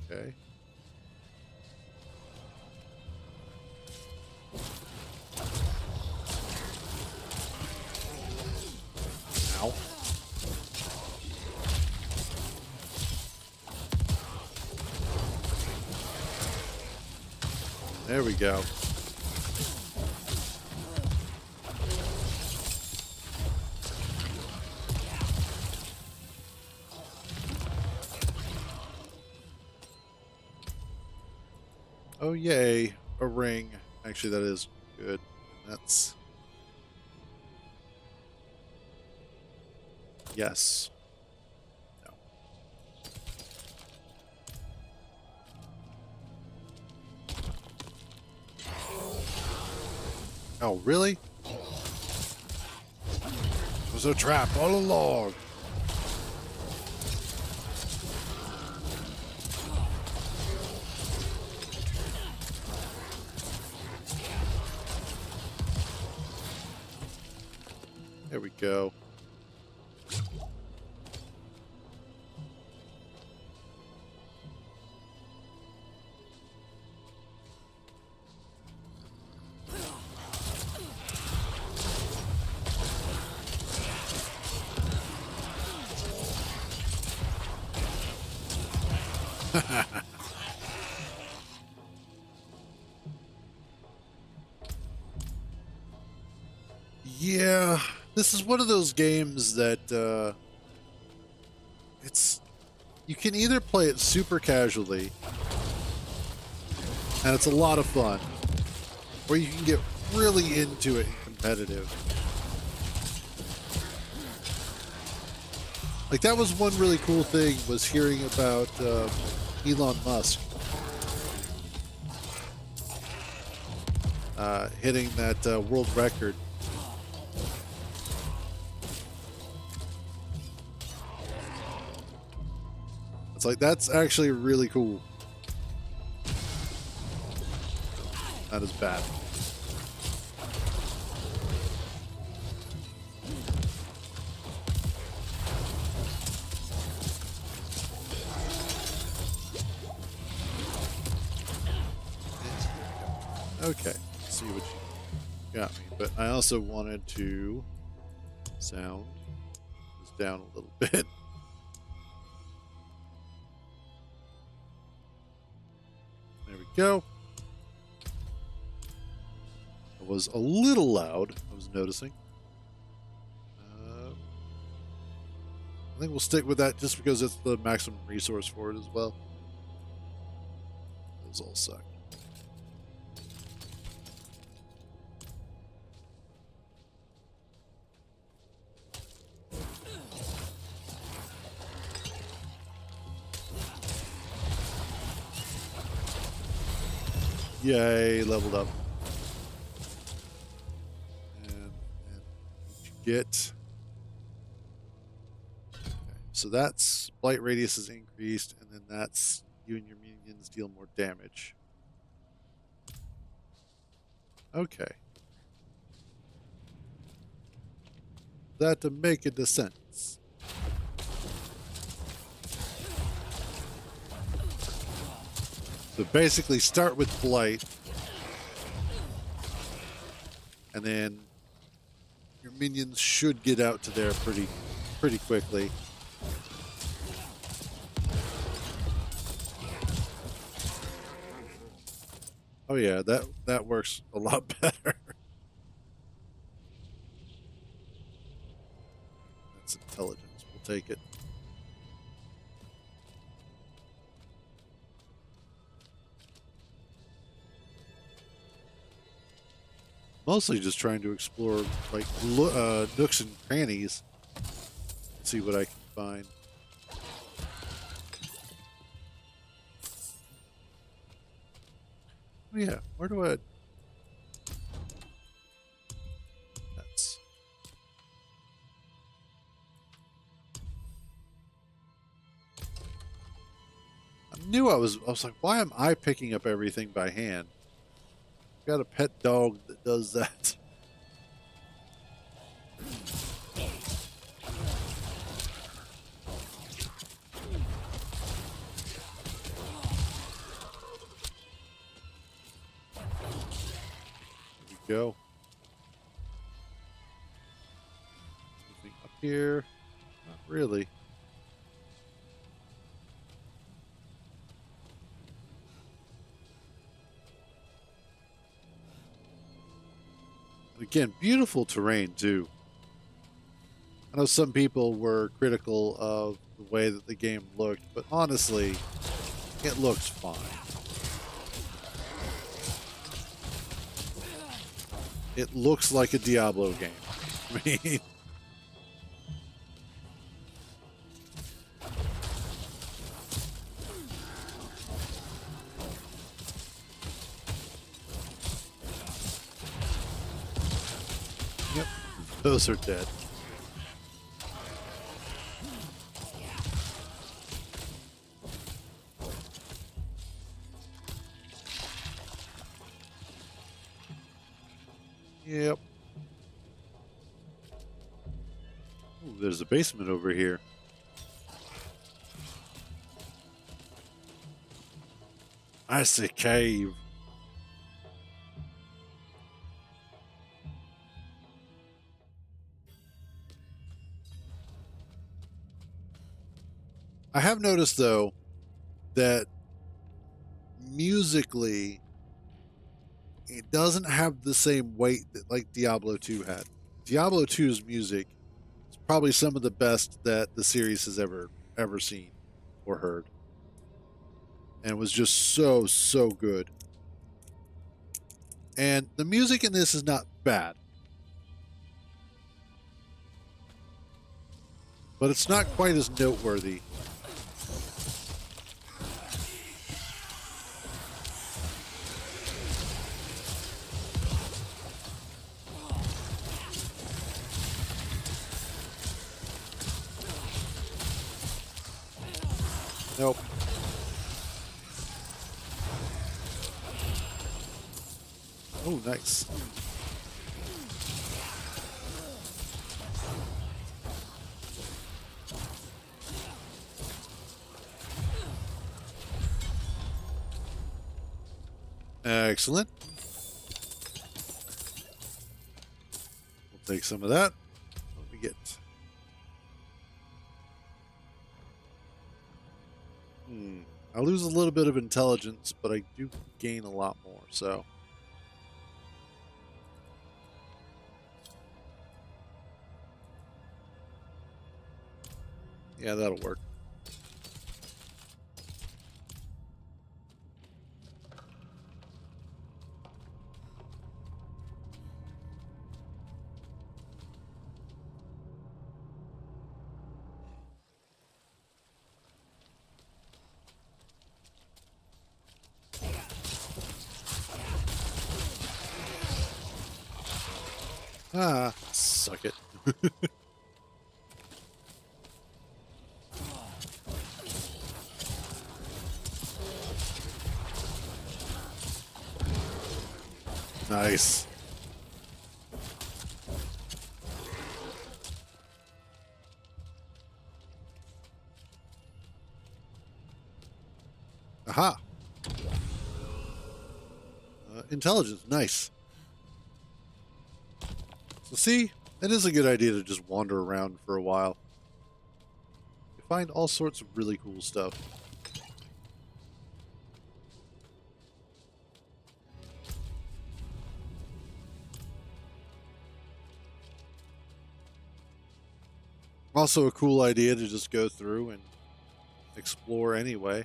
Okay. Ow. There we go. Oh, yay. A ring. Actually, that is good. That's... Yes. No. Oh, really? It was a trap all along. There we go. Yeah, this is one of those games that it's you can either play it super casually, and it's a lot of fun, or you can get really into it and competitive. Like, that was one really cool thing, was hearing about Elon Musk hitting that world record. It's like, that's actually really cool. Not as bad. Okay, let's see what you got me. But I also wanted to sound this down a little bit. There we go. It was a little loud, I was noticing. I think we'll stick with that just because it's the maximum resource for it as well. Those all suck. Yay, leveled up. And what you get. Okay, so that's blight radius is increased, and then that's you and your minions deal more damage. Okay. That to make it sense. So basically start with blight, and then your minions should get out to there pretty quickly. Oh yeah, that works a lot better. That's intelligence. We'll take it. Mostly just trying to explore like nooks and crannies. See what I can find. Oh yeah, where do I? That's. I knew I was like, why am I picking up everything by hand? I've got a pet dog that does that. Go. Anything up here? Not really. Again, beautiful terrain too. I know some people were critical of the way that the game looked, but honestly, it looks fine. It looks like a Diablo game. I mean, yep, those are dead. Yep. Ooh, there's a basement over here. I see cave. I have noticed though that musically it doesn't have the same weight that like Diablo 2 had. Diablo 2's music is probably some of the best that the series has ever seen or heard. And it was just so good. And the music in this is not bad. But it's not quite as noteworthy. Nope. Oh, nice. Excellent. We'll take some of that. What do we get? I lose a little bit of intelligence, but I do gain a lot more, so. Yeah, that'll work. Ah, suck it. Nice. Aha. Intelligence. Nice. So see, it is a good idea to just wander around for a while. You find all sorts of really cool stuff. Also a cool idea to just go through and explore anyway.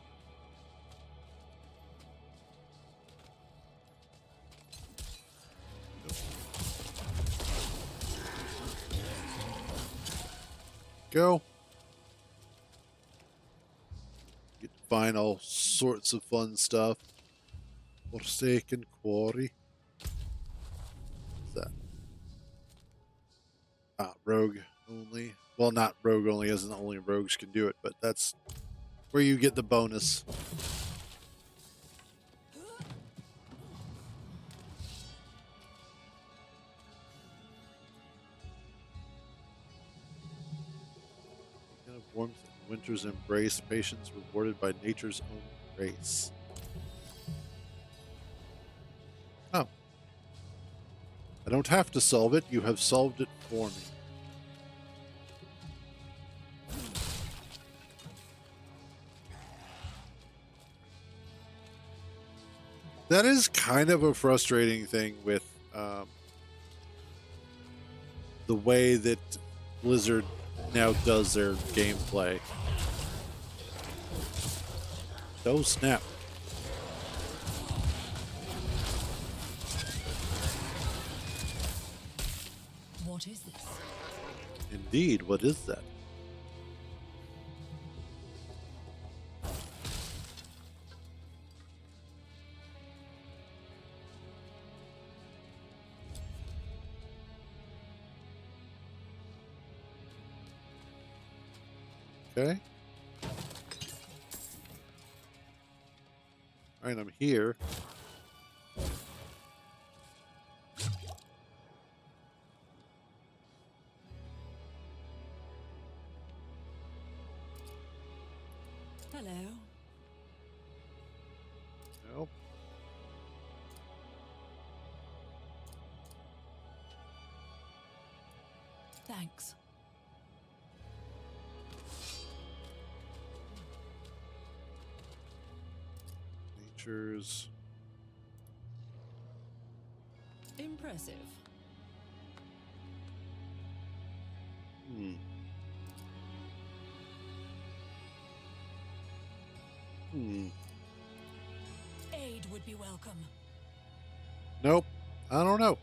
Go. You get to find all sorts of fun stuff. Forsaken Quarry. What's that? Ah, rogue only. Well, not rogue only, as in only rogues can do it, but that's where you get the bonus. Kind of warmth and winter's embrace, patience rewarded by nature's own grace. Oh. I don't have to solve it, you have solved it for me. That is kind of a frustrating thing with the way that Blizzard now does their gameplay. Oh, snap. What is this? Indeed, what is that? Okay. Alright, I'm here. Hello. Nope. Thanks. Nature's. Impressive. Hmm. Hmm. Aid would be welcome. Nope. I don't know.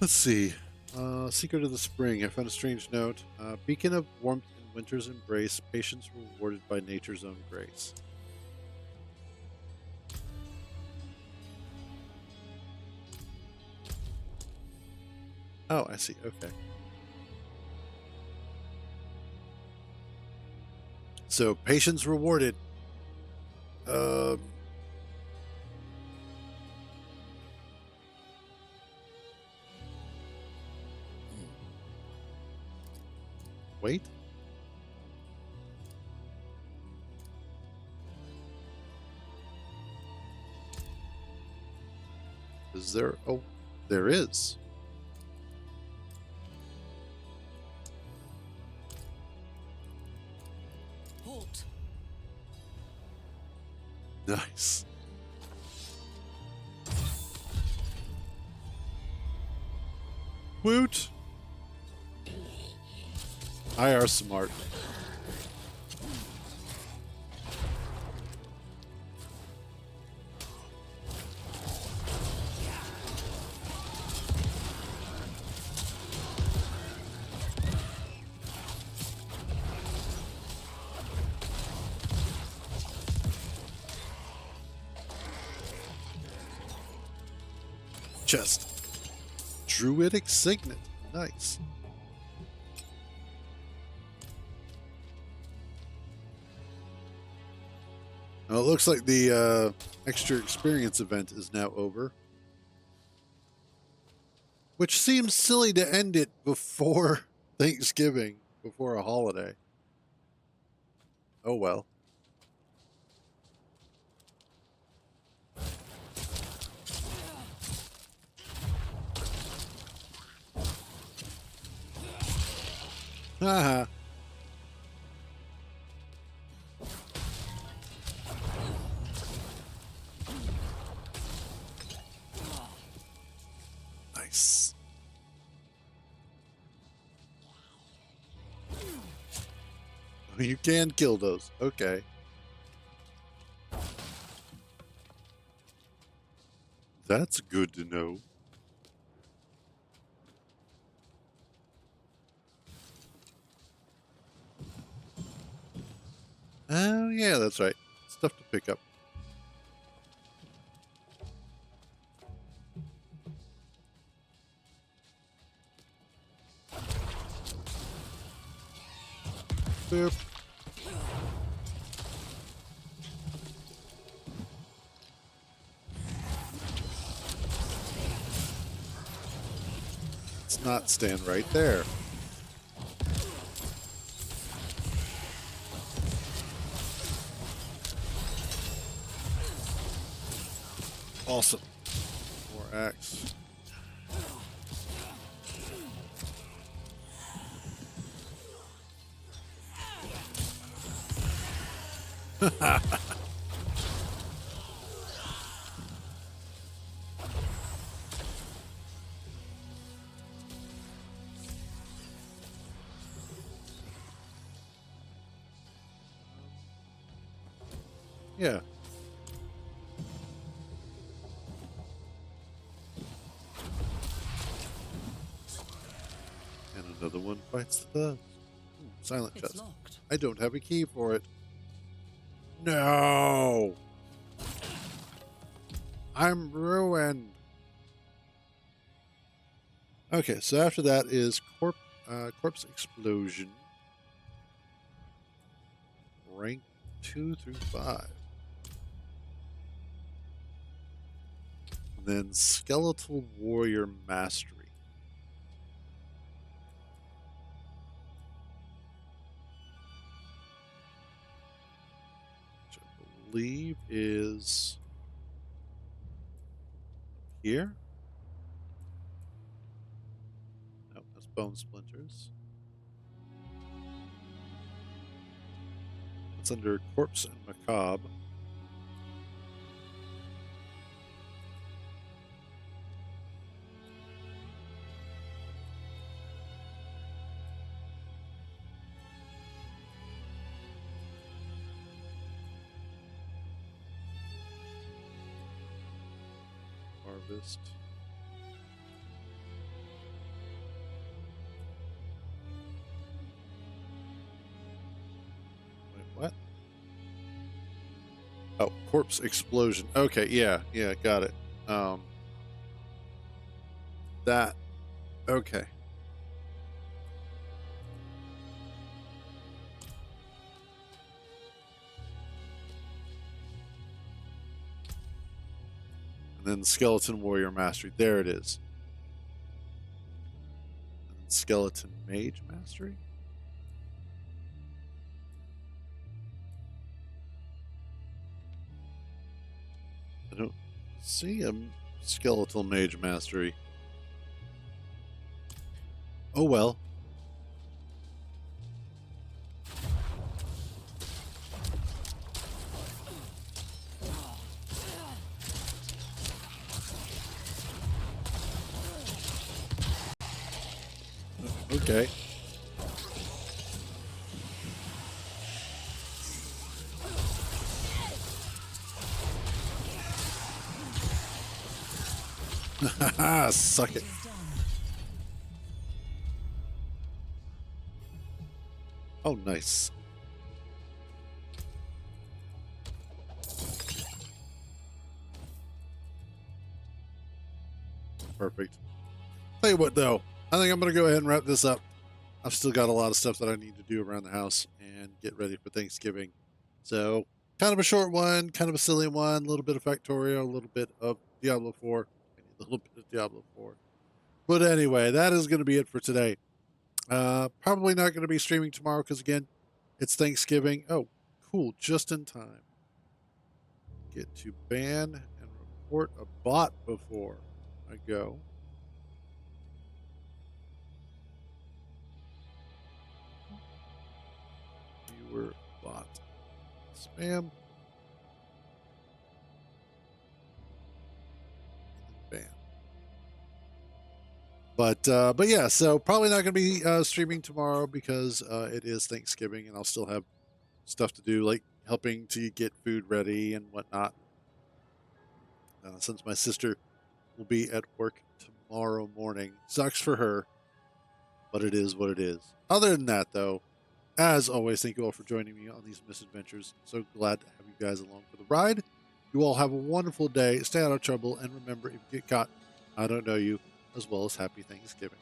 Let's see. Secret of the Spring. I found a strange note. Beacon of warmth in winter's embrace. Patience rewarded by nature's own grace. Oh, I see. Okay. So, patience rewarded. Wait. Is there? Oh, there is. Halt. Nice. Woot. I are smart. Chest. Druidic Signet. Nice. Well, it looks like the extra experience event is now over. Which seems silly to end it before Thanksgiving, before a holiday. Oh well. Haha. Nice. You can kill those. Okay. That's good to know. Oh, yeah, that's right. Stuff to pick up. Boop. Let's not stand right there. Awesome. More axe. Yeah. And another one bites the dust. Silent It's chest. locked. I don't have a key for it. No. I'm ruined. Okay, so after that is corpse explosion. Rank 2 through 5. And then skeletal warrior mastery. Which I believe is here. No, that's bone splinters. It's under corpse and macabre. Harvest. Wait, what? Oh, corpse explosion. Okay, yeah, got it. That. Okay. And then skeleton warrior mastery. There it is. And then skeleton mage mastery. I don't see a skeletal mage mastery. Oh well. Okay. Haha, suck It it. is done. Oh, nice. Perfect. Tell you what, though, I think I'm going to go ahead and wrap this up. I've still got a lot of stuff that I need to do around the house and get ready for Thanksgiving. So, kind of a short one, kind of a silly one, a little bit of Factorio, a little bit of Diablo 4, and a little bit of Diablo 4. But anyway, that is going to be it for today. Probably not going to be streaming tomorrow because, again, it's Thanksgiving. Oh, cool. Just in time. Get to ban and report a bot before I go. Viewer bot. Spam. Ban. But yeah, so probably not going to be streaming tomorrow because it is Thanksgiving and I'll still have stuff to do, like helping to get food ready and whatnot. Since my sister will be at work tomorrow morning, sucks for her, but it is what it is. Other than that, though, as always, thank you all for joining me on these misadventures. So glad to have you guys along for the ride. You all have a wonderful day. Stay out of trouble, and remember, if you get caught, I don't know you, as well as happy Thanksgiving.